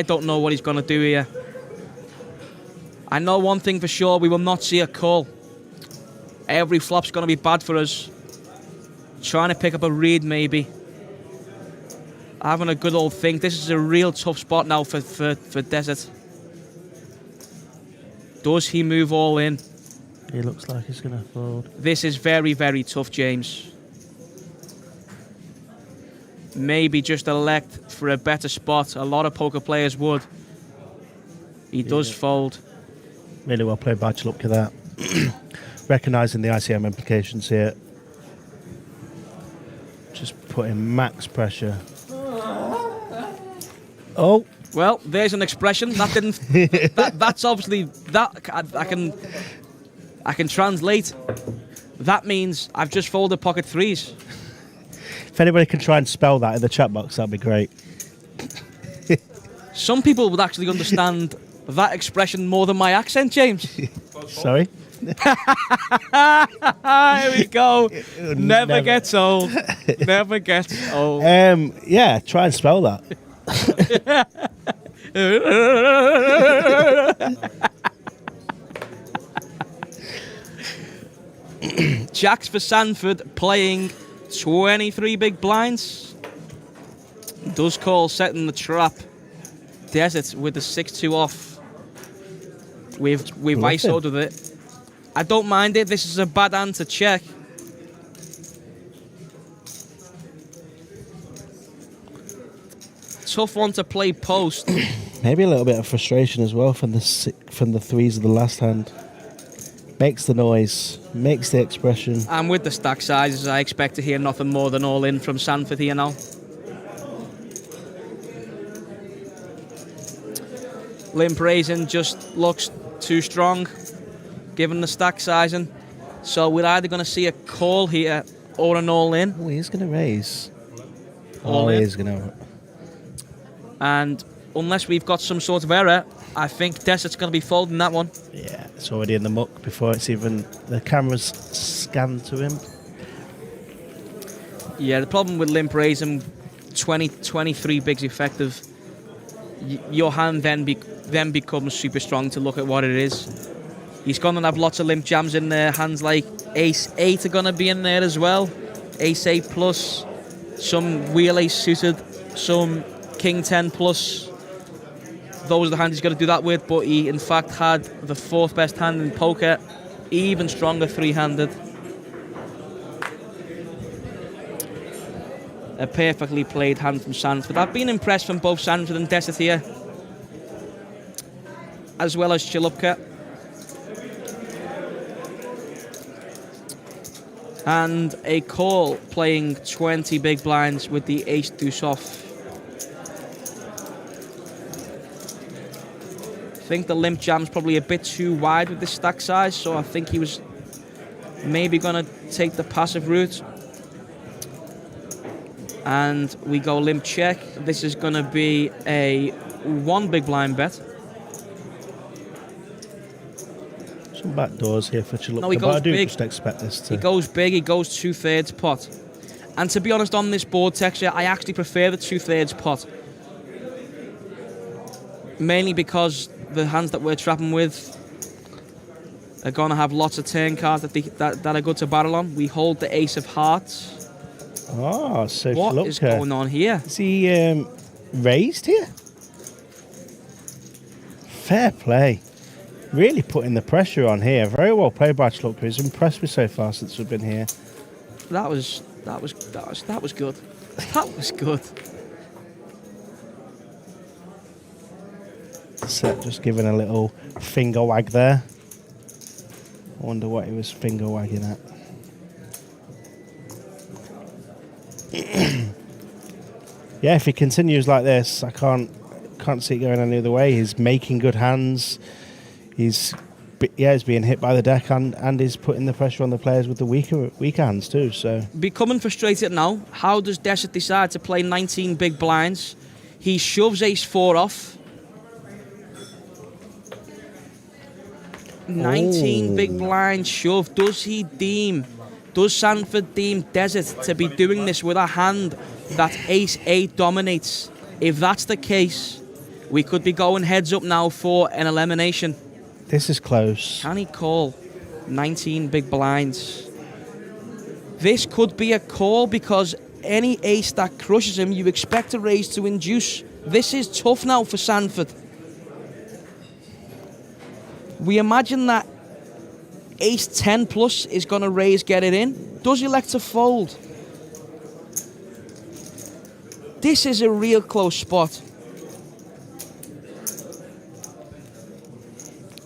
don't know what he's going to do here. I know one thing for sure, we will not see a call. Every flop's going to be bad for us. Trying to pick up a read, maybe. Having a good old think. This is a real tough spot now for Desert. Does he move all in? He looks like he's going to fold. This is very, very tough, James. Maybe just elect for a better spot. A lot of poker players would. He does fold. Really well played by Chalupka there. Recognising the ICM implications here. Just putting max pressure. Oh. Well, there's an expression that didn't. That's obviously that I can translate. That means I've just folded pocket 3s. If anybody can try and spell that in the chat box, that'd be great. Some people would actually understand that expression more than my accent, James. Sorry? Here we go. Never gets old. Never gets old. Yeah, try and spell that. Jacks for Sanford playing 23 big blinds. Does call setting the trap. Desert with the 6-2 off. We've ISO'd with it. I don't mind it. This is a bad hand to check. Tough one to play post. Maybe a little bit of frustration as well from the 3s of the last hand. Makes the noise, makes the expression. And with the stack sizes, I expect to hear nothing more than all in from Sanford here now. Limp raising just looks too strong, given the stack sizing. So we're either going to see a call here or an all-in. Oh, he's going to raise. All in. He's going to. And unless we've got some sort of error, I think Desert's going to be folding that one. Yeah, it's already in the muck before it's even the camera's scanned to him. Yeah, the problem with limp raising, 23 bigs effective. Your hand then becomes super strong to look at what it is. He's going to have lots of limp jams in there. Hands like Ace 8 are going to be in there as well. Ace 8 plus, some Wheel Ace suited, some King 10 plus. Those are the hands he's going to do that with, but he in fact had the 4th best hand in poker, even stronger 3-handed. A perfectly played hand from Sanford. I've been impressed from both Sanford and Desert here, as well as Chilupka. And a call playing 20 big blinds with the ace deuce off. I think the limp jam's probably a bit too wide with this stack size, so I think he was maybe going to take the passive route. And we go limp check. This is going to be a 1 big blind bet. Some back doors here for Chilupka, No, he but goes I do big. just expect this to... He goes big, he goes 2/3 pot. And to be honest, on this board texture, I actually prefer the 2/3 pot. Mainly because the hands that we're trapping with are going to have lots of turn cards that are good to barrel on. We hold the ace of hearts. Oh, so What Chilupka. is going on here? Is he raised here? Fair play. Really putting the pressure on here. Very well played by Chilupka. He's impressed me so far since we've been here. That was good. That was good. Set just giving a little finger wag there. I wonder what he was finger wagging at. Yeah, if he continues like this, I can't see it going any other way. He's making good hands. He's being hit by the deck and he's putting the pressure on the players with the weaker hands too. So Becoming frustrated now. How does Desert decide to play 19 big blinds? He shoves ace 4 off. 19 big blind shove. Does Sanford deem Desert to be doing this with a hand that ace 8 dominates? If that's the case, we could be going heads up now for an elimination. this is close. Can he call 19 big blinds? This could be a call because any ace that crushes him, you expect a raise to induce. This is tough now for Sanford. We imagine that ace 10 plus is going to raise, get it in. Does he elect to fold? This is a real close spot.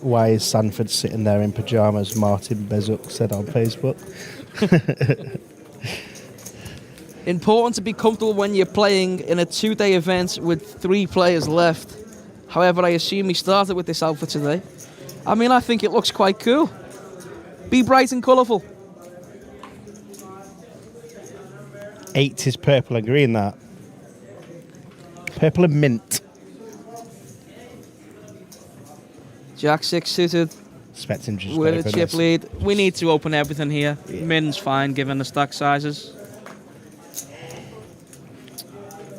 Why is Sanford sitting there in pyjamas? Martin Bezuk said on Facebook. Important to be comfortable when you're playing in a 2-day event with 3 players left. However, I assume he started with this outfit today. I mean, I think it looks quite cool. Be bright and colourful. 8 is purple and green, that. Purple and mint. Jack 6 suited Expecting just with a open chip this. lead. We need to open everything here. Yeah. Min's fine given the stack sizes.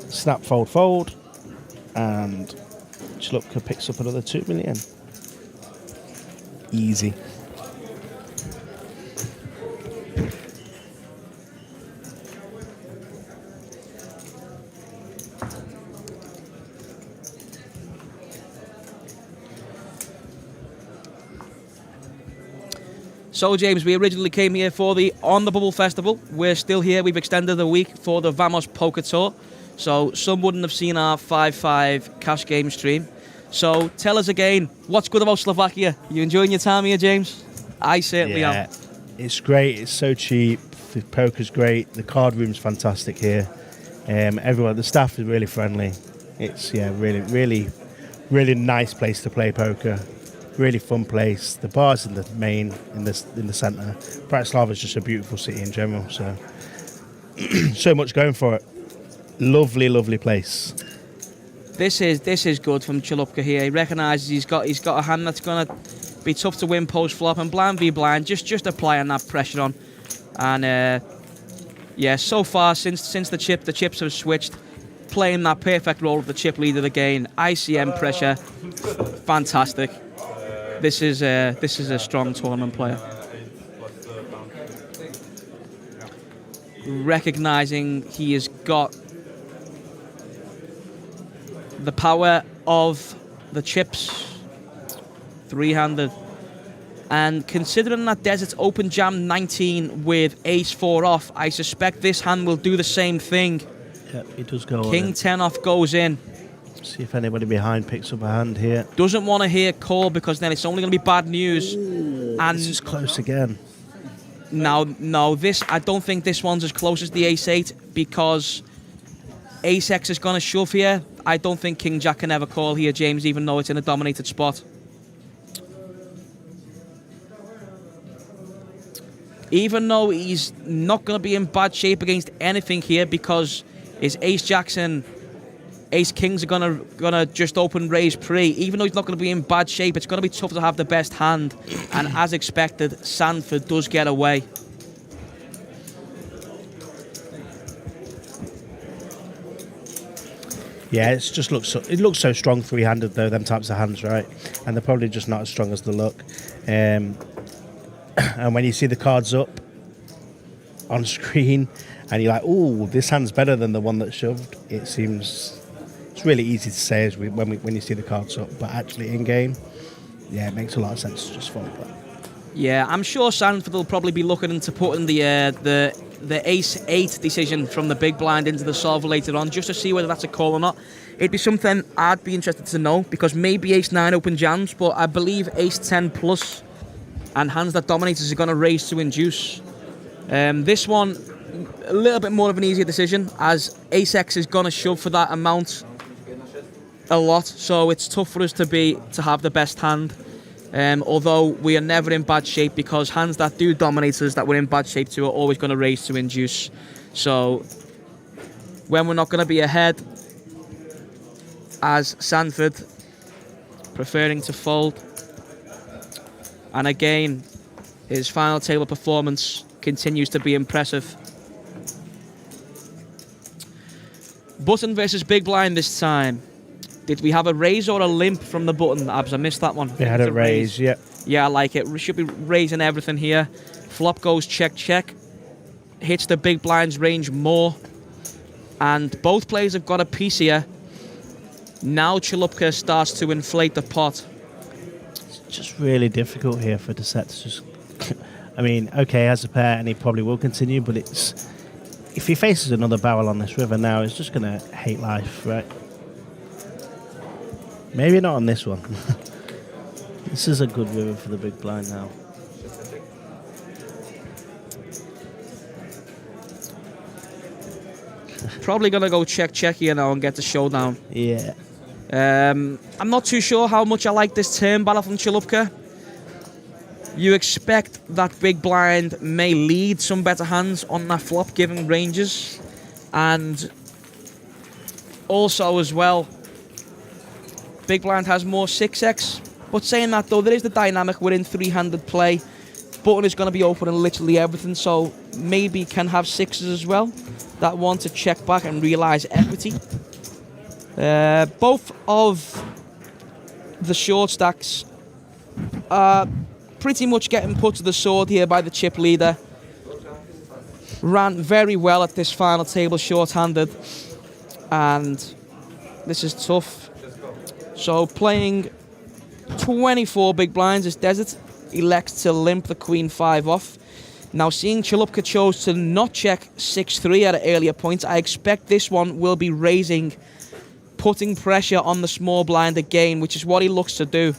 Snap, fold, fold. And Chilupka picks up another 2 million. Easy. So, James, we originally came here for the On the Bubble Festival. We're still here. We've extended a week for the Vamos Poker Tour. So, some wouldn't have seen our 5-5 cash game stream. So, tell us again, what's good about Slovakia? You enjoying your time here, James? I certainly am. It's great. It's so cheap. The poker's great. The card room's fantastic here. Everyone, the staff is really friendly. It's really nice place to play poker. Really fun place. The bar's in the main, in the centre. Bratislava's just a beautiful city in general. So, so much going for it. Lovely, lovely place. This is good from Chilupka here. He recognises he's got a hand that's gonna be tough to win post flop, and blind v blind, just applying that pressure on. And yeah, so far since the chips have switched, playing that perfect role of the chip leader again. ICM pressure, fantastic. This is a strong tournament player. Recognising he has got the power of the chips, 3-handed, and considering that Desert's open jam 19 with ace 4 off, I suspect this hand will do the same thing. Yeah, he does go all King in. 10 off goes in. See if anybody behind picks up a hand here. Doesn't want to hear call because then it's only going to be bad news. And This is close again. no, this I don't think this one's as close as the Ace-8 because Ace-X is going to shove here. I don't think King-Jack can ever call here, James, even though it's in a dominated spot. Even though he's not going to be in bad shape against anything here because his Ace-Jacks and Ace-Kings are gonna just open raise pre. Even though he's not going to be in bad shape, it's going to be tough to have the best hand. And as expected, Sanford does get away. Yeah, it looks so strong three-handed though, them types of hands, right? And they're probably just not as strong as they look. And when you see the cards up on screen, and you're like, "Ooh, this hand's better than the one that shoved," it's really easy to say when you see the cards up, but actually in game, yeah, it makes a lot of sense to just fold that. Yeah, I'm sure Sanford will probably be looking into putting the Ace-8 decision from the big blind into the solver later on, just to see whether that's a call or not. It'd be something I'd be interested to know, because maybe Ace-9 open jams, but I believe Ace-10 plus and hands that dominators are going to raise to induce. This one, a little bit more of an easier decision, as Ace-X is going to shove for that amount a lot, so it's tough for us to have the best hand. Although we are never in bad shape, because hands that do dominators that we're in bad shape to are always going to raise to induce. So when we're not going to be ahead, as Sanford preferring to fold. And again, his final table performance continues to be impressive. Button versus big blind this time. Did we have a raise or a limp from the button, Abs? I missed that one. We had a raise, yeah. Yeah, I like it. We should be raising everything here. Flop goes check, check. Hits the big blind's range more. And both players have got a piece here. Now Chalupka starts to inflate the pot. It's just really difficult here for Dissett to just... I mean, okay, as a pair, and he probably will continue, but it's... If he faces another barrel on this river now, he's just going to hate life, right? Maybe not on this one. This is a good river for the big blind now. Probably going to go check, check here now and get the showdown. Yeah. I'm not too sure how much I like this turn battle from Chalupka. You expect that big blind may lead some better hands on that flop, given ranges. And also as well, big blind has more 6x. But saying that though, there is the dynamic within three-handed play. Button is going to be opening literally everything, so maybe can have sixes as well that want to check back and realise equity. Both of the short stacks are pretty much getting put to the sword here by the chip leader. Ran very well at this final table short-handed, and this is tough. So playing 24 big blinds as Desert elects to limp the Queen 5 off. Now, seeing Chalupka chose to not check 6-3 at an earlier point, I expect this one will be raising, putting pressure on the small blind again, which is what he looks to do.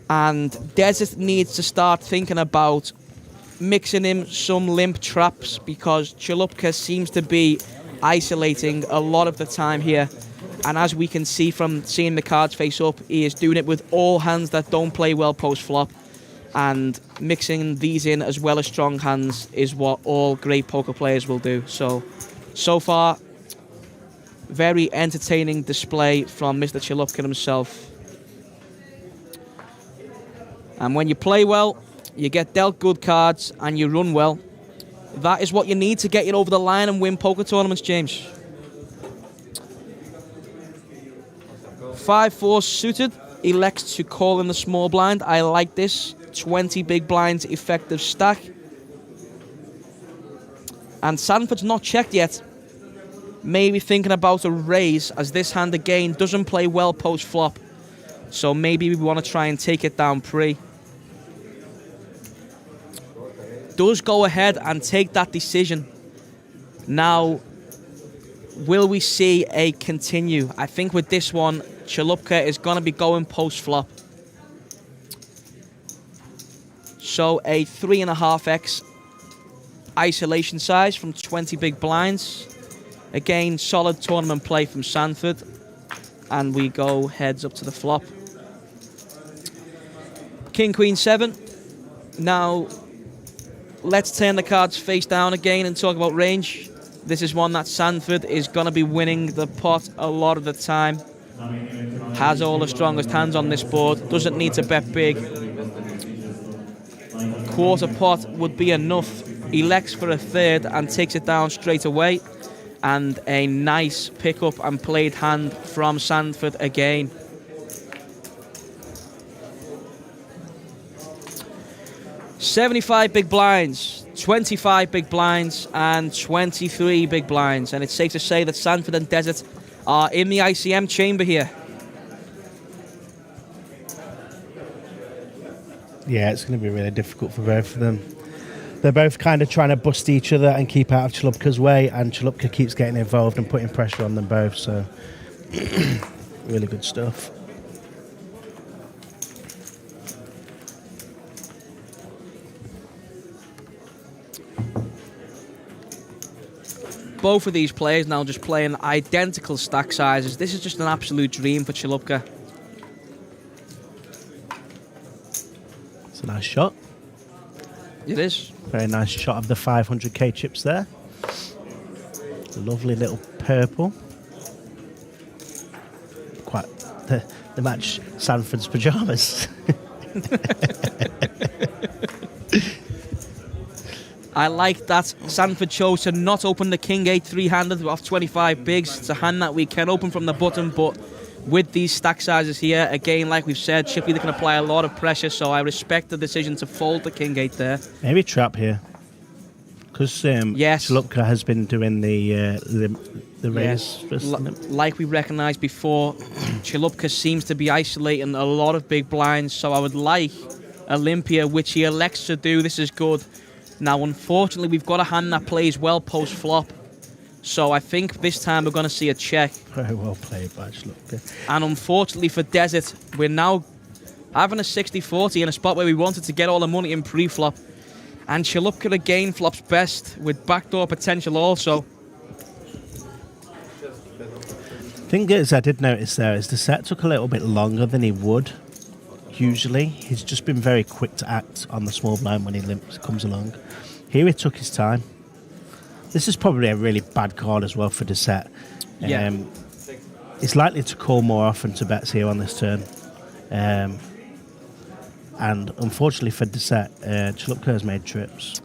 And Desert needs to start thinking about mixing in some limp traps, because Chalupka seems to be isolating a lot of the time here. And as we can see from seeing the cards face up, he is doing it with all hands that don't play well post-flop. And mixing these in as well as strong hands is what all great poker players will do. So far, very entertaining display from Mr. Chalupka himself. And when you play well, you get dealt good cards and you run well. That is what you need to get you over the line and win poker tournaments, James. 5-4 suited, elects to call in the small blind. I like this. 20 big blinds effective stack. And Sanford's not checked yet. Maybe thinking about a raise, as this hand again doesn't play well post-flop. So maybe we want to try and take it down pre. Does go ahead and take that decision. Now, will we see a continue? I think with this one, Chalupka is going to be going post-flop. So a 3.5x isolation size from 20 big blinds. Again, solid tournament play from Sanford. And we go heads up to the flop. King, Queen, 7. Now, let's turn the cards face down again and talk about range. This is one that Sanford is going to be winning the pot a lot of the time. Has all the strongest hands on this board. Doesn't need to bet big. Quarter pot would be enough. Elects for a third and takes it down straight away. And a nice pick-up and played hand from Sanford again. $75 big blinds, 25 big blinds, and 23 big blinds. And it's safe to say that Sanford and Desert are in the ICM chamber here. Yeah, it's going to be really difficult for both of them. They're both kind of trying to bust each other and keep out of Chalupka's way, and Chalupka keeps getting involved and putting pressure on them both, so really good stuff. Both of these players now just playing identical stack sizes. This is just an absolute dream for Chalupka. It's a nice shot. It is. Very nice shot of the 500k chips there. Lovely little purple. Quite, they match Sanford's pyjamas. I like that Sanford chose to not open the King 8 3-handed off 25 bigs. It's a hand that we can open from the button, but with these stack sizes here, again, like we've said, Chippy, they can apply a lot of pressure, so I respect the decision to fold the King 8 there. Maybe trap here. Because yes. Chalupka has been doing the raise. Yes. Like we recognised before, Chalupka seems to be isolating a lot of big blinds, so I would like Olympia, which he elects to do. This is good. Now, unfortunately, we've got a hand that plays well post-flop. So I think this time we're going to see a check. Very well played by Chalupka. And unfortunately for Desert, we're now having a 60-40 in a spot where we wanted to get all the money in pre-flop. And Chalupka again flops best with backdoor potential also. Thing is, I did notice there is the set took a little bit longer than he would usually. He's just been very quick to act on the small blind when he comes along. Here he took his time. This is probably a really bad call as well for the set. Yeah. He's likely to call more often to bets here on this turn. And unfortunately for the set, Chalupka has made trips.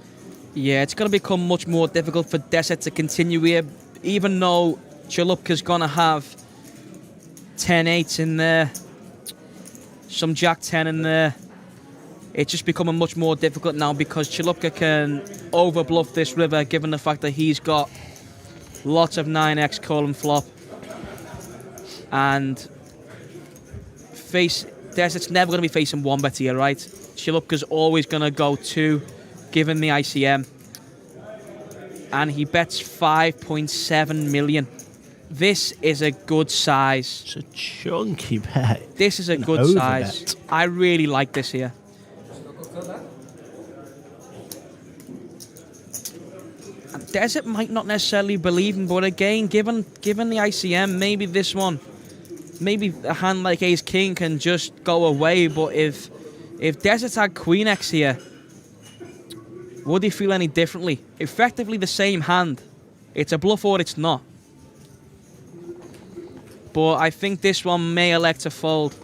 Yeah, it's going to become much more difficult for Desert to continue here, even though Chalupka's going to have 10-8s in there, some Jack-10 in there. It's just becoming much more difficult now because Chalupka can overbluff this river given the fact that he's got lots of 9x call and flop. And Desert's never going to be facing one bet here, right? Chalupka's always going to go 2, given the ICM. And he bets 5.7 million. This is a good size. It's a chunky bet. This is a good size. I really like this here. And Desert might not necessarily believe him, but again, given the ICM, maybe this one, maybe a hand like Ace King can just go away. But if Desert had Queen X here, would he feel any differently? Effectively the same hand. It's a bluff or it's not. But I think this one may elect to fold.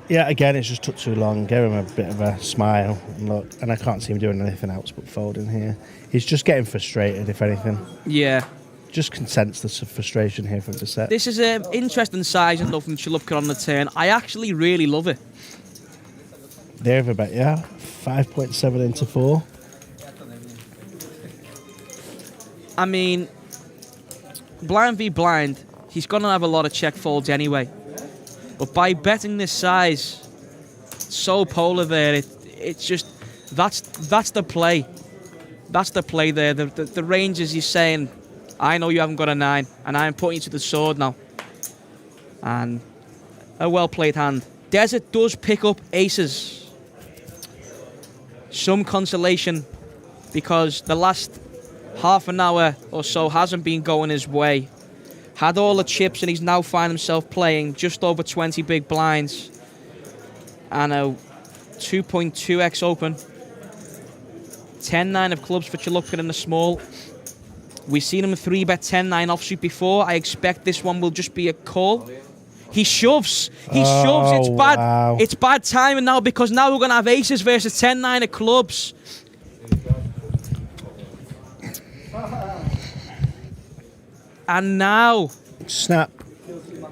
Yeah, again, it just took too long. Gave him a bit of a smile and look, and I can't see him doing anything else but folding here. He's just getting frustrated, if anything. Yeah. Just can sense the frustration here from the set. This is an interesting size and though from Chalupka on the turn. I actually really love it. The overbet, yeah. 5.7 into 4. I mean, blind v blind, he's going to have a lot of check folds anyway. But by betting this size, so polar there, it's just, that's the play. That's the play there. The ranges, he's saying, I know you haven't got a 9, and I'm putting you to the sword now. And a well-played hand. Desert does pick up aces. Some consolation, because the last half an hour or so hasn't been going his way. Had all the chips, and he's now find himself playing just over 20 big blinds. And a 2.2x open. 10-9 of clubs for Chilupka in the small. We've seen him 3-bet 10-9 offsuit before. I expect this one will just be a call. He shoves. He shoves. It's bad. Wow. It's bad timing now, because now we're going to have aces versus 10-9 of clubs. And now, Snap.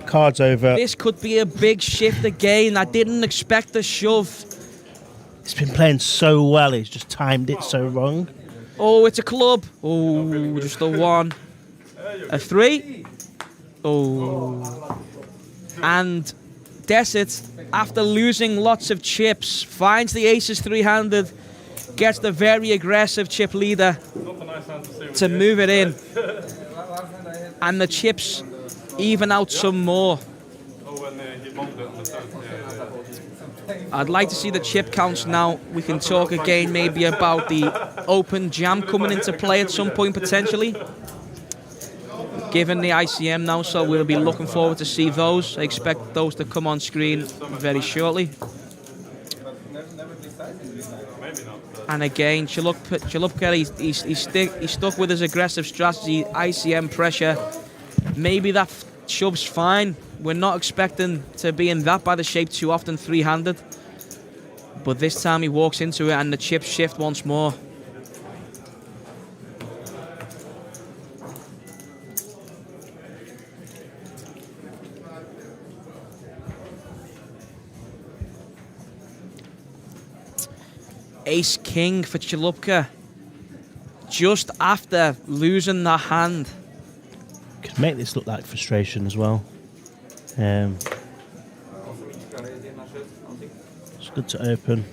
Cards over. this could be a big shift again. I didn't expect a shove. He's been playing so well. He's just timed it so wrong. Oh, it's a club. Oh, just a 1. A 3. Oh. And Desert, after losing lots of chips, finds the aces 3-handed, gets the very aggressive chip leader to move it in. And the chips even out some more. I'd like to see the chip counts now. We can talk again maybe about the open jam coming into play at some point potentially. Given the ICM now, so we'll be looking forward to see those. I expect those to come on screen very shortly. And again, Chilupka, he's stuck with his aggressive strategy, ICM pressure. Maybe that shove's fine. We're not expecting to be in that bad a shape too often 3-handed. But this time he walks into it and the chips shift once more. Ace-king for Chilupka. Just after losing the hand. Could make this look like frustration as well. It's good to open.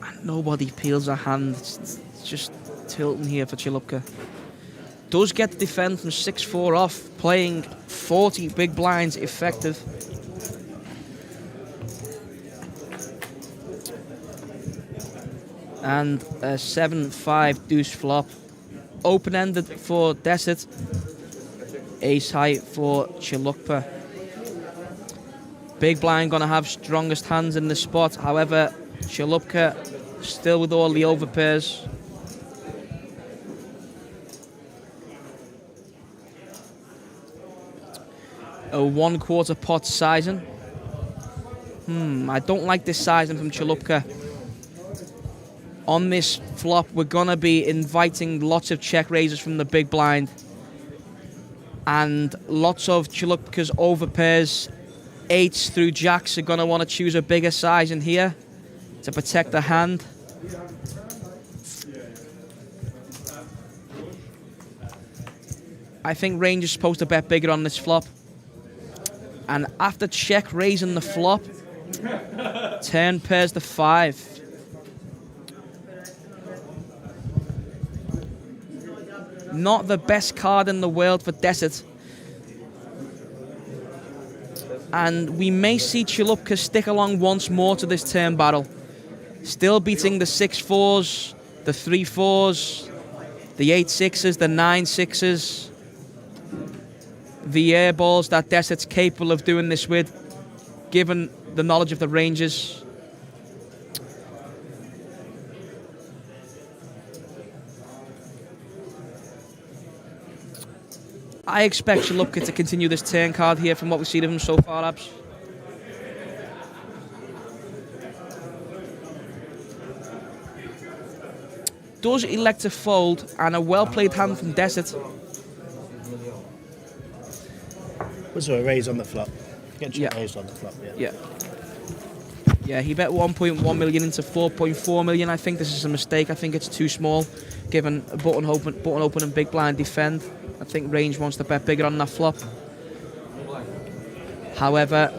And nobody peels a hand. It's just tilting here for Chilupka. Does get the defend from 6-4 off, playing 40 big blinds effective. And a 7-5 deuce flop. Open-ended for Desert. Ace high for Chilupka. Big blind gonna have strongest hands in the spot. However, Chilupka still with all the overpairs. A 1/4 pot sizing. I don't like this sizing from Chilupka. On this flop, we're gonna be inviting lots of check raises from the big blind. And lots of Chilupka's overpairs, 8s through jacks, are gonna wanna choose a bigger size in here to protect the hand. I think range is supposed to bet bigger on this flop. And after check raising the flop, turn pairs the 5. Not the best card in the world for Desert. And we may see Chilupka stick along once more to this turn battle. Still beating the 6-4s, the 3-4s, the 8-6s, the 9-6s. The air balls that Desert's capable of doing this with, given the knowledge of the ranges. I expect Chilupka to continue this turn card here from what we've seen of him so far, Abs. Does elect to fold, and a well-played hand from Desert. Was there a raise on the flop? Get Yeah. raised on the flop, yeah. Yeah, he bet 1.1 million into 4.4 million. I think this is a mistake. I think it's too small, given a button open and big blind defend. I think range wants to bet bigger on that flop. However,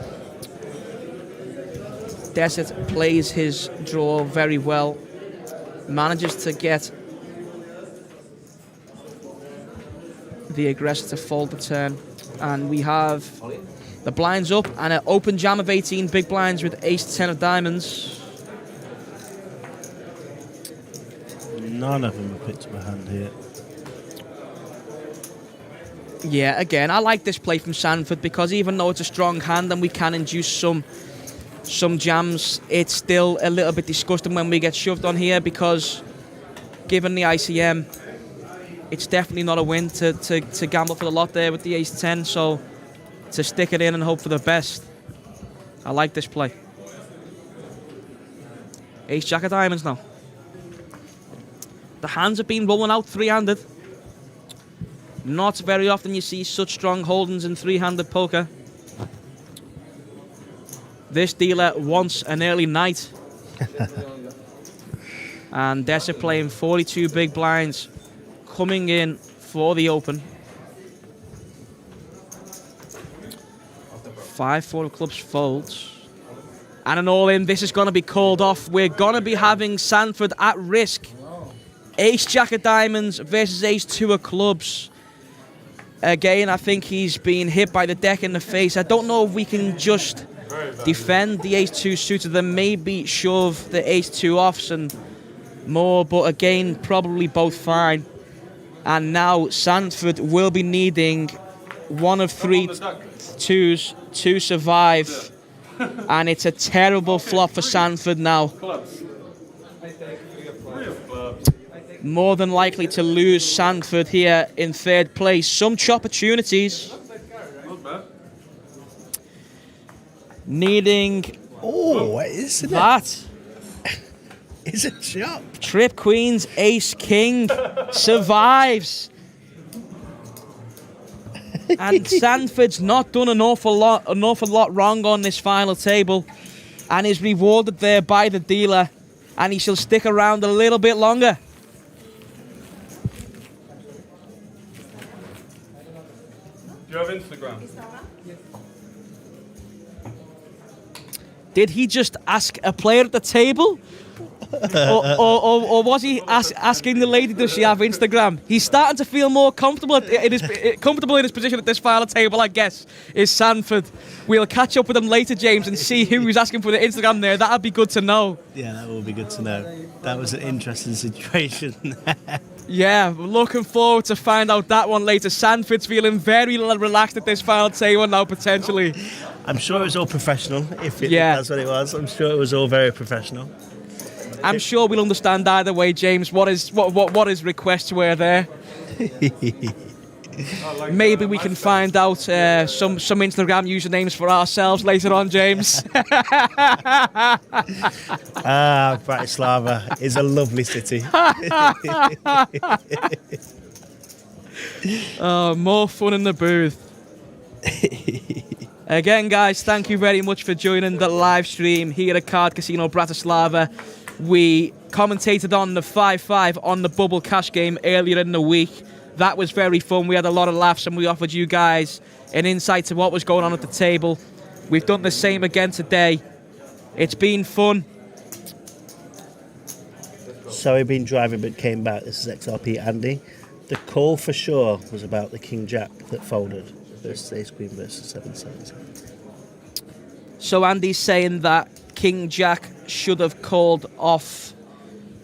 Desert plays his draw very well, manages to get the aggressor to fold the turn, and we have the blinds up and an open jam of 18 big blinds with ace-10 of diamonds. None of them have picked up a hand here. Yeah, again, I like this play from Sanford because even though it's a strong hand and we can induce some jams, it's still a little bit disgusting when we get shoved on here because given the ICM, it's definitely not a win to gamble for the lot there with the ace-10, so to stick it in and hope for the best. I like this play. Ace-Jack of diamonds now. The hands have been rolling out three-handed. Not very often you see such strong holdings in three-handed poker. This dealer wants an early night. And Desert playing 42 big blinds, coming in for the open. 5-4 of clubs folds. And an all-in. This is going to be called off. We're going to be having Sanford at risk. Ace-Jack of diamonds versus ace-2 of clubs. Again, I think he's been hit by the deck in the face. I don't know if we can just defend the ace-2 suited, then maybe shove the ace-2 offs and more, but again, probably both fine. And now Sanford will be needing one of three twos to survive. And it's a terrible flop for Sanford now. More than likely to lose Sanford here in third place. Some opportunities. Needing Isn't that. It's a chop. Trip Queens, Ace King survives. And Sanford's not done an awful lot wrong on this final table, and is rewarded there by the dealer, and he shall stick around a little bit longer. Do you have Instagram? Did he just ask a player at the table? or was he asking the lady, does she have Instagram? He's starting to feel more comfortable in his position at this final table, I guess, is Sanford. We'll catch up with him later, James, and see who was asking for the Instagram there. That'd be good to know. Yeah, that will be good to know. That was an interesting situation. Yeah, looking forward to find out that one later. Sanford's feeling very relaxed at this final table now, potentially. I'm sure it was all professional, if that's what it was. I'm sure it was all very professional. I'm sure we'll understand either way, James, what his requests were there. Maybe we can find out some Instagram usernames for ourselves later on, James. Bratislava is a lovely city. More fun in the booth. Again, guys, thank you very much for joining the live stream here at Card Casino Bratislava. We commentated on the 5-5 on the bubble cash game earlier in the week. That was very fun. We had a lot of laughs and we offered you guys an insight to what was going on at the table. We've done the same again today. It's been fun. So we've been driving but came back. This is XRP Andy. The call for sure was about the King Jack that folded versus Ace Queen versus 7-7. So Andy's saying that King Jack should have called off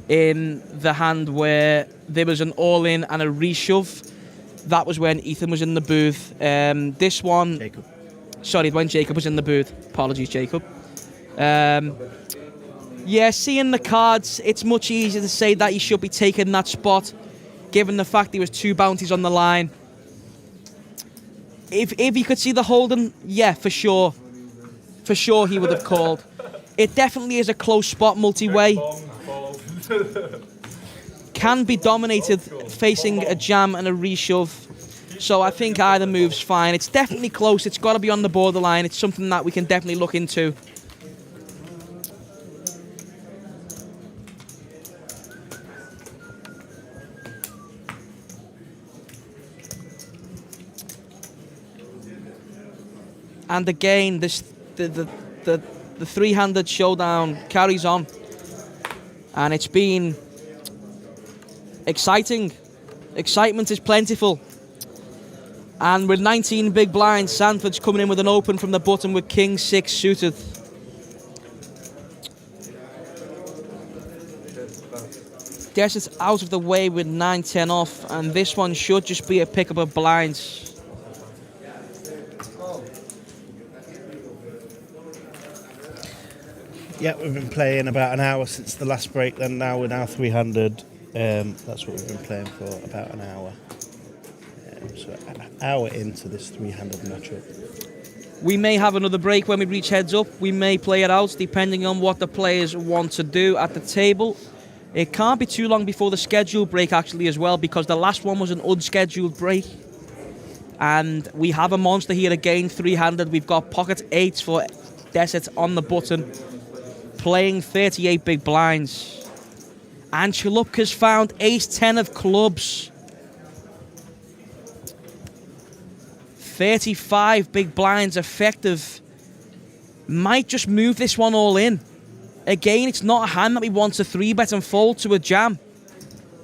in the hand where there was an all-in and a reshove. That was when Ethan was in the booth. This one... Jacob. Sorry, when Jacob was in the booth. Apologies, Jacob. Yeah, seeing the cards, it's much easier to say that he should be taking that spot, given the fact there was 2 bounties on the line. If he could see the holding, yeah, for sure. For sure he would have called. It definitely is a close spot multi-way. Can be dominated facing a jam and a reshove. So I think either move's fine. It's definitely close. It's got to be on the borderline. It's something that we can definitely look into. And again, the the three-handed showdown carries on. And it's been exciting. Excitement is plentiful. And with 19 big blinds, Sanford's coming in with an open from the button with king 6 suited. Desert's out of the way with 9-10 off, and this one should just be a pickup of blinds. Yeah, we've been playing about an hour since the last break, then now we're now 300. That's what we've been playing for, about an hour. So an hour into this 300 matchup. We may have another break when we reach heads up. We may play it out depending on what the players want to do at the table. It can't be too long before the scheduled break actually as well, because the last one was an unscheduled break. And we have a monster here again, 300. We've got pocket 8s for Desert on the button, playing 38 big blinds. And Chalupka's found ace-10 of clubs. 35 big blinds effective. Might just move this one all in. Again, it's not a hand that we want to 3-bet and fold to a jam.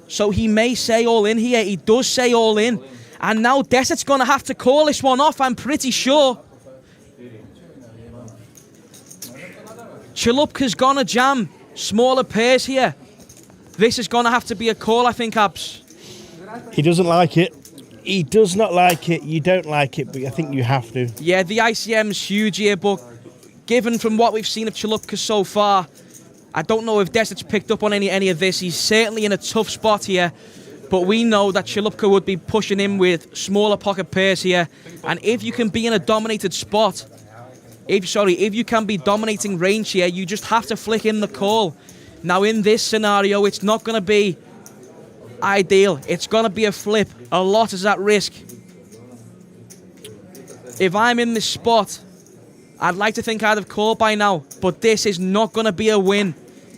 So he may say all in here. He does say all in. And now Desert's going to have to call this one off, I'm pretty sure. Chalupka's going to jam smaller pairs here. This is going to have to be a call, I think, Abs. He doesn't like it. He does not like it. You don't like it, but I think you have to. Yeah, the ICM's huge here, but given from what we've seen of Chalupka so far, I don't know if Desert's picked up on any of this. He's certainly in a tough spot here, but we know that Chalupka would be pushing him with smaller pocket pairs here. And if you can be in a dominated spot, if you can be dominating range here, you just have to flick in the call. Now in this scenario, it's not going to be ideal. It's going to be a flip. A lot is at risk. If I'm in this spot, I'd like to think I'd have called by now, but this is not going to be a win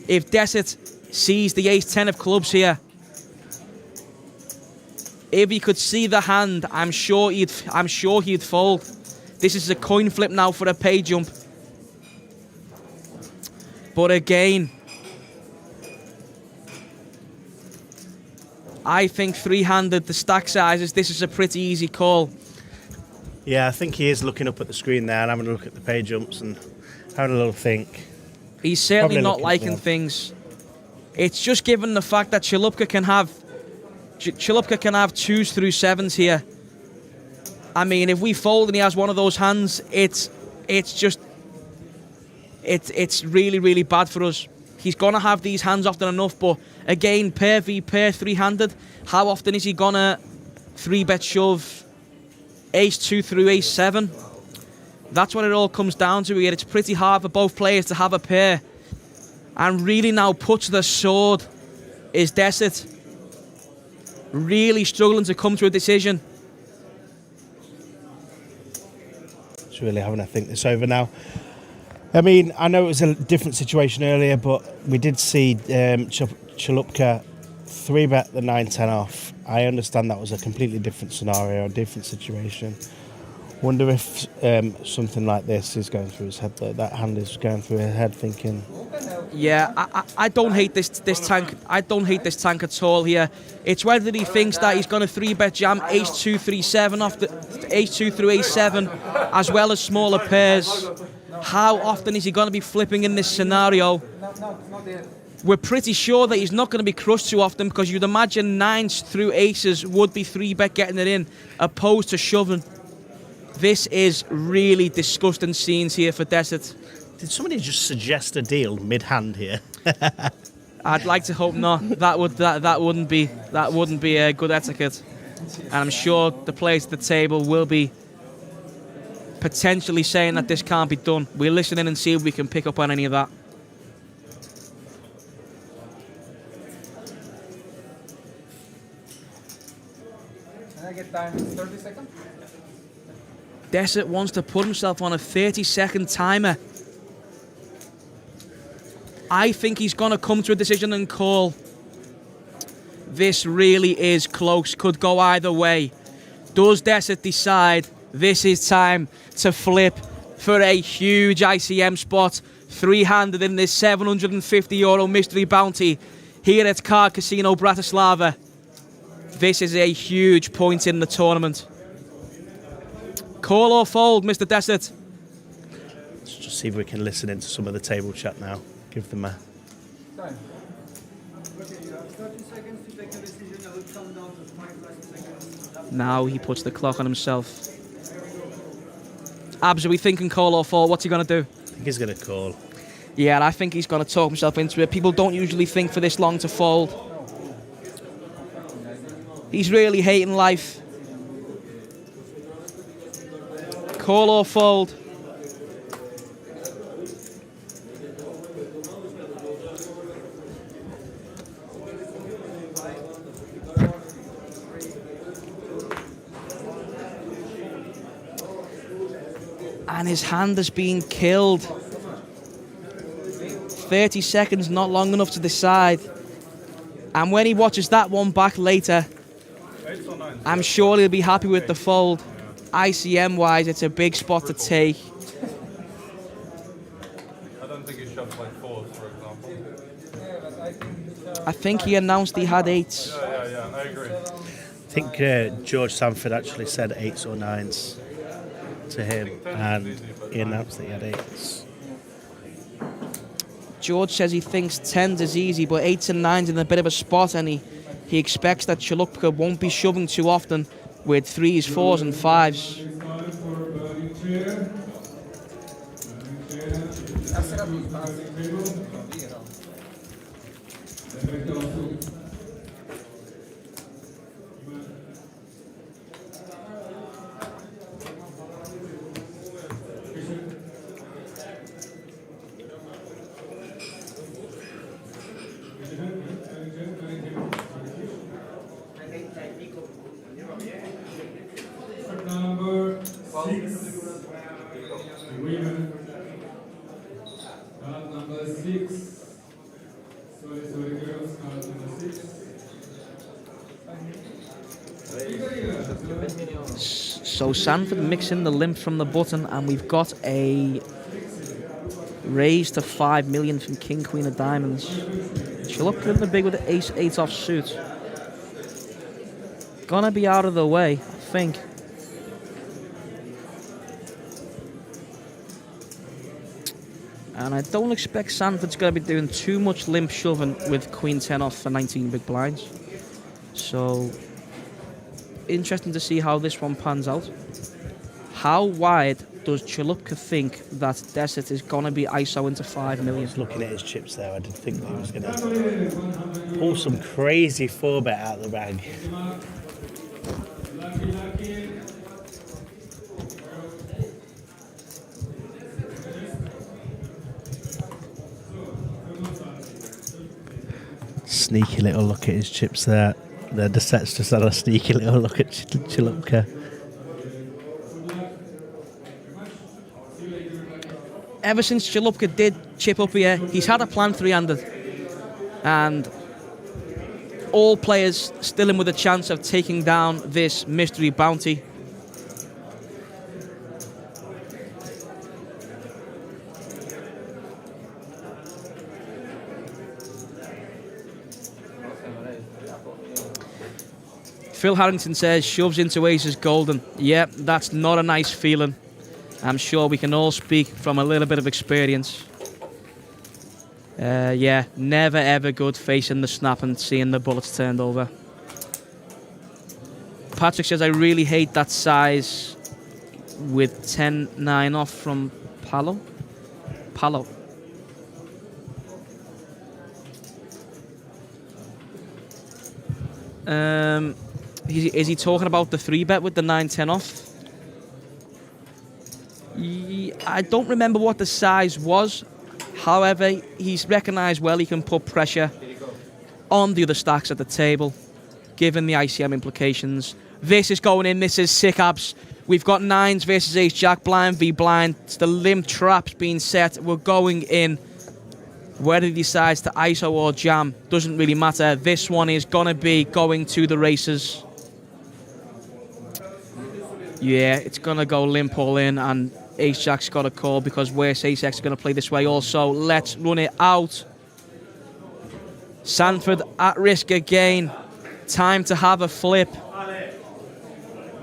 if Desert sees the ace-10 of clubs here. If he could see the hand, I'm sure he'd fold. This is a coin flip now for a pay jump. But again, I think 300, the stack sizes, this is a pretty easy call. Yeah, I think he is looking up at the screen there and having a look at the pay jumps and having a little think. He's certainly Probably not looking liking for- things. It's just given the fact that Chalupka can have 2s through 7s here. I mean, if we fold and he has one of those hands, it's really, really bad for us. He's going to have these hands often enough, but again, pair v pair, 3-handed, how often is he going to 3-bet shove ace-2 through ace-7? That's what it all comes down to here. It's pretty hard for both players to have a pair. And really now puts the sword is Desert. Really struggling to come to a decision. It's really having to think this over now. I mean, I know it was a different situation earlier, but we did see Chalupka 3-bet the 9-10 off. I understand that was a completely different scenario, a different situation. Wonder if something like this is going through his head. That hand is going through his head, thinking. Yeah, I don't hate this tank. I don't hate this tank at all here. It's whether he thinks that he's going to 3-bet jam ace-2 3-7 off the ace-2 through ace-7, as well as smaller pairs. How often is he going to be flipping in this scenario? We're pretty sure that he's not going to be crushed too often, because you'd imagine 9s through aces would be 3-bet getting it in, opposed to shoving. This is really disgusting scenes here for Desert. Did somebody just suggest a deal mid-hand here? I'd like to hope not. That wouldn't be a good etiquette. And I'm sure the players at the table will be potentially saying that this can't be done. We'll listen in and see if we can pick up on any of that. Can I get time? 30 seconds? Desert wants to put himself on a 30-second timer. I think he's going to come to a decision and call. This really is close. Could go either way. Does Desert decide this is time to flip for a huge ICM spot. Three-handed in this €750 mystery bounty here at Card Casino Bratislava. This is a huge point in the tournament. Call or fold, Mr. Desert? Let's just see if we can listen into some of the table chat now. Give them a... Time. Now he puts the clock on himself. Abs, are we thinking call or fold? What's he going to do? I think he's going to call. Yeah, I think he's going to talk himself into it. People don't usually think for this long to fold. He's really hating life. Call or fold? And his hand has been killed. 30 seconds, not long enough to decide. And when he watches that one back later, I'm sure he'll be happy with the fold. ICM-wise, it's a big spot to take. I don't think he shoved like 4s, for example. I think he announced he had 8s. Yeah, I agree. I think George Sanford actually said 8s or 9s to him, and he announced that he had 8s. George says he thinks 10s is easy, but 8s and 9s in a bit of a spot, and he expects that Chalupka won't be shoving too often with 3s, 4s and 5s. Number 6. Women. Card number 6. Sorry, girls. Card number 6. So Sanford mixing the limp from the button, and we've got a raise to 5 million from King Queen of Diamonds. Chalupka in the big with the ace 8 off suit. Gonna be out of the way, I think. And I don't expect Sanford's going to be doing too much limp shoving with Queen 10 off for 19 big blinds. So, interesting to see how this one pans out. How wide does Chalupka think that Desert is going to be ISO into 5 million? Looking at his chips there, I did think that he was going to pull some crazy 4-bet out of the bag. Sneaky little look at his chips there. The Deset's just had a sneaky little look at Chalupka. Ever since Chalupka did chip up here, he's had a plan 3-handed. And all players still in with a chance of taking down this mystery bounty. Phil Harrington says, shoves into aces golden. Yeah, that's not a nice feeling. I'm sure we can all speak from a little bit of experience. Yeah, never ever good facing the snap and seeing the bullets turned over. Patrick says, I really hate that size with 10-9 off from Palo. Is he talking about the 3-bet with the 9-10 off? I don't remember what the size was. However, he's recognised well he can put pressure on the other stacks at the table, given the ICM implications. This is going in. This is sick, Abs. We've got 9s versus ace jack, blind v blind. It's the limp trap's being set. We're going in. Whether he decides to ISO or jam doesn't really matter. This one is going to be going to the races. Yeah, it's going to go limp all in, and Ace-Jack's got a call because worse Ace-X is going to play this way also. Let's run it out. Sanford at risk again. Time to have a flip. This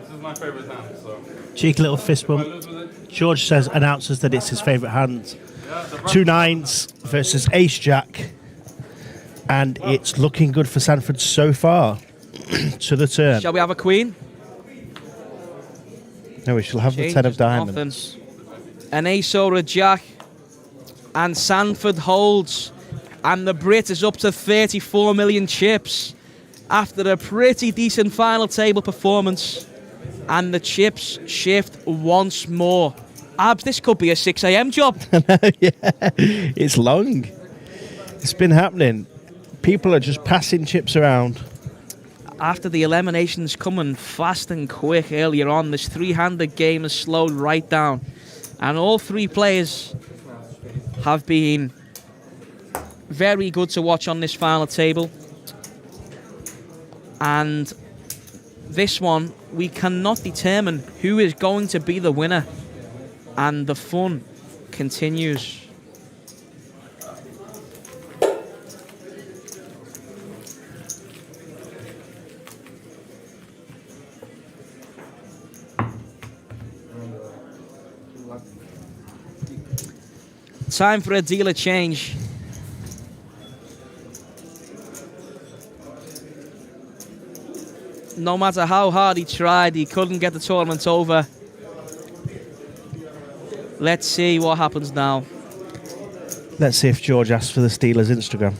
is my favourite hand, so. Cheeky little fist If I bump. lose with it, George announces that it's his favourite hand. yeah, the 2 9s versus Ace-Jack. And it's looking good for Sanford so far. To the turn. Shall we have a queen? No, we shall have the 10 of Changes diamonds. nothing. An ace or a jack. And Sanford holds. And the Brit is up to 34 million chips after a pretty decent final table performance. And the chips shift once more. Abs, this could be a 6 a.m. job. Yeah, it's long. It's been happening. People are just passing chips around. After the eliminations coming fast and quick earlier on, this three-handed game has slowed right down. And all three players have been very good to watch on this final table. And this one, we cannot determine who is going to be the winner. And the fun continues. Time for a dealer change. No matter how hard he tried, he couldn't get the tournament over. Let's see what happens now. Let's see if George asks for the Steelers' Instagram.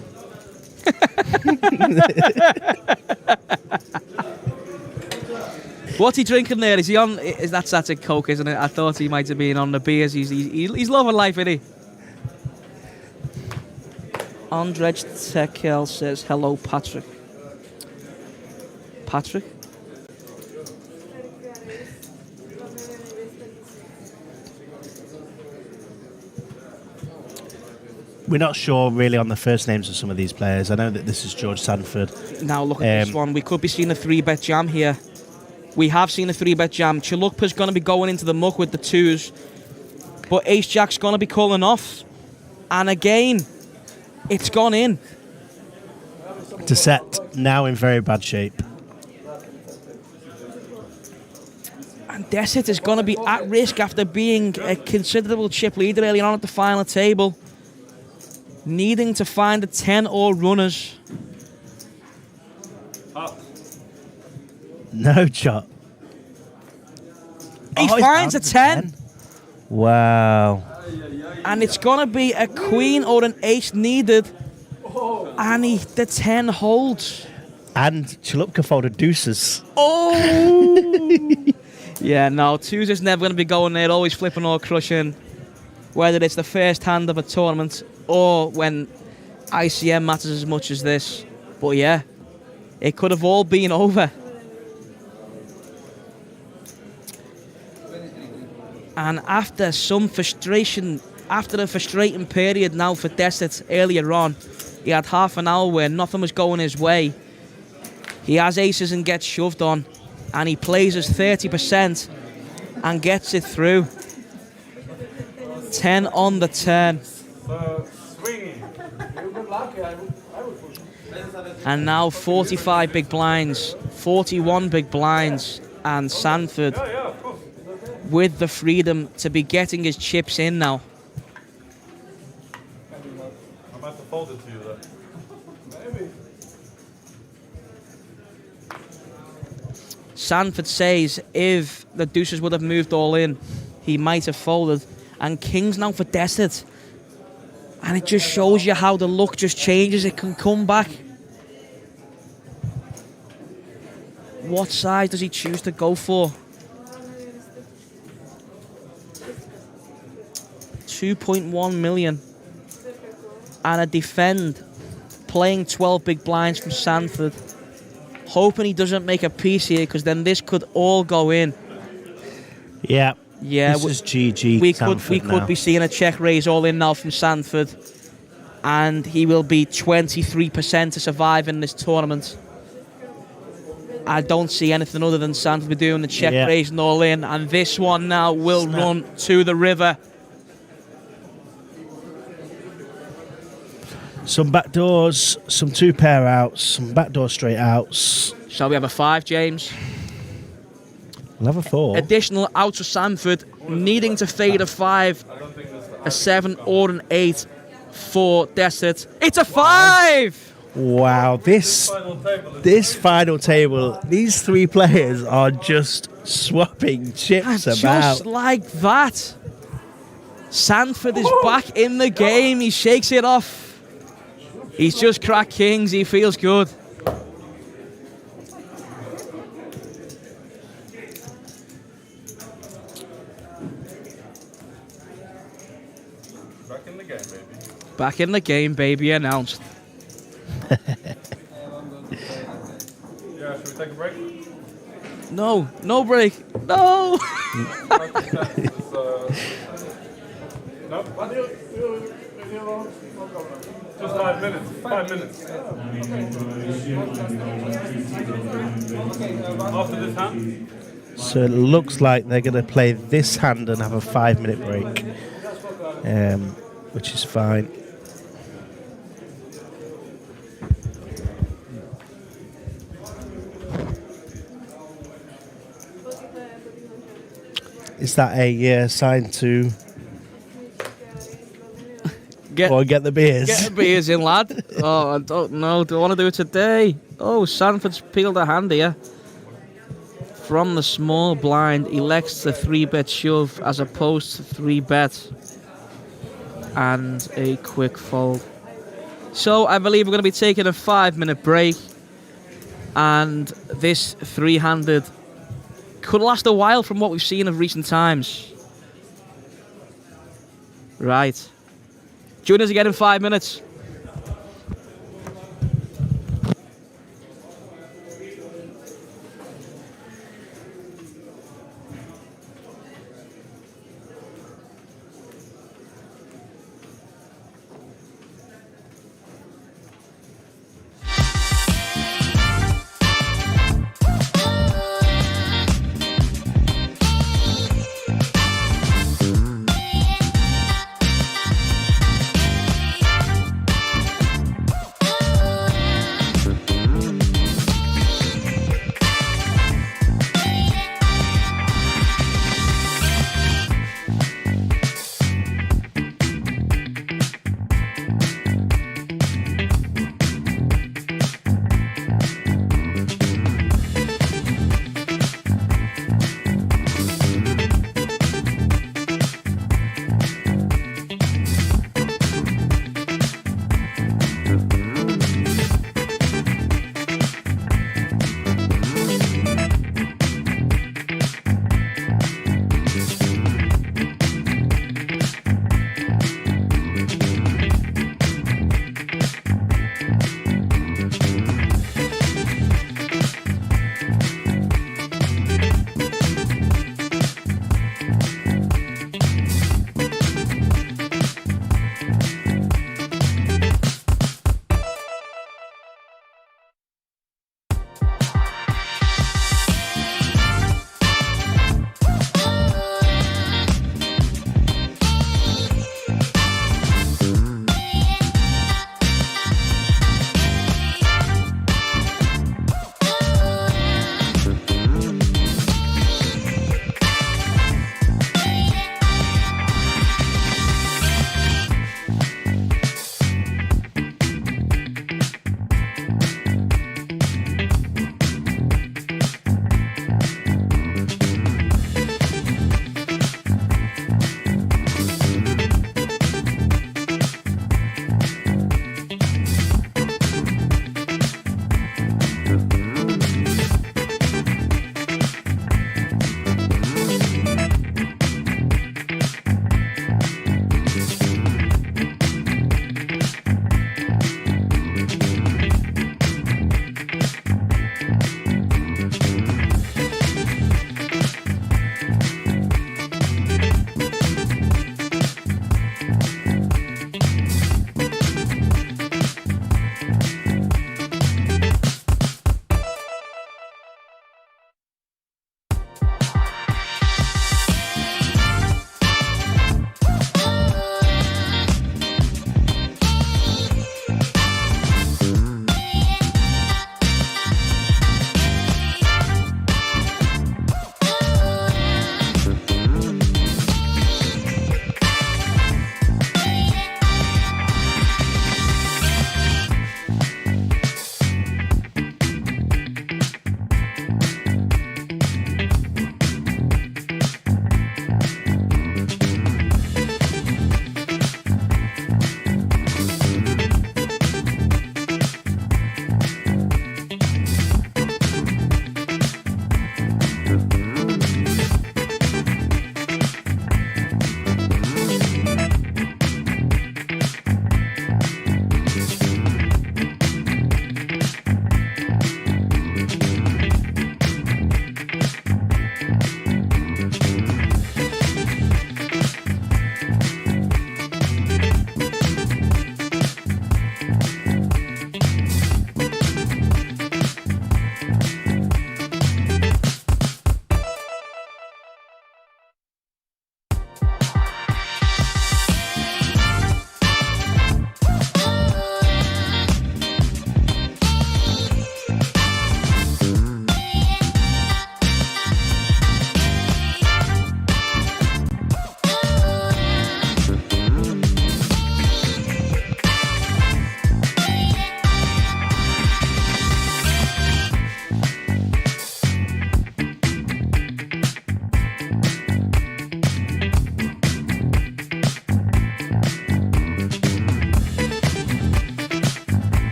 What's he drinking there? Is he on? That's a Coke, isn't it? I thought he might have been on the beers. He's loving life, isn't he? Andrej Tekel says, hello, Patrick. Patrick? We're not sure really on the first names of some of these players. I know that this is George Sanford. Now look at this one. We could be seeing a 3-bet jam here. We have seen a 3-bet jam. Chalukpa's going to be going into the muck with the 2s. But Ace-Jack's going to be calling off. And again, it's gone in. To set now in very bad shape. And Desit is going to be at risk after being a considerable chip leader early on at the final table. Needing to find the 10 or runners. No shot. He finds a 10. Wow. And it's going to be a queen or an ace needed. And the 10 holds. And Chalupka folded deuces. Oh! Yeah, no, 2s is never going to be going there. Always flipping or crushing. Whether it's the first hand of a tournament or when ICM matters as much as this. But yeah, it could have all been over. And after some frustration, after a frustrating period now for Desit earlier on, he had half an hour where nothing was going his way. He has aces and gets shoved on, and he plays his 30% and gets it through. 10 on the turn. swinging. And now 45 big blinds, 41 big blinds, and Sanford with the freedom to be getting his chips in now. I'm about to fold it to you though. Maybe. Sanford says if the deuces would have moved all in, he might have folded. And kings now for Desit. And it just shows you how the luck just changes. It can come back. What side does he choose to go for? 2.1 million. And a defend. Playing 12 big blinds from Sanford. Hoping he doesn't make a piece here, because then this could all go in. Yeah. Yeah, this is GG. we could be seeing a check raise all in now from Sanford, and he will be 23% to survive in this tournament. I don't see anything other than Sanford doing the check Yeah. raising all in, and this one now will run to the river. Some back doors, some 2 pair outs, some backdoor straight outs. Shall we have a 5, James? We'll have a 4. Additional outs for Sanford, needing to fade a 5, a 7 or an 8 for Desert. It's a 5! Wow, this final table, these 3 players are just swapping chips about. Just like that. Sanford is back in the game. He shakes it off. He's just cracked kings. He feels good. Back in the game, baby. Back in the game, baby, announced. Yeah, should we take a break? No, no break. No. No? Just 5 minutes. 5 minutes. After this hand? So it looks like they're going to play this hand and have a 5-minute break, which is fine. Is that a sign to get the beers? Get the beers in, lad. Oh, I don't know. Do I want to do it today? Oh, Sanford's peeled a hand here. From the small blind, elects the 3-bet shove as opposed to 3-bet. And a quick fold. So I believe we're going to be taking a 5-minute break. And this 3-handed could last a while from what we've seen of recent times. Right. Join us again in 5 minutes.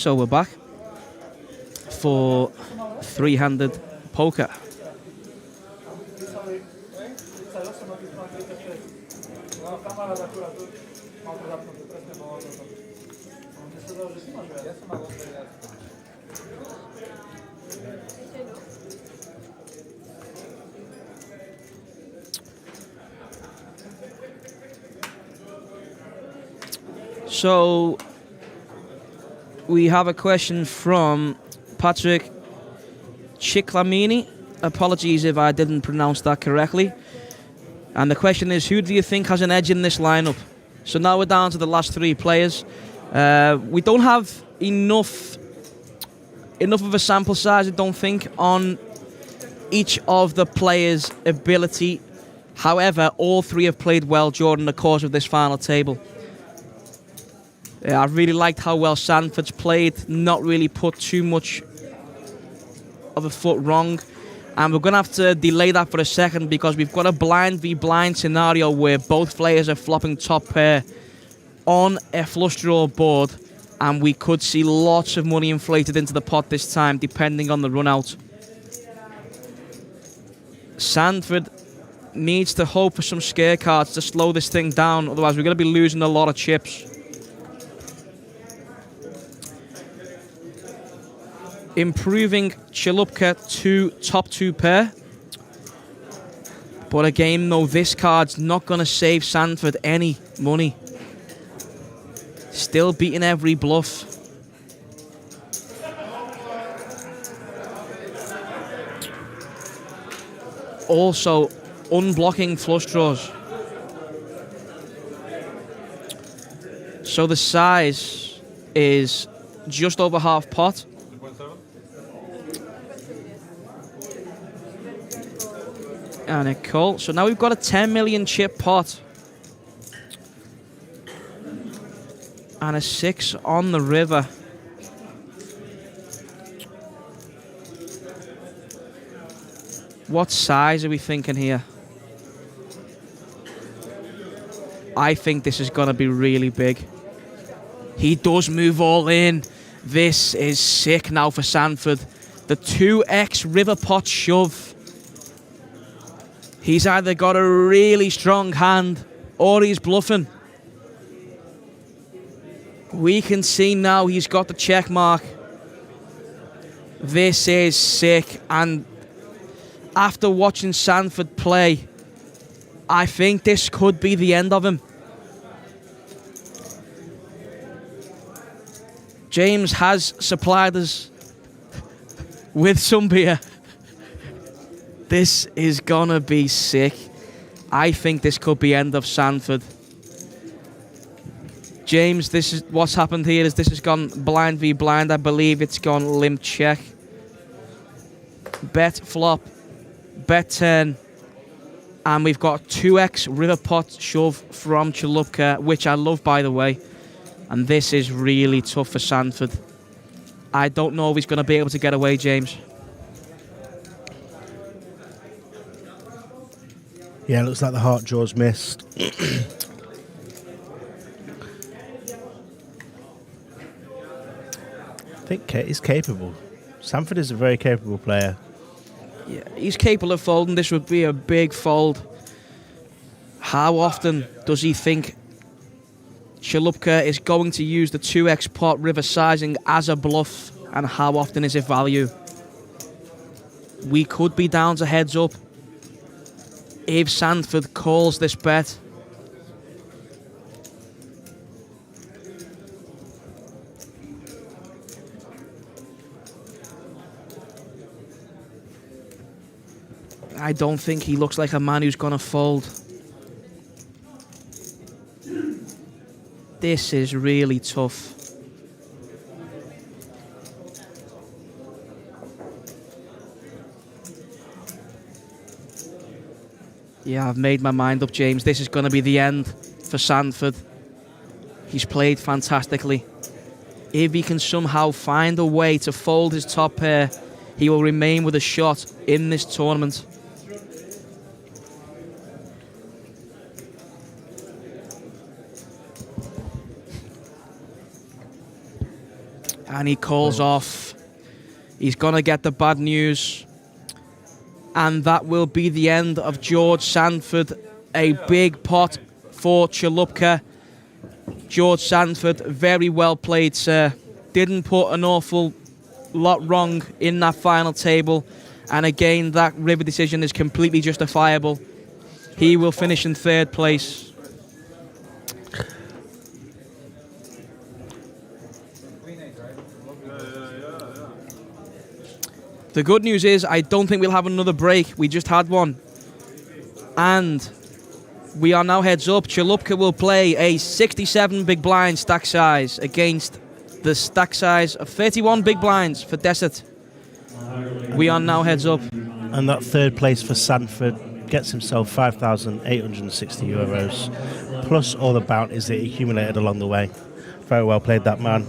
So we're back for three-handed poker. So we have a question from Patrick Chiclamini. Apologies if I didn't pronounce that correctly. And the question is, who do you think has an edge in this lineup? So now we're down to the last three players. We don't have enough of a sample size, I don't think, on each of the players' ability. However, all three have played well during the course of this final table. I really liked how well Sanford's played, not really put too much of a foot wrong. And we're going to have to delay that for a second because we've got a blind v blind scenario where both players are flopping top pair on a flush draw board, and we could see lots of money inflated into the pot this time, depending on the run out. Sanford needs to hope for some scare cards to slow this thing down, otherwise we're going to be losing a lot of chips. Improving Chilupka to top two pair. But again, though, this card's not going to save Sanford any money. Still beating every bluff. Also, unblocking flush draws. So the size is just over half pot. And a call. So now we've got a 10 million chip pot. And a 6 on the river. What size are we thinking here? I think this is going to be really big. He does move all in. This is sick now for Sanford. The 2x river pot shove. He's either got a really strong hand or he's bluffing. We can see now he's got the check mark. This is sick, and after watching Sanford play, I think this could be the end of him. James has supplied us with some beer. This is gonna be sick. I think this could be end of Sanford. James, this is what's happened here. Is this has gone blind v blind. I believe it's gone limp check. Bet flop, bet 10, and we've got 2x river pot shove from Chilupka, which I love, by the way. And this is really tough for Sanford. I don't know if he's going to be able to get away, James. Yeah, it looks like the heart draws missed. I think he's capable. Sanford is a very capable player. Yeah, he's capable of folding. This would be a big fold. How often does he think Chilupka is going to use the 2x pot river sizing as a bluff, and how often is it value? We could be down to heads up if Sanford calls this bet. I don't think he looks like a man who's going to fold. This is really tough. Yeah, I've made my mind up, James. This is going to be the end for Sanford. He's played fantastically. If he can somehow find a way to fold his top pair, he will remain with a shot in this tournament. And he calls off. He's going to get the bad news. And that will be the end of George Sanford. A big pot for Chalupka. George Sanford, very well played, sir. Didn't put an awful lot wrong in that final table. And again, that river decision is completely justifiable. He will finish in 3rd place. The good news is I don't think we'll have another break. We just had one. And we are now heads up. Chalupka will play a 67 big blind stack size against the stack size of 31 big blinds for Desert. We are now heads up. And that 3rd place for Sanford gets himself 5,860 euros, plus all the bounties that he accumulated along the way. Very well played, that man.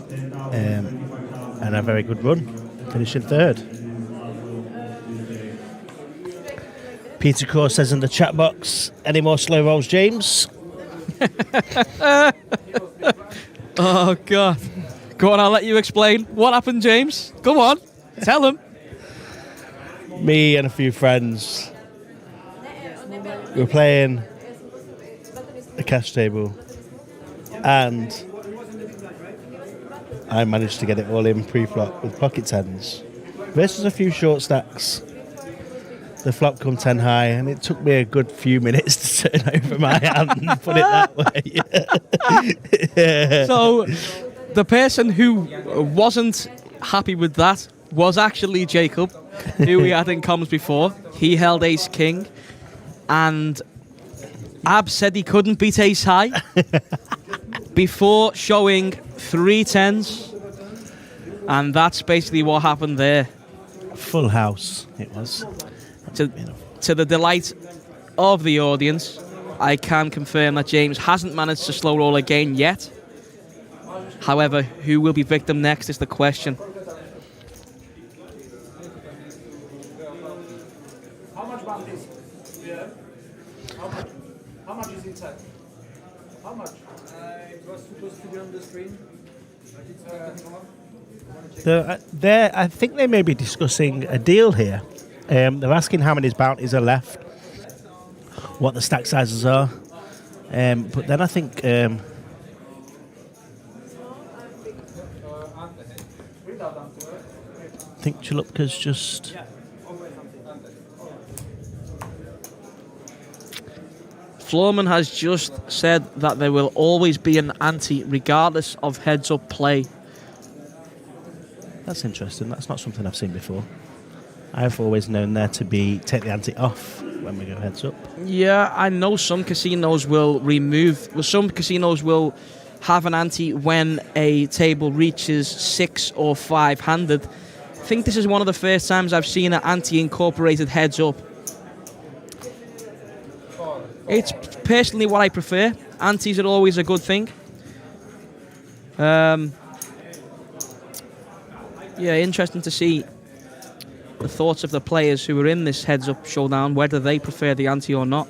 And a very good run, finishing 3rd. Peter Core says in the chat box, any more slow rolls, James? Oh, God. Go on, I'll let you explain. What happened, James? Come on, tell him. Me and a few friends, we were playing a cash table, and I managed to get it all in pre-flop with pocket tens versus a few short stacks. The flop come 10 high, and it took me a good few minutes to turn over my hand and put it that way. So the person who wasn't happy with that was actually Jacob, who we had in comms before. He held ace king, and Ab said he couldn't beat ace high before showing 3 tens, and that's basically what happened there. Full house it was. To the delight of the audience, I can confirm that James hasn't managed to slow roll again yet. However, who will be victim next is the question. How much bounties? Yeah. How much is inside? How much? It was supposed to be on the screen, but it's not. I think they may be discussing a deal here. They're asking how many bounties are left, what the stack sizes are, but then I think Chalupka's just. Floorman has just said that there will always be an ante regardless of heads-up play. That's interesting. That's not something I've seen before. I've always known there to be take the ante off when we go heads up. Yeah, I know some casinos will some casinos will have an ante when a table reaches 6 or 5-handed. I think this is one of the first times I've seen an ante incorporated heads up. It's personally what I prefer. Antes are always a good thing. Yeah, interesting to see the thoughts of the players who are in this heads-up showdown, whether they prefer the ante or not.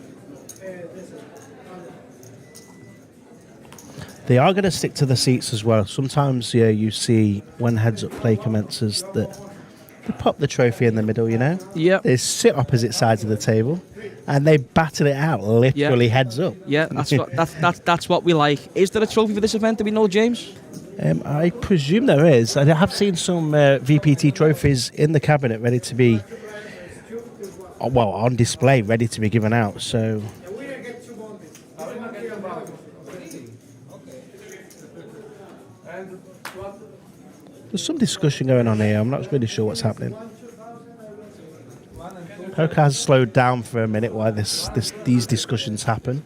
They are going to stick to the seats as well. Sometimes, yeah, you see when heads-up play commences that they pop the trophy in the middle, you know? Yeah. They sit opposite sides of the table and they battle it out, literally heads up. Yeah, that's what we like. Is there a trophy for this event? Do we know, James? I presume there is. I have seen some VPT trophies in the cabinet ready to be, on display, ready to be given out. So there's some discussion going on here. I'm not really sure what's happening. Poker has slowed down for a minute while these discussions happen.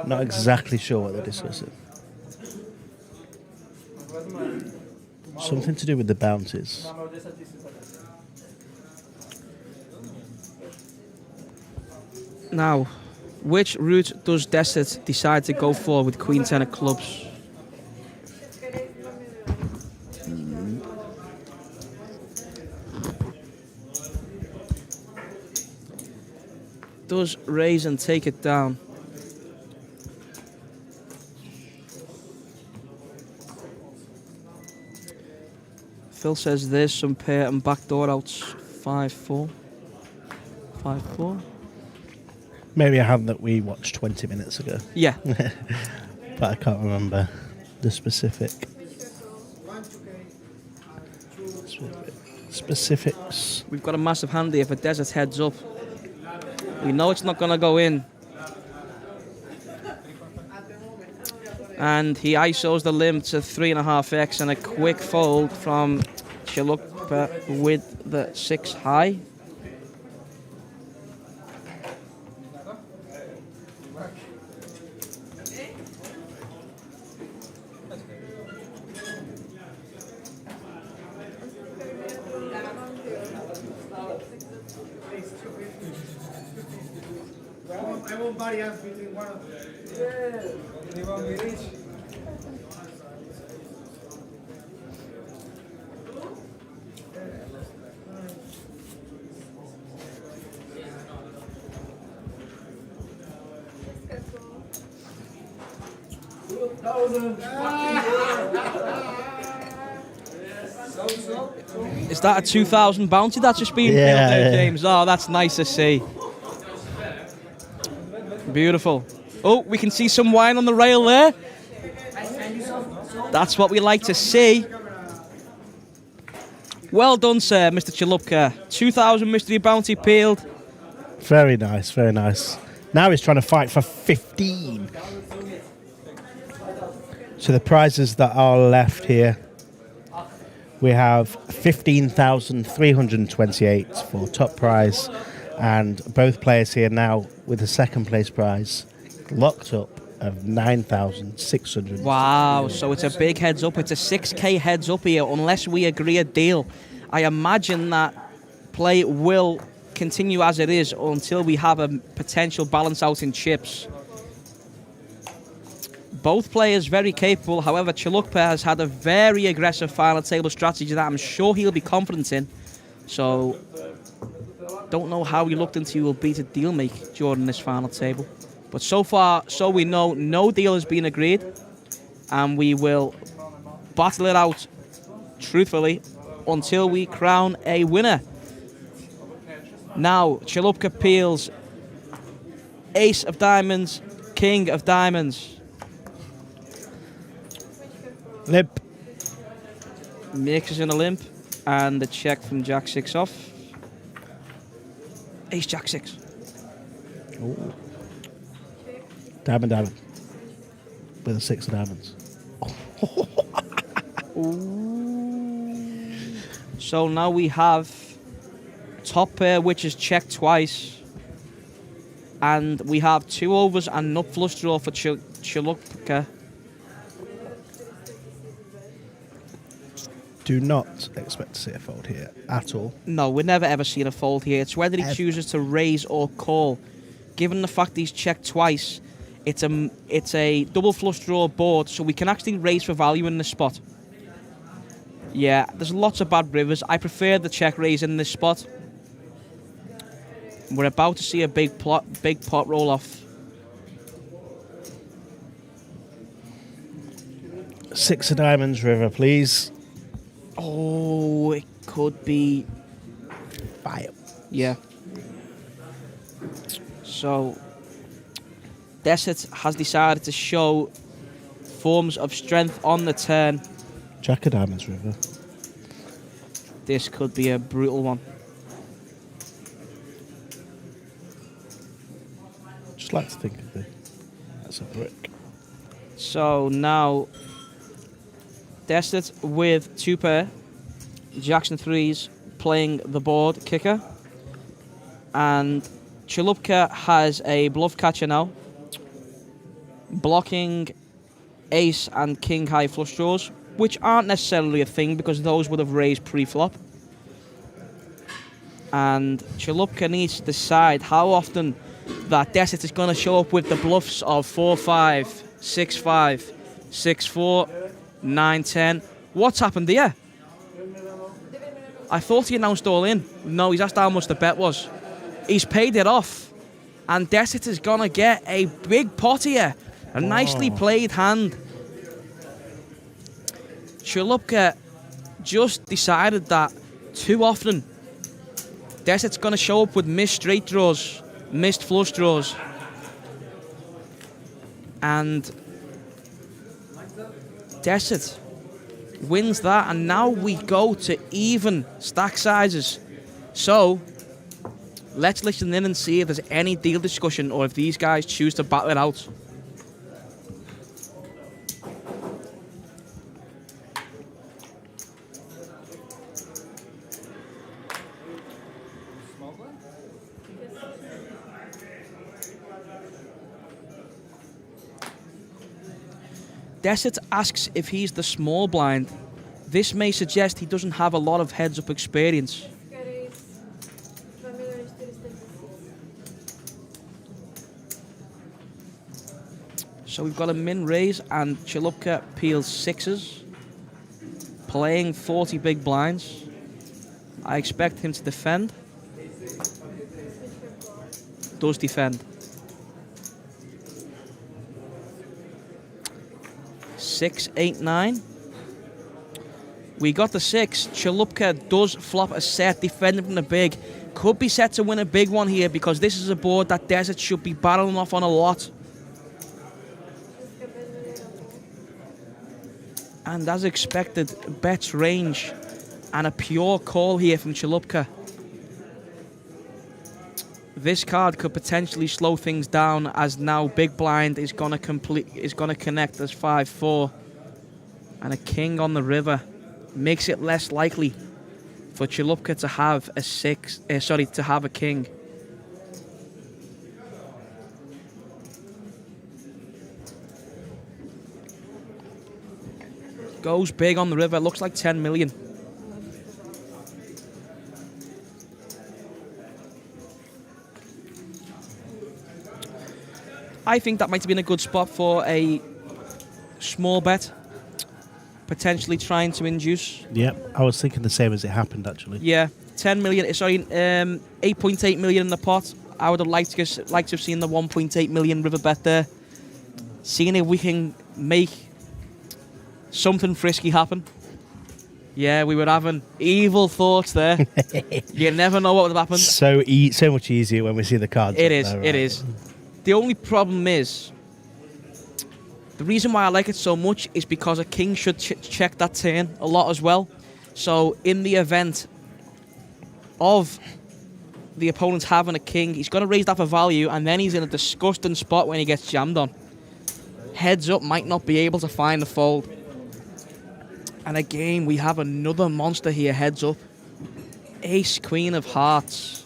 Not exactly sure what they're discussing. Something to do with the bounties. Now, which route does Desert decide to go for with Queen 10 of clubs? Does raise and take it down? Phil says there's some pair and backdoor outs. 5-4. 5-4. Maybe a hand that we watched 20 minutes ago, Yeah. but I can't remember the specifics. We've got a massive hand here for Desert heads up. We know it's not going to go in. And he ISOs the limb to 3.5x and a quick fold from Chalupka with the 6 high. I won't buy hands between one of them. Yeah. They won't be rich. Is that a 2,000 bounty that's just been Yeah, built there, yeah. James? Oh, that's nice to see. Beautiful. Oh, we can see some wine on the rail there. That's what we like to see. Well done, sir, Mr. Chalupka. 2,000 mystery bounty peeled. Very nice, very nice. Now he's trying to fight for 15. So the prizes that are left here, we have 15,328 for top prize, and both players here now with the second place prize locked up of 9,600. Wow, so it's a big heads up. It's a 6k heads up here, unless we agree a deal. I imagine that play will continue as it is until we have a potential balance out in chips. Both players very capable. However, Chalupka has had a very aggressive final table strategy that I'm sure he'll be confident in. So, don't know how reluctant he will be to deal make during this final table. But so far, so we know, no deal has been agreed. And we will battle it out, truthfully, until we crown a winner. Now, Chalupka peels Ace of Diamonds, King of Diamonds. Limp. Mixes in a limp, and the check from Jack 6 off. Ace Jack 6. Ooh. Diamond, diamond. With a 6 of diamonds. So now we have top pair, which is checked twice. And we have 2 overs and nut flush draw for Chalupka. Do not expect to see a fold here at all. No, we're never ever seen a fold here. It's whether he Ever. chooses to raise or call. Given the fact he's checked twice, it's a double flush draw board, so we can actually raise for value in this spot. Yeah, there's lots of bad rivers. I prefer the check raise in this spot. We're about to see a big pot roll off. 6 of diamonds, river, please. Oh, it could be. Fire. Yeah. So, Desert has decided to show forms of strength on the turn. Jack of diamonds, river. This could be a brutal one. Just like to think of it. That's a brick. So now, Desert with 2 pair, Jacks and 3s playing the board kicker, and Chalupka has a bluff catcher now, blocking Ace and King high flush draws, which aren't necessarily a thing because those would have raised pre-flop. And Chalupka needs to decide how often that Desert is going to show up with the bluffs of 4-5, 6-5, 6-4, 9-10. What's happened here? I thought he announced all in. No, he's asked how much the bet was. He's paid it off. And Desert is going to get a big pot here. A nicely played hand. Chalupka just decided that too often Desert's going to show up with missed straight draws, missed flush draws. And Desert wins that, and now we go to even stack sizes. So let's listen in and see if there's any deal discussion or if these guys choose to battle it out. Desert asks if he's the small blind. This may suggest he doesn't have a lot of heads-up experience. So we've got a min raise and Chalupka peels 6s, playing 40 big blinds. I expect him to defend. Does defend. 6, 8, 9. We got the 6. Chalupka does flop a set, defending from the big. Could be set to win a big one here because this is a board that Desert should be battling off on a lot. And as expected, bets range and a pure call here from Chalupka. This card could potentially slow things down as now big blind is gonna connect as 5-4, and a king on the river makes it less likely for Chalupka to have a to have a king. Goes big on the river, looks like 10 million. I think that might have been a good spot for a small bet, potentially trying to induce. Yep, I was thinking the same as it happened actually. Yeah, 10 million, sorry, 8.8 million in the pot. I would have liked to have seen the 1.8 million river bet there. Seeing if we can make something frisky happen. Yeah, we were having evil thoughts there. You never know what would have happened. So much easier when we see the cards. It is. The only problem is, the reason why I like it so much is because a king should check that turn a lot as well. So in the event of the opponent having a king, he's got to raise that for value, and then he's in a disgusting spot when he gets jammed on. Heads up might not be able to find the fold. And again, we have another monster here, heads up. Ace, Queen of Hearts.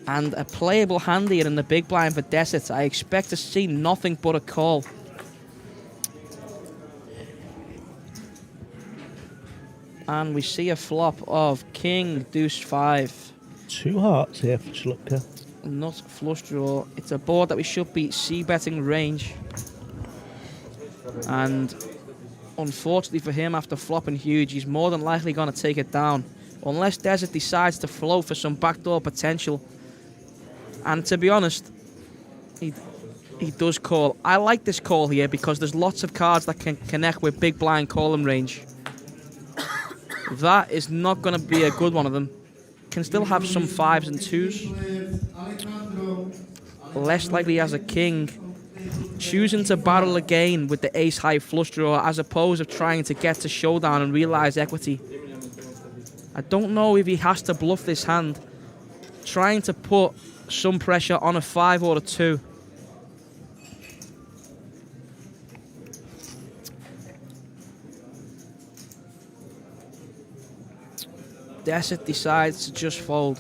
And a playable hand here in the big blind for Desert. I expect to see nothing but a call. And we see a flop of King, Deuce 5. 2 hearts here for Chalupka. Not flush draw. It's a board that we should be c-betting range. And unfortunately for him, after flopping huge, he's more than likely going to take it down. Unless Desert decides to flow for some backdoor potential. And to be honest, he does call. I like this call here because there's lots of cards that can connect with big blind calling range. That is not going to be a good one of them. Can still have some 5s and 2s. Less likely as a king. Choosing to battle again with the ace high flush draw as opposed to trying to get to showdown and realize equity. I don't know if he has to bluff this hand. Trying to put some pressure on a 5 or a 2. Desert decides to just fold.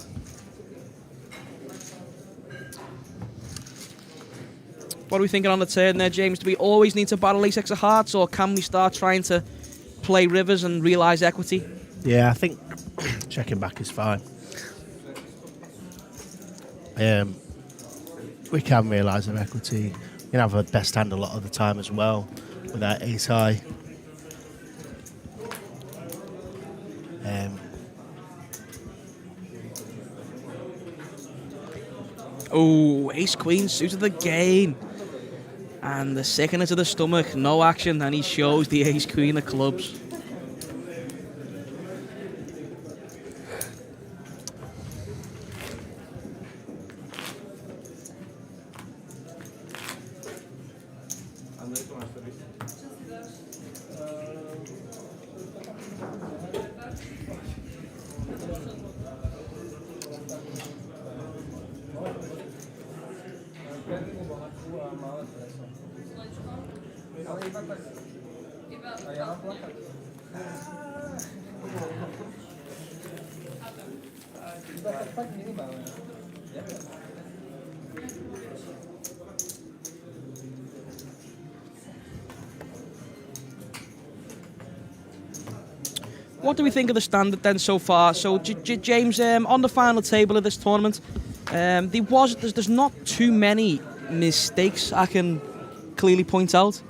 What are we thinking on the turn there, James? Do we always need to battle ace-x of hearts, or can we start trying to play rivers and realise equity? Yeah, I think checking back is fine. We can realise our equity. We can have a best hand a lot of the time as well with that ace high. Oh, ace queen suited again. And the sickness of the stomach, no action, and he shows the ace queen of clubs. What do we think of the standard then so far? So, James, on the final table of this tournament, there's not too many mistakes I can clearly point out.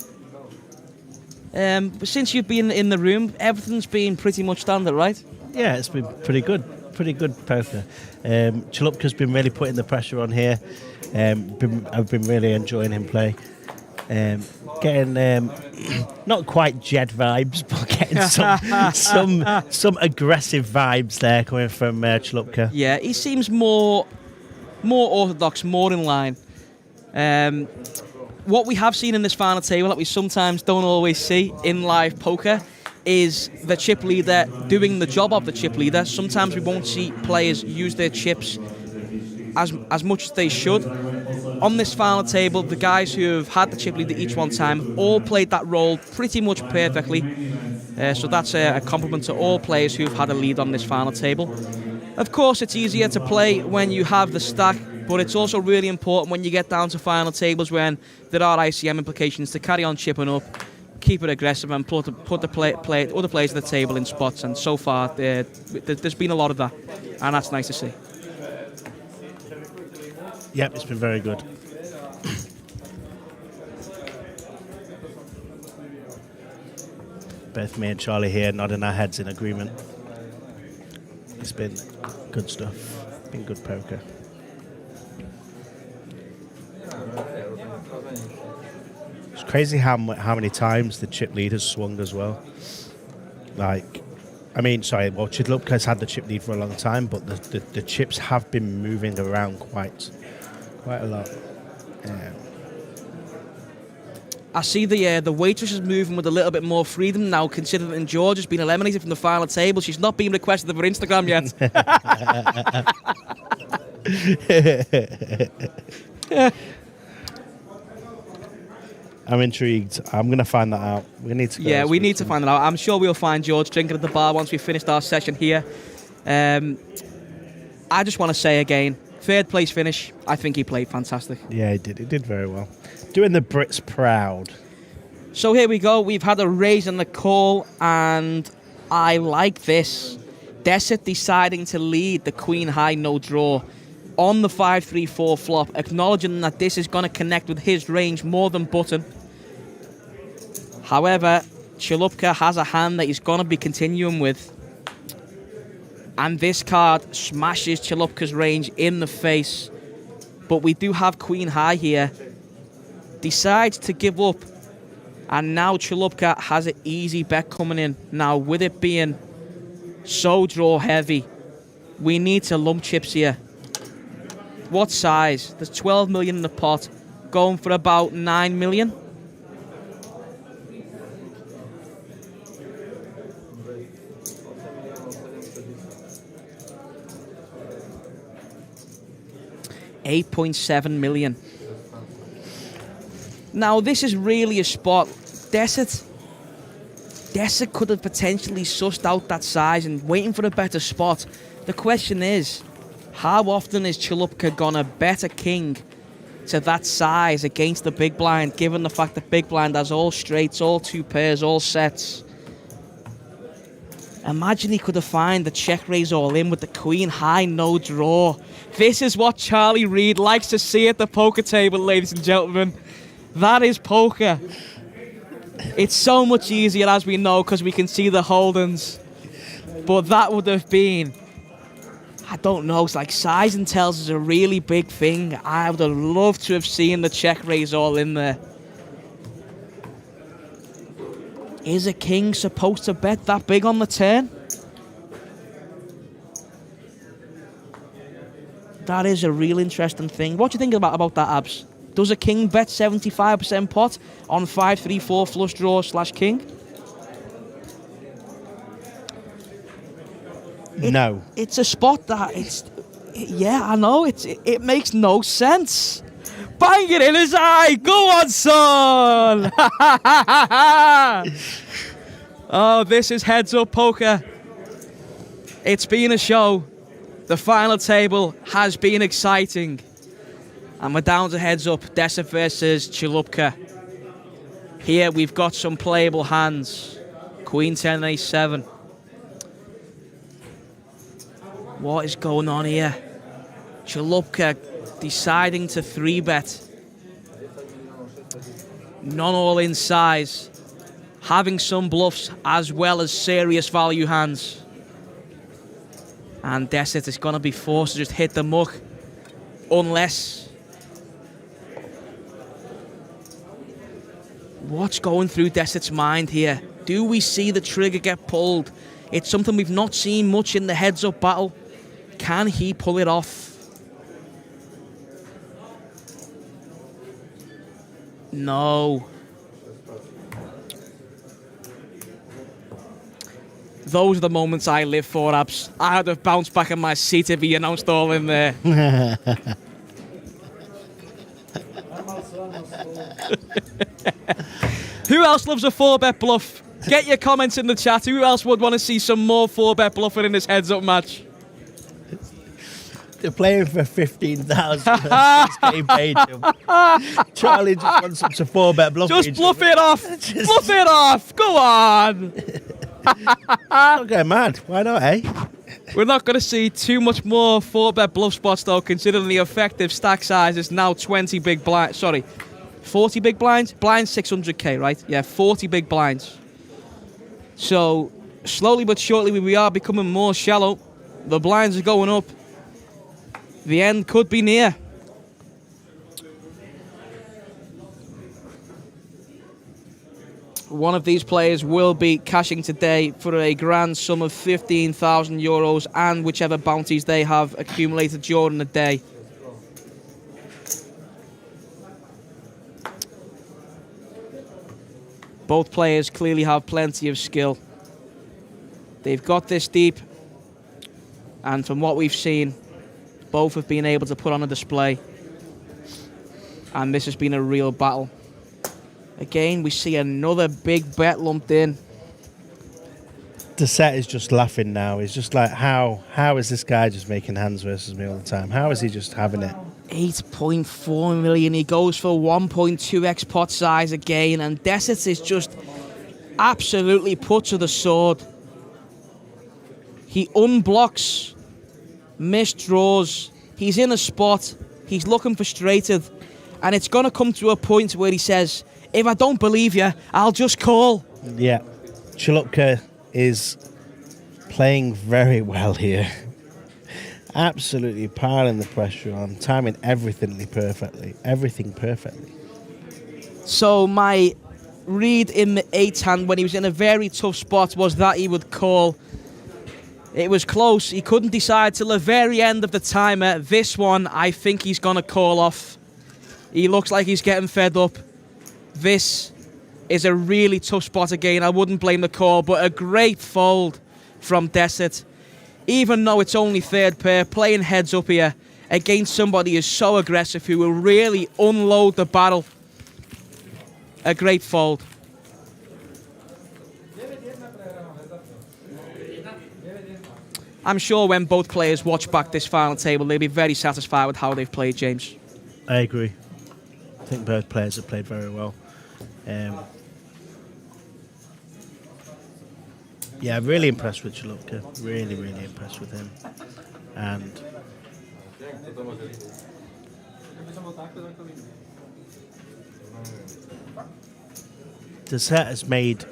But since you've been in the room, everything's been pretty much standard, right? Yeah, it's been pretty good poker. Chalupka's been really putting the pressure on here. I've been really enjoying him play. Getting not quite Jed vibes, but getting some aggressive vibes there coming from Chalupka. Yeah, he seems more orthodox, more in line. What we have seen in this final table that we sometimes don't always see in live poker is the chip leader doing the job of the chip leader. Sometimes we won't see players use their chips as much as they should. On this final table, the guys who have had the chip leader each one time all played that role pretty much perfectly. So that's a compliment to all players who've had a lead on this final table. Of course, it's easier to play when you have the stack, but it's also really important when you get down to final tables when there are ICM implications to carry on chipping up, keep it aggressive, and put the other players at the table in spots. And so far, there's been a lot of that, and that's nice to see. Yep, it's been very good. Both me and Charlie here nodding our heads in agreement. It's been good stuff. Been good poker. It's crazy how many times the chip lead has swung as well. Chalupka's had the chip lead for a long time, but the chips have been moving around quite a lot. I see the waitress is moving with a little bit more freedom now, considering that Giorgio has been eliminated from the final table. She's not being requested of her Instagram yet. I'm intrigued. I'm going to find that out. We need to find that out. I'm sure we'll find George drinking at the bar once we've finished our session here. I just want to say again, third place finish. I think he played fantastic. Yeah, he did. He did very well. Doing the Brits proud. So here we go. We've had a raise and the call, and I like this. Desit deciding to lead the Queen High no draw on the 5-3-4 flop, acknowledging that this is going to connect with his range more than button. However, Chalupka has a hand that he's going to be continuing with. And this card smashes Chalupka's range in the face. But we do have Queen High here. Decides to give up. And now Chalupka has an easy bet coming in. Now, with it being so draw heavy, we need to lump chips here. What size? There's 12 million in the pot. Going for about 9 million. $8.7 million. Now, this is really a spot. Desit could have potentially sussed out that size and waiting for a better spot. The question is, how often is Chalupka gonna bet a king to that size against the big blind, given the fact that big blind has all straights, all two pairs, all sets? Imagine he could have found the check raise all in with the Queen High no draw. This is what Charlie Reid likes to see at the poker table, ladies and gentlemen. That is poker. It's so much easier, as we know, because we can see the holdings. But that would have been, I don't know, it's like size and tells is a really big thing. I would have loved to have seen the check raise all in there. Is a king supposed to bet that big on the turn? That is a real interesting thing. What do you think about that, Abs? Does a king bet 75% pot on 5-3-4 flush draw / king? No. It's a spot that yeah, I know. It makes no sense. Bang it in his eye. Go on, son. Oh, this is heads up poker. It's been a show. The final table has been exciting. And we're down to heads up. Desert versus Chalupka. Here we've got some playable hands. Queen 10 and Ace 7. What is going on here? Chalupka deciding to 3-bet. None all in size. Having some bluffs as well as serious value hands. And Desert is going to be forced to just hit the muck. Unless... What's going through Desert's mind here? Do we see the trigger get pulled? It's something we've not seen much in the heads-up battle. Can he pull it off? No. Those are the moments I live for, Abs. I'd have bounced back in my seat if he announced all in there. Who else loves a 4-bet bluff? Get your comments in the chat. Who else would want to see some more 4-bet bluffing in this heads-up match? They're playing for 15,000. 6K paid him. Charlie just wants some to 4-bet bluff. Just bluff it off. Bluff it off. Go on. Don't get mad. Why not, eh? We're not going to see too much more 4-bet bluff spots, though, considering the effective stack size is now 20 big blinds. Sorry, 40 big blinds? Blinds 600k, right? Yeah, 40 big blinds. So, slowly but surely, we are becoming more shallow. The blinds are going up. The end could be near. One of these players will be cashing today for a grand sum of 15,000 euros and whichever bounties they have accumulated during the day. Both players clearly have plenty of skill. They've got this deep, and from what we've seen, both have been able to put on a display. And this has been a real battle. Again, we see another big bet lumped in. The set is just laughing now. He's just like, how is this guy just making hands versus me all the time? How is he just having it? 8.4 million. He goes for 1.2x pot size again, and Desert is just absolutely put to the sword. He unblocks, misdraws. He's in a spot. He's looking frustrated, and it's going to come to a point where he says, if I don't believe you, I'll just call. Yeah. Chalupka is playing very well here. Absolutely piling the pressure on, timing everything perfectly. So my read in the 8th hand when he was in a very tough spot was that he would call. It was close. He couldn't decide till the very end of the timer. This one, I think he's going to call off. He looks like he's getting fed up. This is a really tough spot again. I wouldn't blame the call, but a great fold from Desert. Even though it's only third pair, playing heads up here against somebody who's so aggressive who will really unload the battle. A great fold. I'm sure when both players watch back this final table, they'll be very satisfied with how they've played, James. I agree. I think both players have played very well. Yeah, I'm really impressed with Chalupka. Really, really impressed with him. And the set has made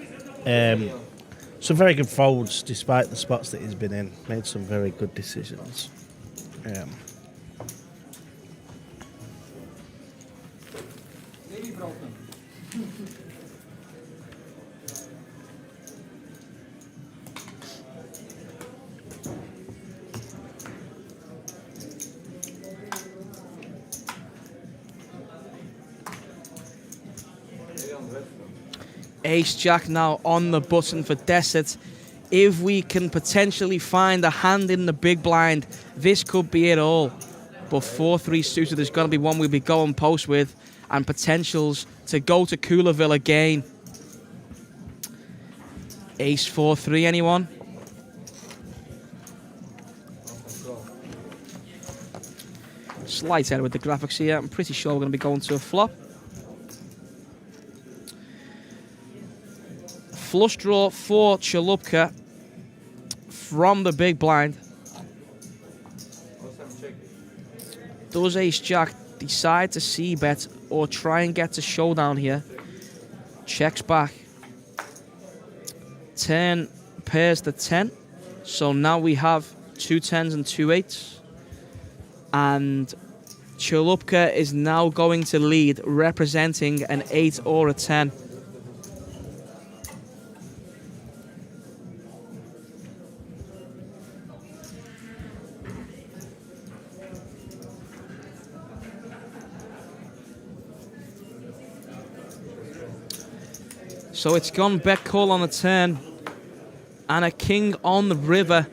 some very good folds despite the spots that he's been in. Made some very good decisions. Ace Jack now on the button for Desert. If we can potentially find a hand in the big blind, this could be it all. But 4-3 suited is going to be one we'll be going post with, and potentials to go to Coolerville again. Ace 4-3, anyone? Slight error with the graphics here. I'm pretty sure we're going to be going to a flop. Flush draw for Chalupka from the big blind. Does Ace Jack decide to c-bet or try and get to showdown here? Checks back. Turn pairs to 10. So now we have 2 10s and 2 8s. And Chalupka is now going to lead, representing an 8 or a 10. So it's gone bet call on the turn and a king on the river.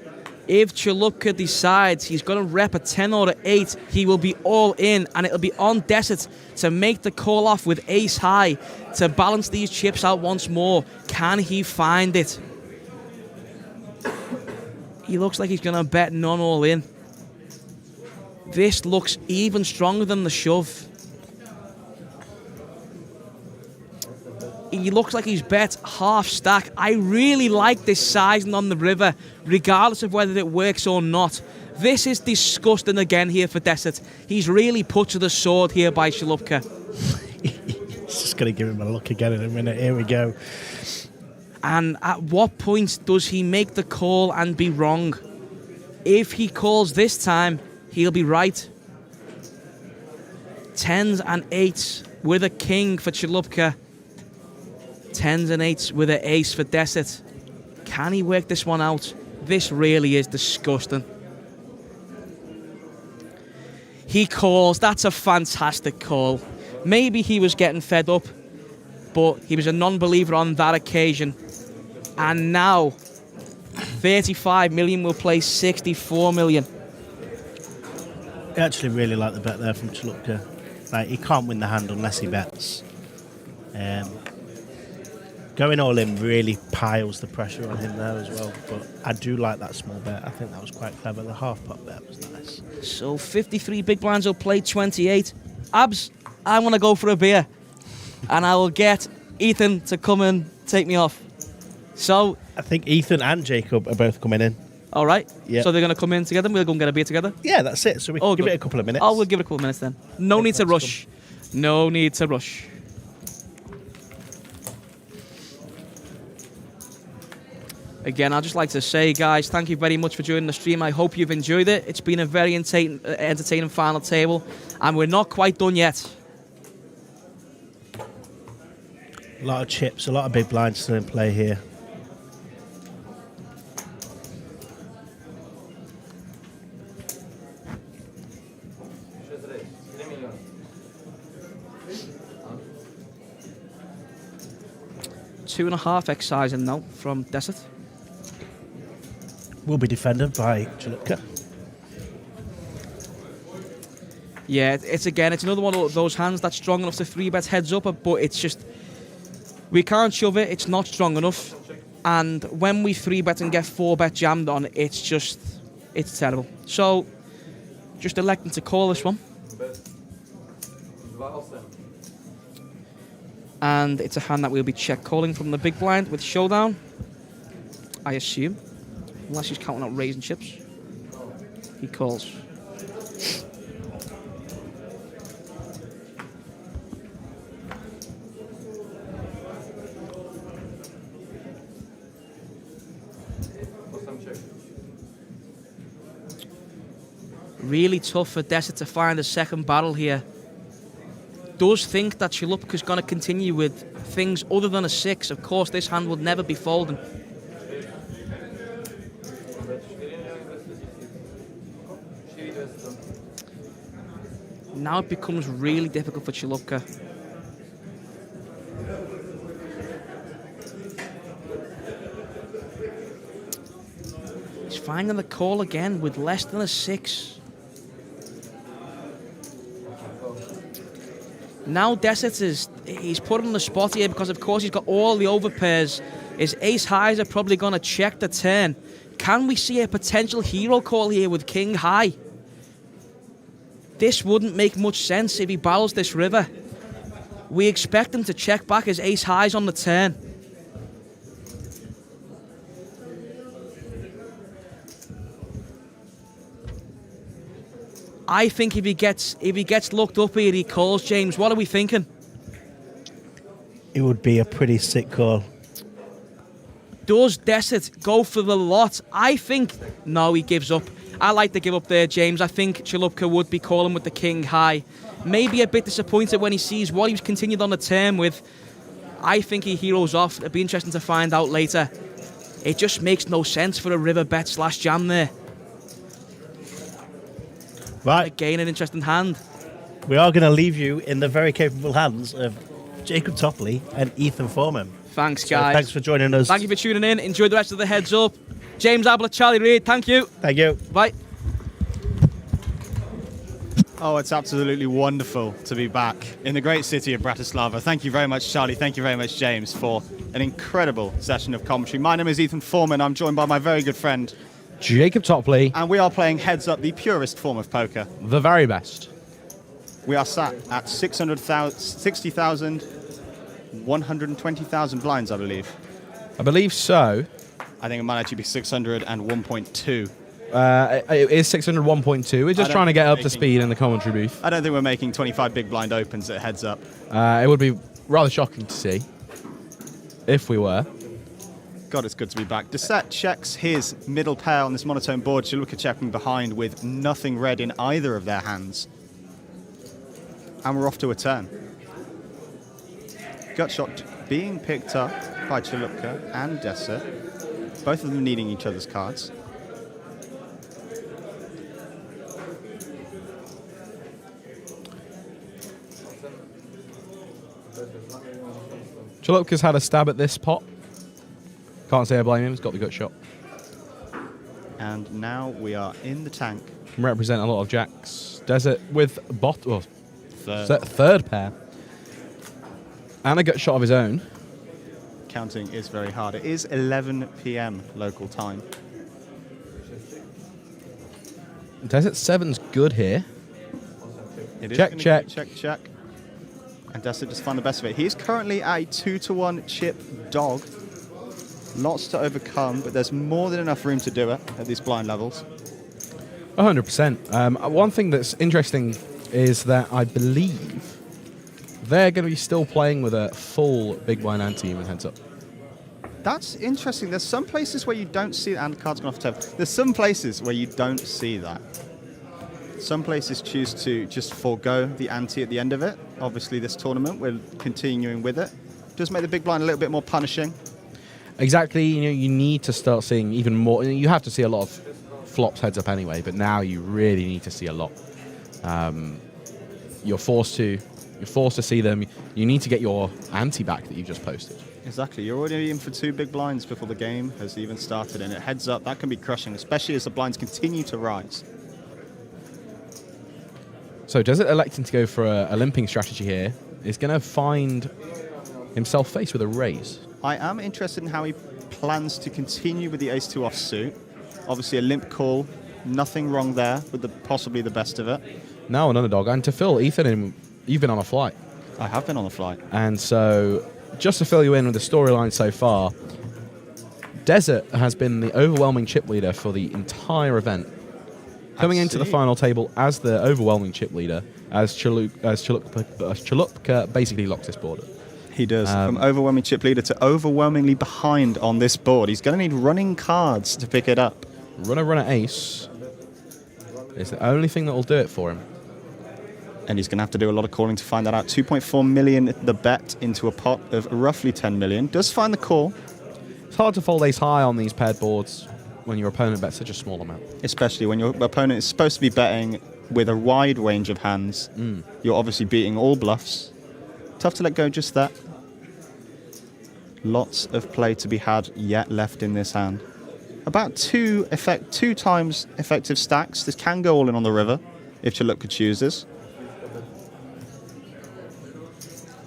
If Chalupka decides he's going to rep a 10 or an 8, he will be all in, and it'll be on Desert to make the call off with ace high to balance these chips out once more. Can he find it? He looks like he's going to bet none all in. This looks even stronger than the shove. He looks like he's bet half stack. I really like this sizing on the river, regardless of whether it works or not. This is disgusting again here for Desert. He's really put to the sword here by Chalupka. He's just going to give him a look again in a minute. Here we go. And at what point does he make the call and be wrong? If he calls this time, he'll be right. 10s and 8s with a king for Chalupka. 10s and 8s with an ace for Desert. Can he work this one out? This really is disgusting. He calls. That's a fantastic call. Maybe he was getting fed up, but he was a non-believer on that occasion. And now, 35 million will play 64 million. I actually really like the bet there from Chalupka. Like, he can't win the hand unless he bets. Going all in really piles the pressure on him there as well. But I do like that small bet. I think that was quite clever. The half pot bet was nice. So 53 big blinds will play 28. Abs, I want to go for a beer. And I will get Ethan to come and take me off. So I think Ethan and Jacob are both coming in. all right. Yeah. So they're going to come in together. We'll go and get a beer together. Yeah, that's it. So we can give it a couple of minutes. Oh, we'll give it a couple of minutes then. No need to rush. No need to rush. Again, I'd just like to say, guys, thank you very much for joining the stream. I hope you've enjoyed it. It's been a very entertaining final table, and we're not quite done yet. A lot of chips, a lot of big blinds still in play here. Two and a half excising now from Desert. Will be defended by Chalupka. Yeah, it's another one of those hands that's strong enough to 3-bet heads up, but it's just, we can't shove it, it's not strong enough. And when we 3-bet and get 4-bet jammed on, it's terrible. So, just electing to call this one. And it's a hand that we'll be check calling from the big blind with showdown, I assume. Unless he's counting out raising chips. He calls. Really tough for Desert to find a second barrel here. Does think that Chalupka's going to continue with things other than a 6. Of course, this hand will never be folding. Now it becomes really difficult for Chalupka. He's finding the call again with less than a 6. Now Desert he's put on the spot here because of course he's got all the overpairs His ace highs are probably going to check the turn. Can we see a potential hero call here with king high? This wouldn't make much sense if he barrels this river. We expect him to check back his ace highs on the turn. I think if he gets looked up here, he calls. James, what are we thinking? It would be a pretty sick call. Does Desert go for the lot? I think no, he gives up. I like to give up there, James. I think Chalupka would be calling with the king high. Maybe a bit disappointed when he sees what he's continued on the turn with. I think he heroes off. It'll be interesting to find out later. It just makes no sense for a river bet / jam there. Right. Again, an interesting hand. We are going to leave you in the very capable hands of Jacob Topley and Ethan Foreman. Thanks, So guys. thanks for joining us. Thank you for tuning in. Enjoy the rest of the heads up. James Ablett, Charlie Reid, thank you. Thank you. Bye. Oh, it's absolutely wonderful to be back in the great city of Bratislava. Thank you very much, Charlie. Thank you very much, James, for an incredible session of commentary. My name is Ethan Foreman. I'm joined by my very good friend, Jacob Topley, and we are playing Heads Up, the purest form of poker. the very best. We are sat at 60,000, 120,000 blinds, I believe. I believe so. I think it might actually be 601.2. It is 601.2. We're just trying to get up to making- speed in the commentary booth. I don't think we're making 25 big blind opens at Heads Up. It would be rather shocking to see if we were. God, it's good to be back. Deset checks his middle pair on this monotone board. Chalupka checking behind with nothing red in either of their hands. And we're off to a turn. Gut shot being picked up by Chalupka and Deset. Both of them needing each other's cards. Chalupka's had a stab at this pot. Can't say I blame him. He's got the gut shot. And now we are in the tank. Can represent a lot of jacks. Desert with Third. third pair. And a gut shot of his own. Counting is very hard. It is 11 p.m. local time. Desert 7's good here. It is Check, gonna check. go check, check. And Desert just find the best of it. He's currently at a 2-1 chip dog. Lots to overcome, but there's more than enough room to do it at these blind levels. 100%. One thing that's interesting is that I believe they're going to be still playing with a full big blind ante and heads up. That's interesting. There's some places where you don't see it, and the card's gone off the table. There's some places where you don't see that. Some places choose to just forego the ante at the end of it. Obviously, this tournament, we're continuing with it. Does make the big blind a little bit more punishing. Exactly. You need to start seeing even more. You have to see a lot of flops heads up anyway, but now you really need to see a lot. You're forced to see them. You need to get your ante back that you just posted. Exactly. You're already in for 2 big blinds before the game has even started, and it heads up. That can be crushing, especially as the blinds continue to rise. So Desert electing to go for a limping strategy here is going to find himself faced with a raise. I am interested in how he plans to continue with the ace-2 offsuit. Obviously a limp call, nothing wrong there with possibly the best of it. Now an underdog. And to fill Ethan in, you've been on a flight. I have been on the flight. And so just to fill you in with the storyline so far, Desert has been the overwhelming chip leader for the entire event. Coming into the final table as the overwhelming chip leader, as Chalupka basically locks this board up. He does. From overwhelming chip leader to overwhelmingly behind on this board. He's going to need running cards to pick it up. Runner ace is the only thing that will do it for him. And he's going to have to do a lot of calling to find that out. 2.4 million the bet into a pot of roughly 10 million. Does find the call. It's hard to fold ace high on these paired boards when your opponent bets such a small amount. Especially when your opponent is supposed to be betting with a wide range of hands. You're obviously beating all bluffs. Tough to let go just that. Lots of play to be had yet left in this hand. About 2 times effective stacks. This can go all in on the river if Chalupka chooses.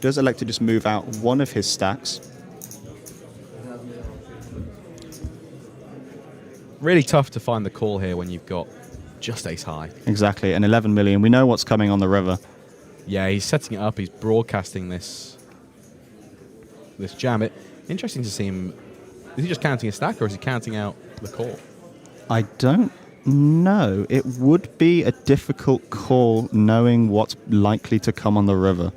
Does elect to just move out one of his stacks. Really tough to find the call here when you've got just ace high. Exactly, and 11 million. We know what's coming on the river. Yeah, he's setting it up. He's broadcasting this jam. Interesting to see him. Is he just counting a stack or is he counting out the call? I don't know. It would be a difficult call knowing what's likely to come on the river.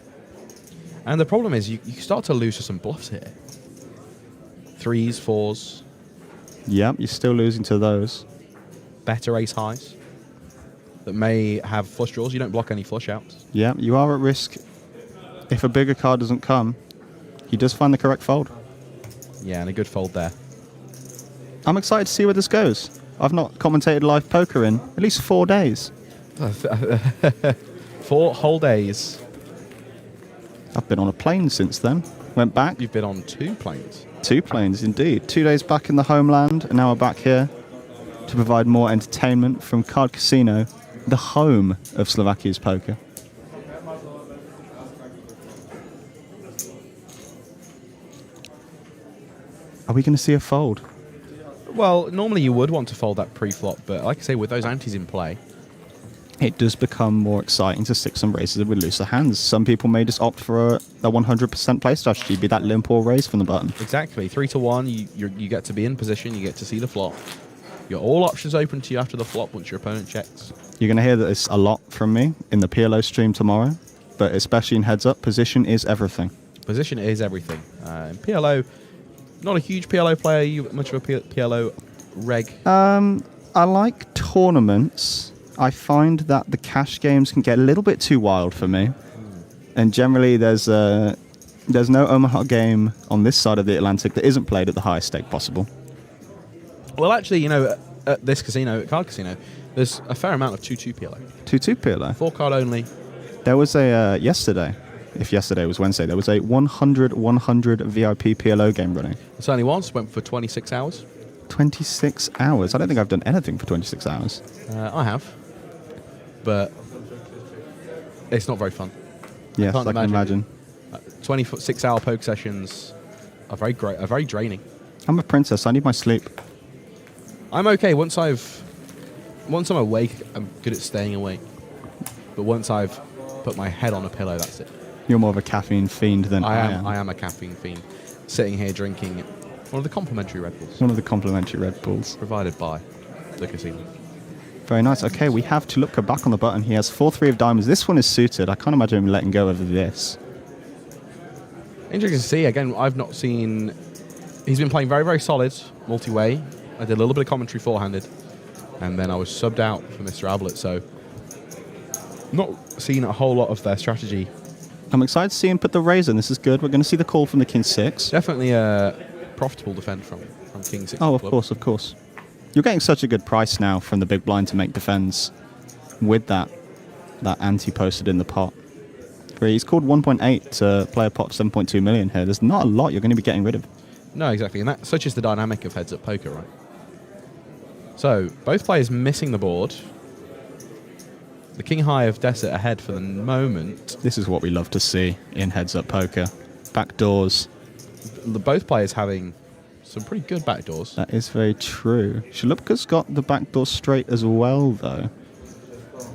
And the problem is you start to lose to some bluffs here. 3s, 4s. Yep, you're still losing to those. Better ace highs that may have flush draws. You don't block any flush outs. Yeah, you are at risk. If a bigger card doesn't come, he does find the correct fold. Yeah, and a good fold there. I'm excited to see where this goes. I've not commentated live poker in at least 4 days. 4 whole days. I've been on a plane since then. Went back. You've been on 2 planes. 2 planes, indeed. 2 days back in the homeland, and now we're back here to provide more entertainment from Card Casino, the home of Slovakia's poker. Are we going to see a fold? Well, normally you would want to fold that pre-flop, but like I say, with those antes in play, It does become more exciting to stick some races with looser hands. Some people may just opt for a 100% play strategy, be that limp or raise from the button. exactly 3 to 1, you get to be in position, you get to see the flop. Your all options open to you after the flop once your opponent checks. You're going to hear this a lot from me in the PLO stream tomorrow, but especially in heads up, position is everything. Position is everything. In PLO, not a huge PLO player. You much of a PLO reg? I like tournaments. I find that the cash games can get a little bit too wild for me. And generally there's no Omaha game on this side of the Atlantic that isn't played at the highest stake possible. Well, actually, at this casino, at Card Casino, there's a fair amount of 2-2 PLO. 2-2 PLO. 4 card only. There was a, yesterday, if yesterday was Wednesday, there was a 100-100 VIP PLO game running. Certainly once, went for 26 hours. 26 hours? I don't think I've done anything for 26 hours. I have. But it's not very fun. Yes, I can imagine. 26-hour poker sessions are very draining. I'm a princess. I need my sleep. I'm okay. Once I'm awake, I'm good at staying awake. But once I've put my head on a pillow, that's it. You're more of a caffeine fiend than I am. I am a caffeine fiend. Sitting here drinking one of the complimentary Red Bulls. One of the complimentary Red Bulls. Provided by the casino. Very nice. Okay, we have Tulupka back on the button. He has 4-3 of diamonds. This one is suited. I can't imagine him letting go of this. Interesting to see. Again, I've not seen... He's been playing very, very solid multi-way. I did a little bit of commentary four-handed. And then I was subbed out for Mr. Ablett, so... Not seen a whole lot of their strategy. I'm excited to see him put the raise in. This is good. We're going to see the call from the King 6. Definitely a profitable defend from King 6. Oh, of course, of course. You're getting such a good price now from the big blind to make defends with that ante posted in the pot. He's called 1.8 to play a pot of 7.2 million here. There's not a lot you're going to be getting rid of. No, exactly. And such is the dynamic of heads-up poker, right? So, both players missing the board. The king high of Desert ahead for the moment. This is what we love to see in heads-up poker. Backdoors. Both players having some pretty good backdoors. That is very true. Shalupka's got the backdoor straight as well, though.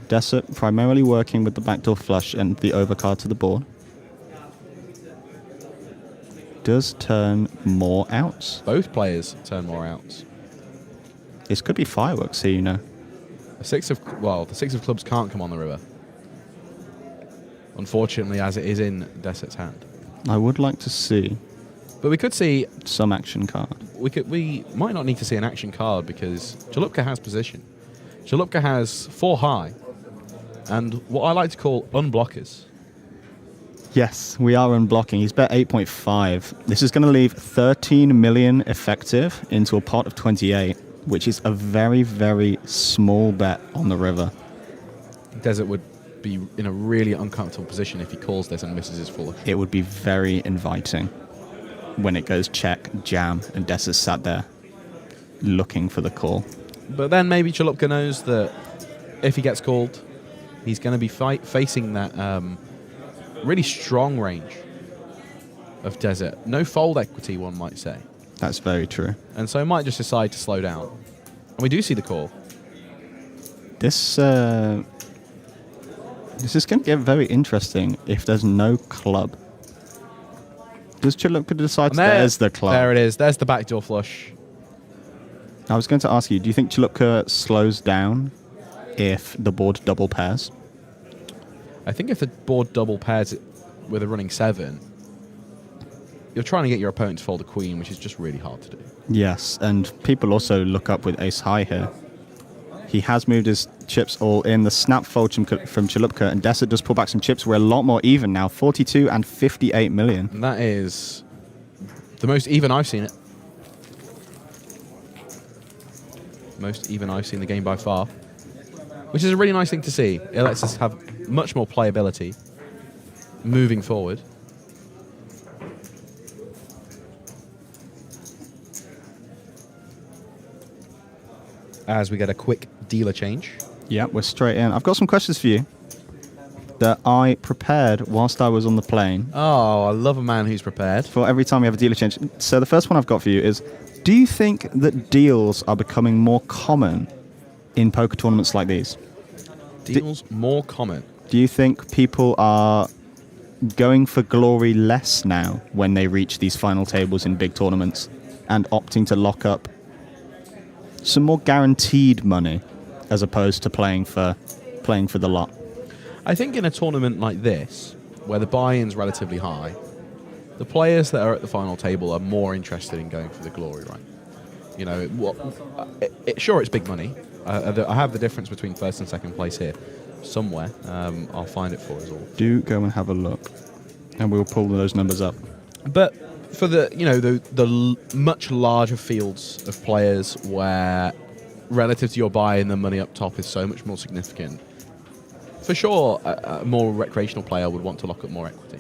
Desert primarily working with the backdoor flush and the overcard to the board. Does turn more outs. Both players turn more outs. This could be fireworks here, you know. The six of clubs can't come on the river. Unfortunately, as it is in Desert's hand. I would like to see... But we could see... some action card. We might not need to see an action card because Jalupka has position. Jalupka has 4 high and what I like to call unblockers. Yes, we are unblocking. He's bet 8.5. This is going to leave 13 million effective into a pot of 28, which is a very, very small bet on the river. Desert would be in a really uncomfortable position if he calls this and misses his flush. It would be very inviting when it goes check, jam, and Desert sat there looking for the call. But then maybe Chalupka knows that if he gets called, he's going to be facing that really strong range of Desert. No fold equity, one might say. That's very true. And so he might just decide to slow down. And we do see the call. This is going to get very interesting if there's no club. Does Chilupka decide there's the club? There it is. There's the backdoor flush. I was going to ask you, do you think Chilupka slows down if the board double pairs? I think if the board double pairs it with a running 7, you're trying to get your opponent to fold a queen, which is just really hard to do. Yes, and people also look up with ace high here. He has moved his chips all in. The snap fold from Chilupka, and Desert does pull back some chips. We're a lot more even now, 42 and 58 million. And that is the most even I've seen it. Most even I've seen the game by far. Which is a really nice thing to see. It lets us have much more playability moving forward. As we get a quick dealer change. Yeah, we're straight in. I've got some questions for you that I prepared whilst I was on the plane. Oh, I love a man who's prepared. For every time we have a dealer change. So the first one I've got for you is, do you think that deals are becoming more common in poker tournaments like these? Deals more common. Do you think people are going for glory less now when they reach these final tables in big tournaments and opting to lock up some more guaranteed money as opposed to playing for the lot? I think in a tournament like this, where the buy-in's relatively high, the players that are at the final table are more interested in going for the glory, right? You know, sure, it's big money. I have the difference between first and second place here somewhere. I'll find it for us all. Do go and have a look, and we'll pull those numbers up. But for the much larger fields of players where relative to your buy-in, the money up top is so much more significant, for sure, a more recreational player would want to lock up more equity.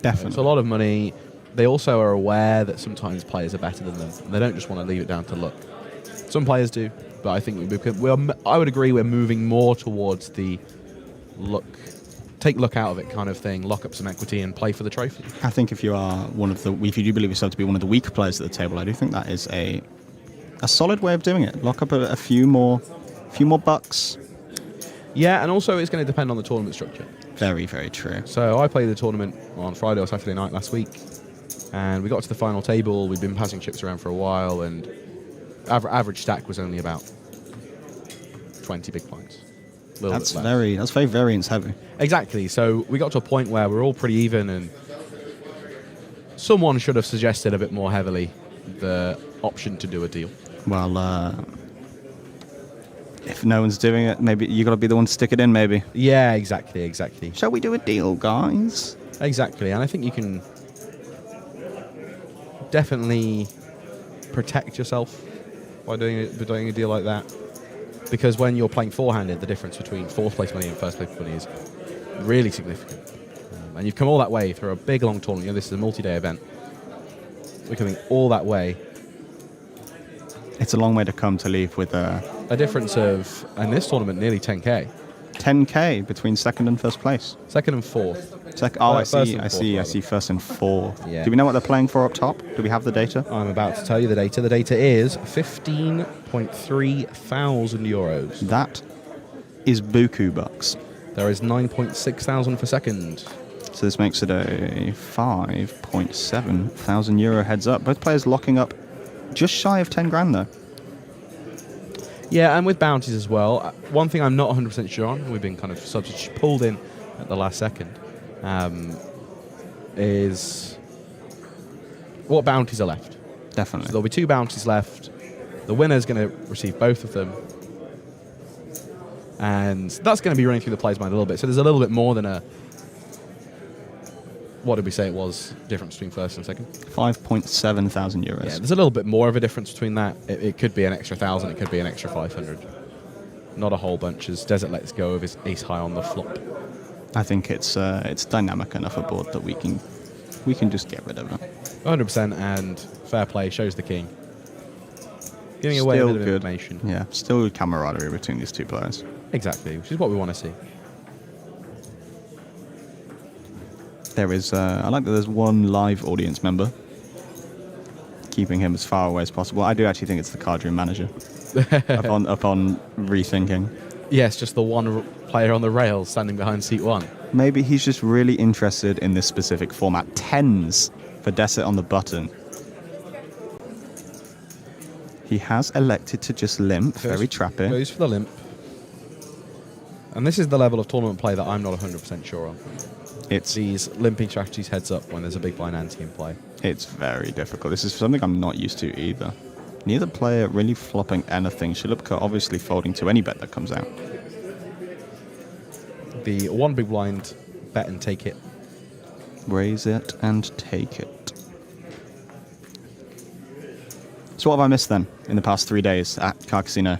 Definitely. It's a lot of money. They also are aware that sometimes players are better than them. And they don't just want to leave it down to luck. Some players do, but I think I would agree we're moving more towards the take luck out of it kind of thing, lock up some equity and play for the trophy. I think if you do believe yourself to be one of the weaker players at the table, I do think that is a solid way of doing it. Lock up a few more bucks. Yeah, and also it's going to depend on the tournament structure. Very, very true. So I played the tournament on Friday or Saturday night last week, and we got to the final table. We'd been passing chips around for a while, and average stack was only about 20 big blinds. That's very variance heavy. Exactly. So we got to a point where we're all pretty even, and someone should have suggested a bit more heavily the option to do a deal. Well, if no one's doing it, maybe you got to be the one to stick it in, maybe. Yeah, exactly. Shall we do a deal, guys? Exactly, and I think you can definitely protect yourself by doing a deal like that. Because when you're playing four-handed, the difference between fourth place money and first place money is really significant. And you've come all that way through a big, long tournament. You know, this is a multi-day event. We're coming all that way. It's a long way to come to leave with a difference of, in this tournament, nearly 10k. 10k between second and first place. Second and fourth. I see. First and fourth. Yeah. Do we know what they're playing for up top? Do we have the data? I'm about to tell you the data. The data is 15.3 thousand euros. That is buku bucks. There is 9.6 thousand for second. So this makes it a 5.7 thousand euro heads up. Both players locking up just shy of 10 grand though. Yeah, and with bounties as well. One thing I'm not 100% sure on, we've been kind of pulled in at the last second, is what bounties are left. Definitely. So there'll be 2 bounties left. The winner's going to receive both of them. And that's going to be running through the player's mind a little bit. So there's a little bit more than a... What did we say it was? Difference between first and second? 5.7 thousand euros. Yeah, there's a little bit more of a difference between that. It could be an extra 1,000. It could be an extra 500. Not a whole bunch as Desert lets go of his ace high on the flop. I think it's dynamic enough a board that we can just get rid of it. 100%, and fair play shows the king. Giving away a bit of information. Yeah, still good camaraderie between these two players. Exactly, which is what we want to see. There is, I like that there's one live audience member, keeping him as far away as possible. I do actually think it's the card room manager. upon rethinking. Yes, just the one player on the rail standing behind seat 1. Maybe he's just really interested in this specific format. 10s for Desert on the button. He has elected to just limp, very trappy. Goes for the limp. And this is the level of tournament play that I'm not 100% sure on. It's these limping strategies heads up when there's a big blind ante in play. It's very difficult. This is something I'm not used to either. Neither player really flopping anything. Shalupka obviously folding to any bet that comes out. The one big blind, bet and take it. Raise it and take it. So what have I missed then in the past 3 days at Car Casino?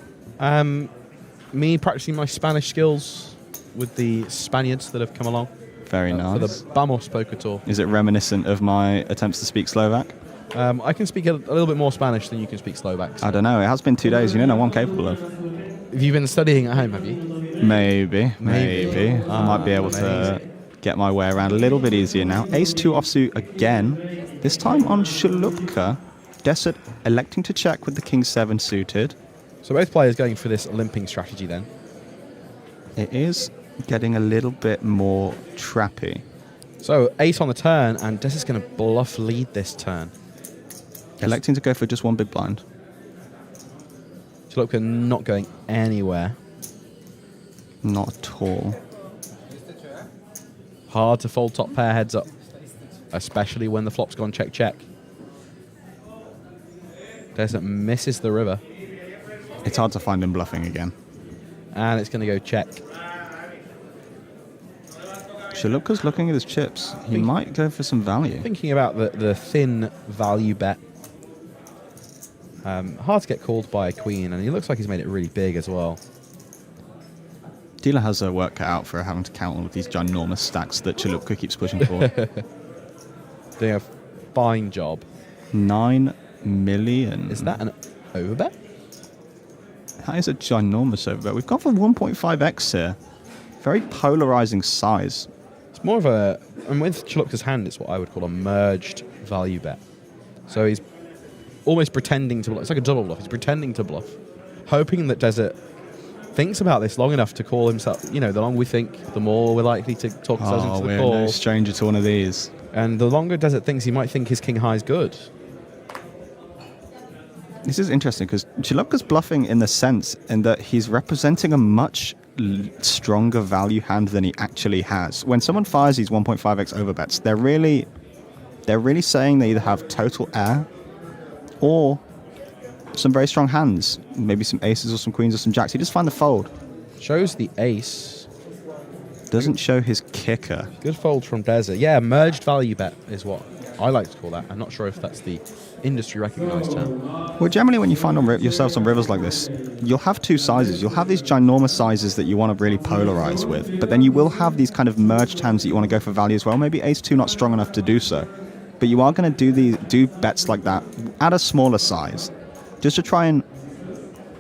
Me practicing my Spanish skills with the Spaniards that have come along. Very nice. For the Vamos Poker Tour. Is it reminiscent of my attempts to speak Slovak? I can speak a little bit more Spanish than you can speak Slovak. So. I don't know. It has been 2 days. You don't know what I'm capable of. Have you been studying at home, have you? Maybe. I might be able to get my way around a little bit easier now. Ace-2 offsuit again. This time on Shalupka. Desert electing to check with the King-7 suited. So both players going for this limping strategy then. It is getting a little bit more trappy. So 8 on the turn, and Desert's going to bluff lead this turn. Electing to go for just one big blind. Shalupka not going anywhere. Not at all. Hard to fold top pair heads up, especially when the flop's gone check. Desert misses the river. It's hard to find him bluffing again. And it's going to go check. Shalupka's looking at his chips. He might go for some value. Thinking about the thin value bet. Hard to get called by a queen, and he looks like he's made it really big as well. Dealer has a work cut out for having to count all of these ginormous stacks that Shalupka keeps pushing forward. Doing a fine job. 9 million. Is that an overbet? That is a ginormous overbet. We've gone for 1.5x here. Very polarizing size. It's more of a... And with Shalupka's hand, it's what I would call a merged value bet. So he's almost pretending to bluff. It's like a double bluff. He's pretending to bluff, hoping that Desert thinks about this long enough to call himself. You know, the longer we think, the more we're likely to talk ourselves into the we're call. no stranger to one of these. And the longer Desert thinks, he might think his king high is good. This is interesting because Shalupka's bluffing in the sense in that he's representing a much stronger value hand than he actually has. When someone fires these 1.5x overbets, they're really saying they either have total air or some very strong hands. Maybe some aces or some queens or some jacks. He just find the fold. Shows the ace. Doesn't show his kicker. Good fold from Desert. Yeah, merged value bet is what I like to call that. I'm not sure if that's the industry recognized term. Well, generally when you find yourselves on rivers like this, you'll have two sizes. You'll have these ginormous sizes that you want to really polarize with, but then you will have these kind of merged hands that you want to go for value as well. Maybe ace-2 not strong enough to do so, but you are going to do bets like that at a smaller size, just to try and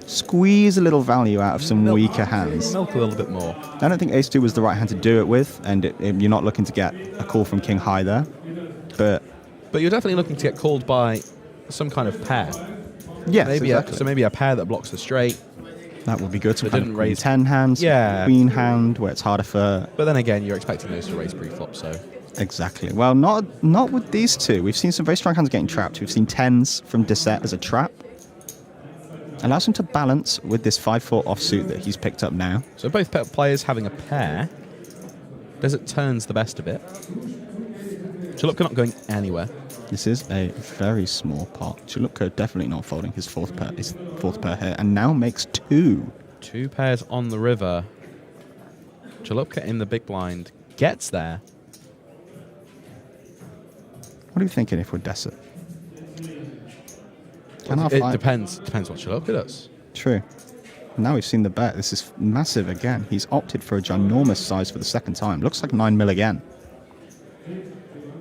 squeeze a little value out of some weaker hands. Milk a little bit more. I don't think ace-2 was the right hand to do it with, and you're not looking to get a call from king high there, but you're definitely looking to get called by some kind of pair. Yes, maybe exactly. maybe a pair that blocks the straight. That would be good. Some That kind didn't of queen raise 10 hands, Yeah. queen hand, where it's harder for... But then again, you're expecting those to raise pre-flop, so... Exactly. Well, not with these two. We've seen some very strong hands getting trapped. We've seen 10s from Desert as a trap. Allows him to balance with this 5-4 offsuit that he's picked up now. So both players having a pair. Desert turns the best of it. Shalupka not going anywhere. This is a very small pot. Shalupka definitely not folding his fourth pair here, and now makes 2. 2 pairs on the river. Shalupka in the big blind gets there. What are you thinking if we're Desert? It depends. Depends what Shalupka does. True. Now we've seen the bet. This is massive again. He's opted for a ginormous size for the second time. Looks like 9 mil again.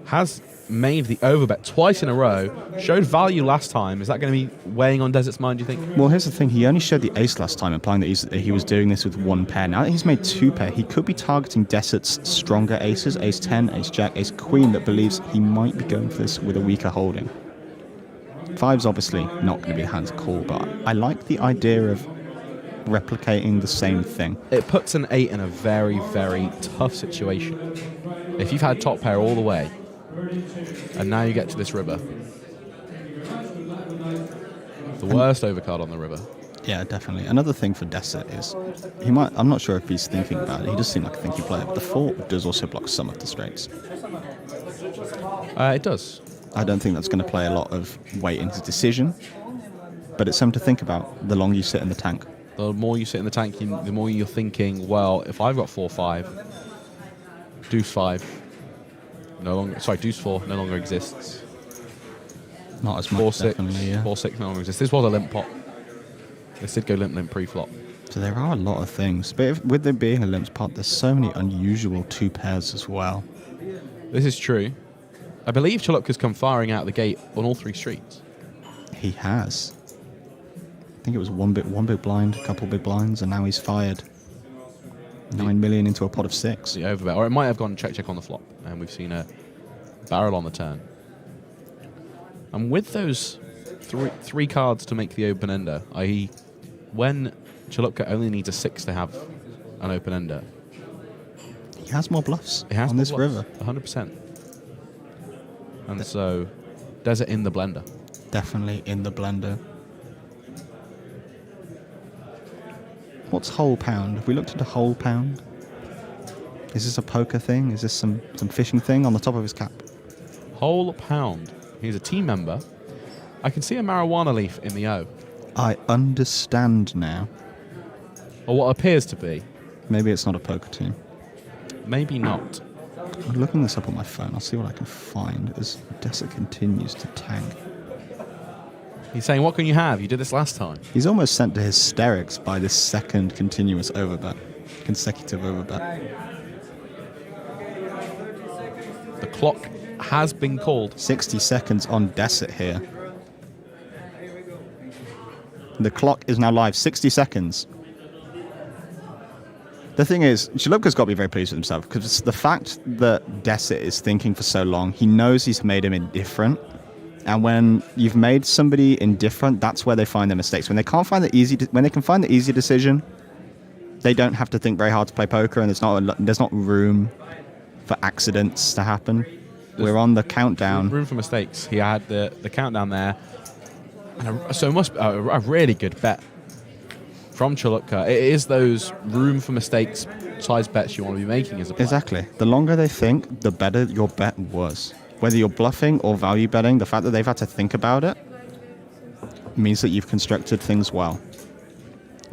Has made the overbet twice in a row. Showed value last time. Is that going to be weighing on Desert's mind, do you think? Well, here's the thing. He only showed the ace last time, implying that he was doing this with 1 pair. Now that he's made 2 pair, he could be targeting Desert's stronger aces, ace 10, ace jack, ace queen, that believes he might be going for this with a weaker holding. 5's obviously not going to be the hand to call, but I like the idea of replicating the same thing. It puts an 8 in a very, very tough situation. If you've had top pair all the way, and now you get to this river, the worst overcard on the river. Yeah, definitely. Another thing for Desert is he might. I'm not sure if he's thinking about it. He does seem like a thinking player, but the 4 does also block some of the straights. It does. I don't think that's going to play a lot of weight in his decision, but it's something to think about the longer you sit in the tank. The more you sit in the tank, the more you're thinking, well, if I've got 4-5, deuce 5, deuce 4 no longer exists. Not as much, 4-6, yeah. 4-6 no longer exists. This was a limp pot. This did go limp pre-flop. So there are a lot of things, but with there being a limp pot, there's so many unusual 2 pairs as well. This is true. I believe Chalupka's come firing out the gate on all 3 streets. He has. I think it was one big blind, a couple big blinds, and now he's fired 9 million into a pot of 6. The overbet, or it might have gone check on the flop, and we've seen a barrel on the turn. And with those three cards to make the open ender, i.e., when Chalupka only needs a 6 to have an open ender, he has more bluffs on this river. 100%. And so, Desert in the blender. Definitely in the blender. What's whole pound? Have we looked into whole pound? Is this a poker thing? Is this some fishing thing on the top of his cap? Whole pound. He's a team member. I can see a marijuana leaf in the O. I understand now. Or what appears to be. Maybe it's not a poker team. Maybe not. I'm looking this up on my phone. I'll see what I can find as Desert continues to tank. He's saying, what can you have? You did this last time. He's almost sent to hysterics by this second continuous overbet. Consecutive overbet. The clock has been called. 60 seconds on Desert here. The clock is now live. 60 seconds. The thing is, Chalupka's got to be very pleased with himself, because the fact that Desert is thinking for so long, he knows he's made him indifferent. And when you've made somebody indifferent, that's where they find their mistakes. When they can't find when they can find the easy decision, they don't have to think very hard to play poker, and there's not room for accidents to happen. We're on the countdown. Room for mistakes. He had the countdown there. And so it must be a really good bet from Chalupka. It is those room for mistakes size bets you want to be making as a player. Exactly. The longer they think, the better your bet was. Whether you're bluffing or value betting, the fact that they've had to think about it means that you've constructed things well.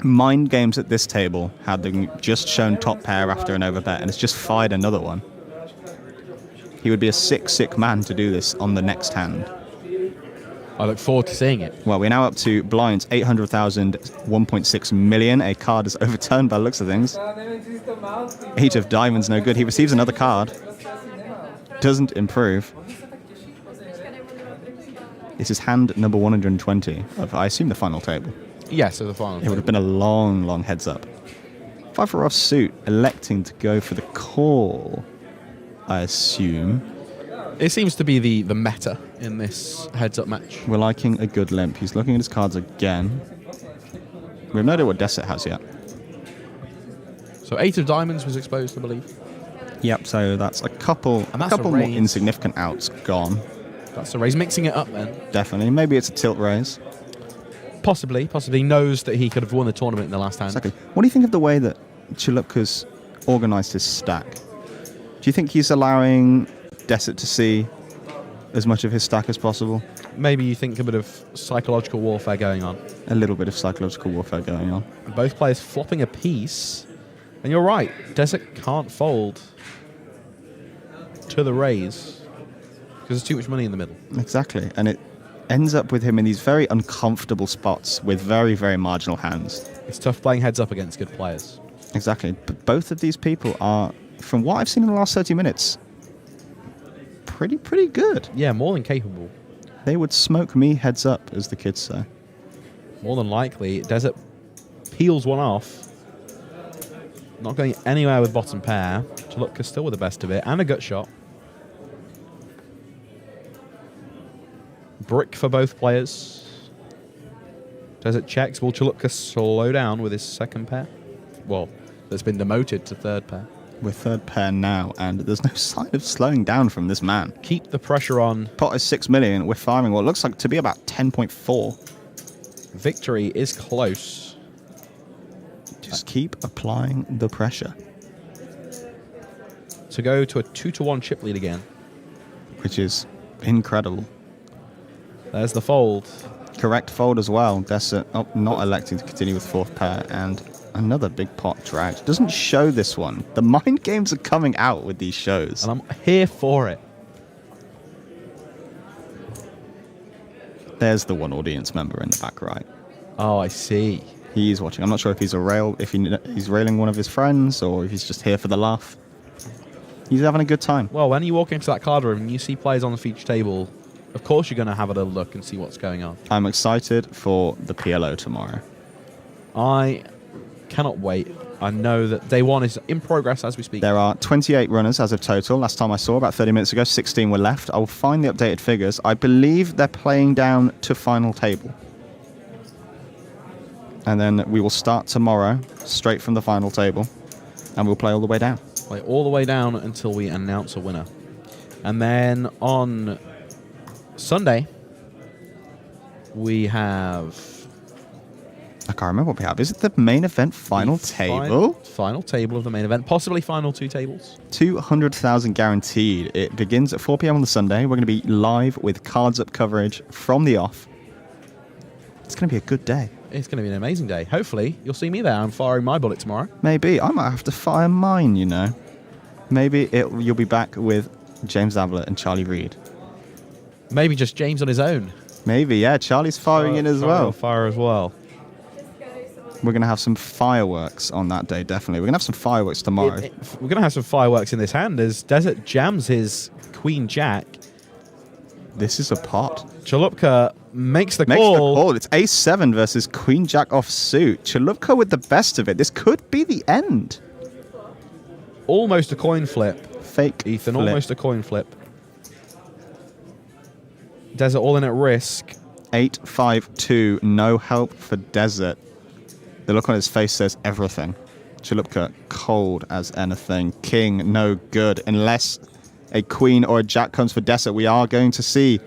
Mind games at this table had them just shown top pair after an overbet, and it's just fired another one. He would be a sick man to do this on the next hand. I look forward to seeing it. Well, we're now up to blinds, 800,000, 1.6 million. A card is overturned by the looks of things. 8 of diamonds, no good. He receives another card. Doesn't improve. This is hand number 120 of, I assume, the final table. Yeah, so the final. It would have been a long heads up. 5 for offsuit, electing to go for the call, I assume. It seems to be the meta in this heads-up match. We're liking a good limp. He's looking at his cards again. We have no idea what Desert has yet. So 8 of diamonds was exposed, I believe. Yep, so that's a couple more raise. insignificant outs gone. That's a raise. Mixing it up then. Definitely. Maybe it's a tilt raise. Possibly knows that he could have won the tournament in the last hand. Exactly. What do you think of the way that Chalupka's organised his stack? Do you think he's allowing Desert to see as much of his stack as possible? Maybe you think a bit of psychological warfare going on. A little bit of psychological warfare going on. Both players flopping a piece. And you're right, Desert can't fold to the raise because there's too much money in the middle. Exactly. And it ends up with him in these very uncomfortable spots with very, very marginal hands. It's tough playing heads up against good players. Exactly. But both of these people are, from what I've seen in the last 30 minutes, pretty good. Yeah, more than capable. They would smoke me heads up, as the kids say. More than likely, Desert peels one off. Not going anywhere with bottom pair. Chalupka still with the best of it, and a gut shot. brick for both players. Desert checks. Will Chalupka slow down with his second pair? Well, that's been demoted to third pair. We're third pair now, and there's no sign of slowing down from this man. Keep the pressure on. Pot is 6 million. We're firing what looks like to be about 10.4. Victory is close. Just keep applying the pressure. To go to a 2-1 chip lead again. Which is incredible. There's the fold. Correct fold as well. Desert not electing to continue with fourth pair, and another big pot dragged. Doesn't show this one. The mind games are coming out with these shows. And I'm here for it. There's the one audience member in the back right. Oh, I see. He's watching. I'm not sure if he's he's railing one of his friends or if he's just here for the laugh. He's having a good time. Well, when you walk into that card room and you see players on the feature table, of course you're going to have a little look and see what's going on. I'm excited for the PLO tomorrow. I cannot wait. I know that day one is in progress as we speak. There are 28 runners as of total. Last time I saw, about 30 minutes ago, 16 were left. I will find the updated figures. I believe they're playing down to final table. And then we will start tomorrow, straight from the final table, and we'll play all the way down. Play all the way down until we announce a winner. And then on Sunday, we have... I can't remember what we have. Is it the main event final table? Final table of the main event. Possibly final two tables. 200,000 guaranteed. It begins at 4 p.m. on the Sunday. We're going to be live with cards up coverage from the off. It's going to be a good day. It's going to be an amazing day. Hopefully, you'll see me there. I'm firing my bullet tomorrow. Maybe. I might have to fire mine, you know. Maybe you'll be back with James Ablett and Charlie Reed. Maybe just James on his own. Maybe, yeah. Charlie's firing in as well. Fire as well. We're going to have some fireworks on that day, definitely. We're going to have some fireworks tomorrow. We're going to have some fireworks in this hand as Desert jams his Queen Jack. This is a pot. Chalupka makes the Makes call. the call. It's Ace-7 versus Queen Jack offsuit. Chalupka with the best of it. This could be the end. Almost a coin flip. Fake Ethan, flip. almost a coin flip. Desert all in at risk. 8-5-2. No help for Desert. The look on his face says everything. Chalupka cold as anything. King no good. Unless a queen or a jack comes for Desert, we are going to see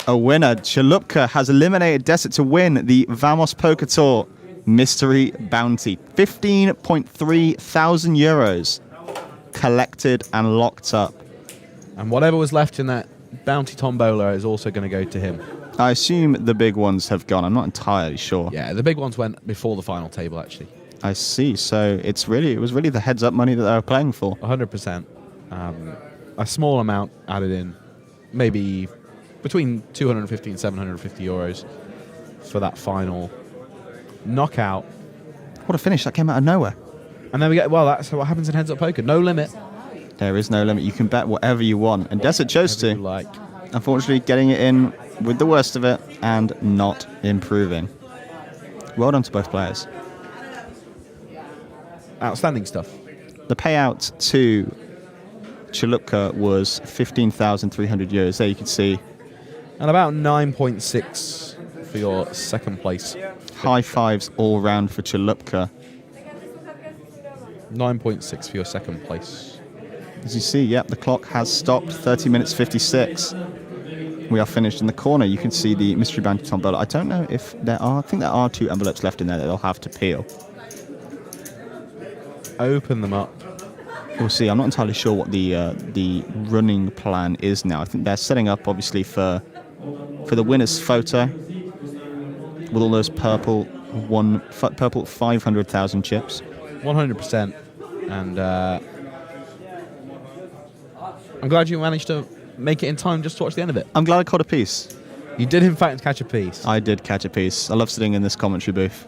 a winner. Chalupka has eliminated Desert to win the Vamos Poker Tour Mystery Bounty. 15.3 thousand euros collected and locked up. And whatever was left in that bounty tombola is also going to go to him. I assume the big ones have gone. I'm not entirely sure. Yeah, the big ones went before the final table, actually. I see. So it was really the heads-up money that they were playing for. 100%. A small amount added in, maybe between 250 and 750 euros for that final knockout. What a finish. That came out of nowhere. And then we get, well, that's what happens in heads-up poker. No limit. There is no limit. You can bet whatever you want. And Desert chose to. Like. Unfortunately, getting it in with the worst of it and not improving. Well done to both players. Outstanding stuff. The payout to Chalupka was 15,300 euros. There you can see. And about 9.6 for your second place. High fives all round for Chalupka. 9.6 for your second place. As you see, yep, the clock has stopped. 30 minutes 56. We are finished in the corner. You can see the mystery bounty tombola. I don't know if there are. I think there are 2 envelopes left in there that they'll have to peel. Open them up. We'll see. I'm not entirely sure what the running plan is now. I think they're setting up, obviously, for the winner's photo with all those purple 500,000 chips. 100%. And I'm glad you managed to make it in time just to watch the end of it. I'm glad I caught a piece. You did, in fact, catch a piece. I did catch a piece. I love sitting in this commentary booth.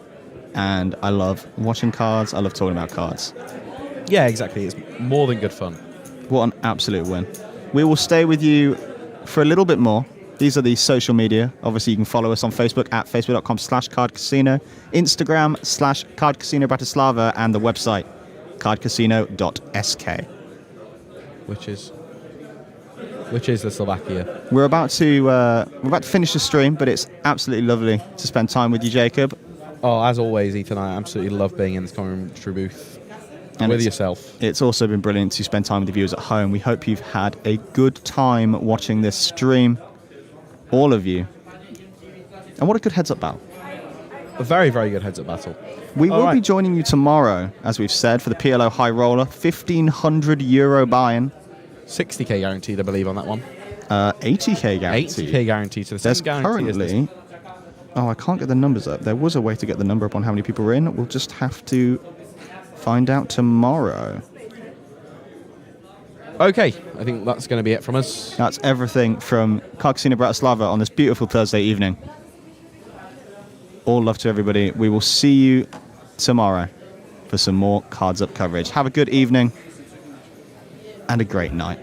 And I love watching cards. I love talking about cards. Yeah, exactly. It's more than good fun. What an absolute win. We will stay with you for a little bit more. These are the social media. Obviously, you can follow us on Facebook at facebook.com/cardcasino, Instagram /cardcasino Bratislava, and the website cardcasino.sk. Which is which is the Slovakia. We're about to finish the stream, but it's absolutely lovely to spend time with you, Jacob. Oh, as always, Ethan, I absolutely love being in this commentary booth And with it's- yourself. It's also been brilliant to spend time with the viewers at home. We hope you've had a good time watching this stream, all of you. And what a good heads-up battle. A very, very good heads-up battle. We All will be right. joining you tomorrow, as we've said, for the PLO High Roller, €1,500 buy-in, 60k guaranteed, I believe, on that one. 80k guarantee. 80k guaranteed. So the There's same guarantee as this. currently... Oh, I can't get the numbers up. There was a way to get the number up on how many people were in. We'll just have to find out tomorrow. Okay, I think that's going to be it from us. That's everything from Card Casino Bratislava on this beautiful Thursday evening. All love to everybody. We will see you tomorrow for some more Cards Up coverage. Have a good evening and a great night.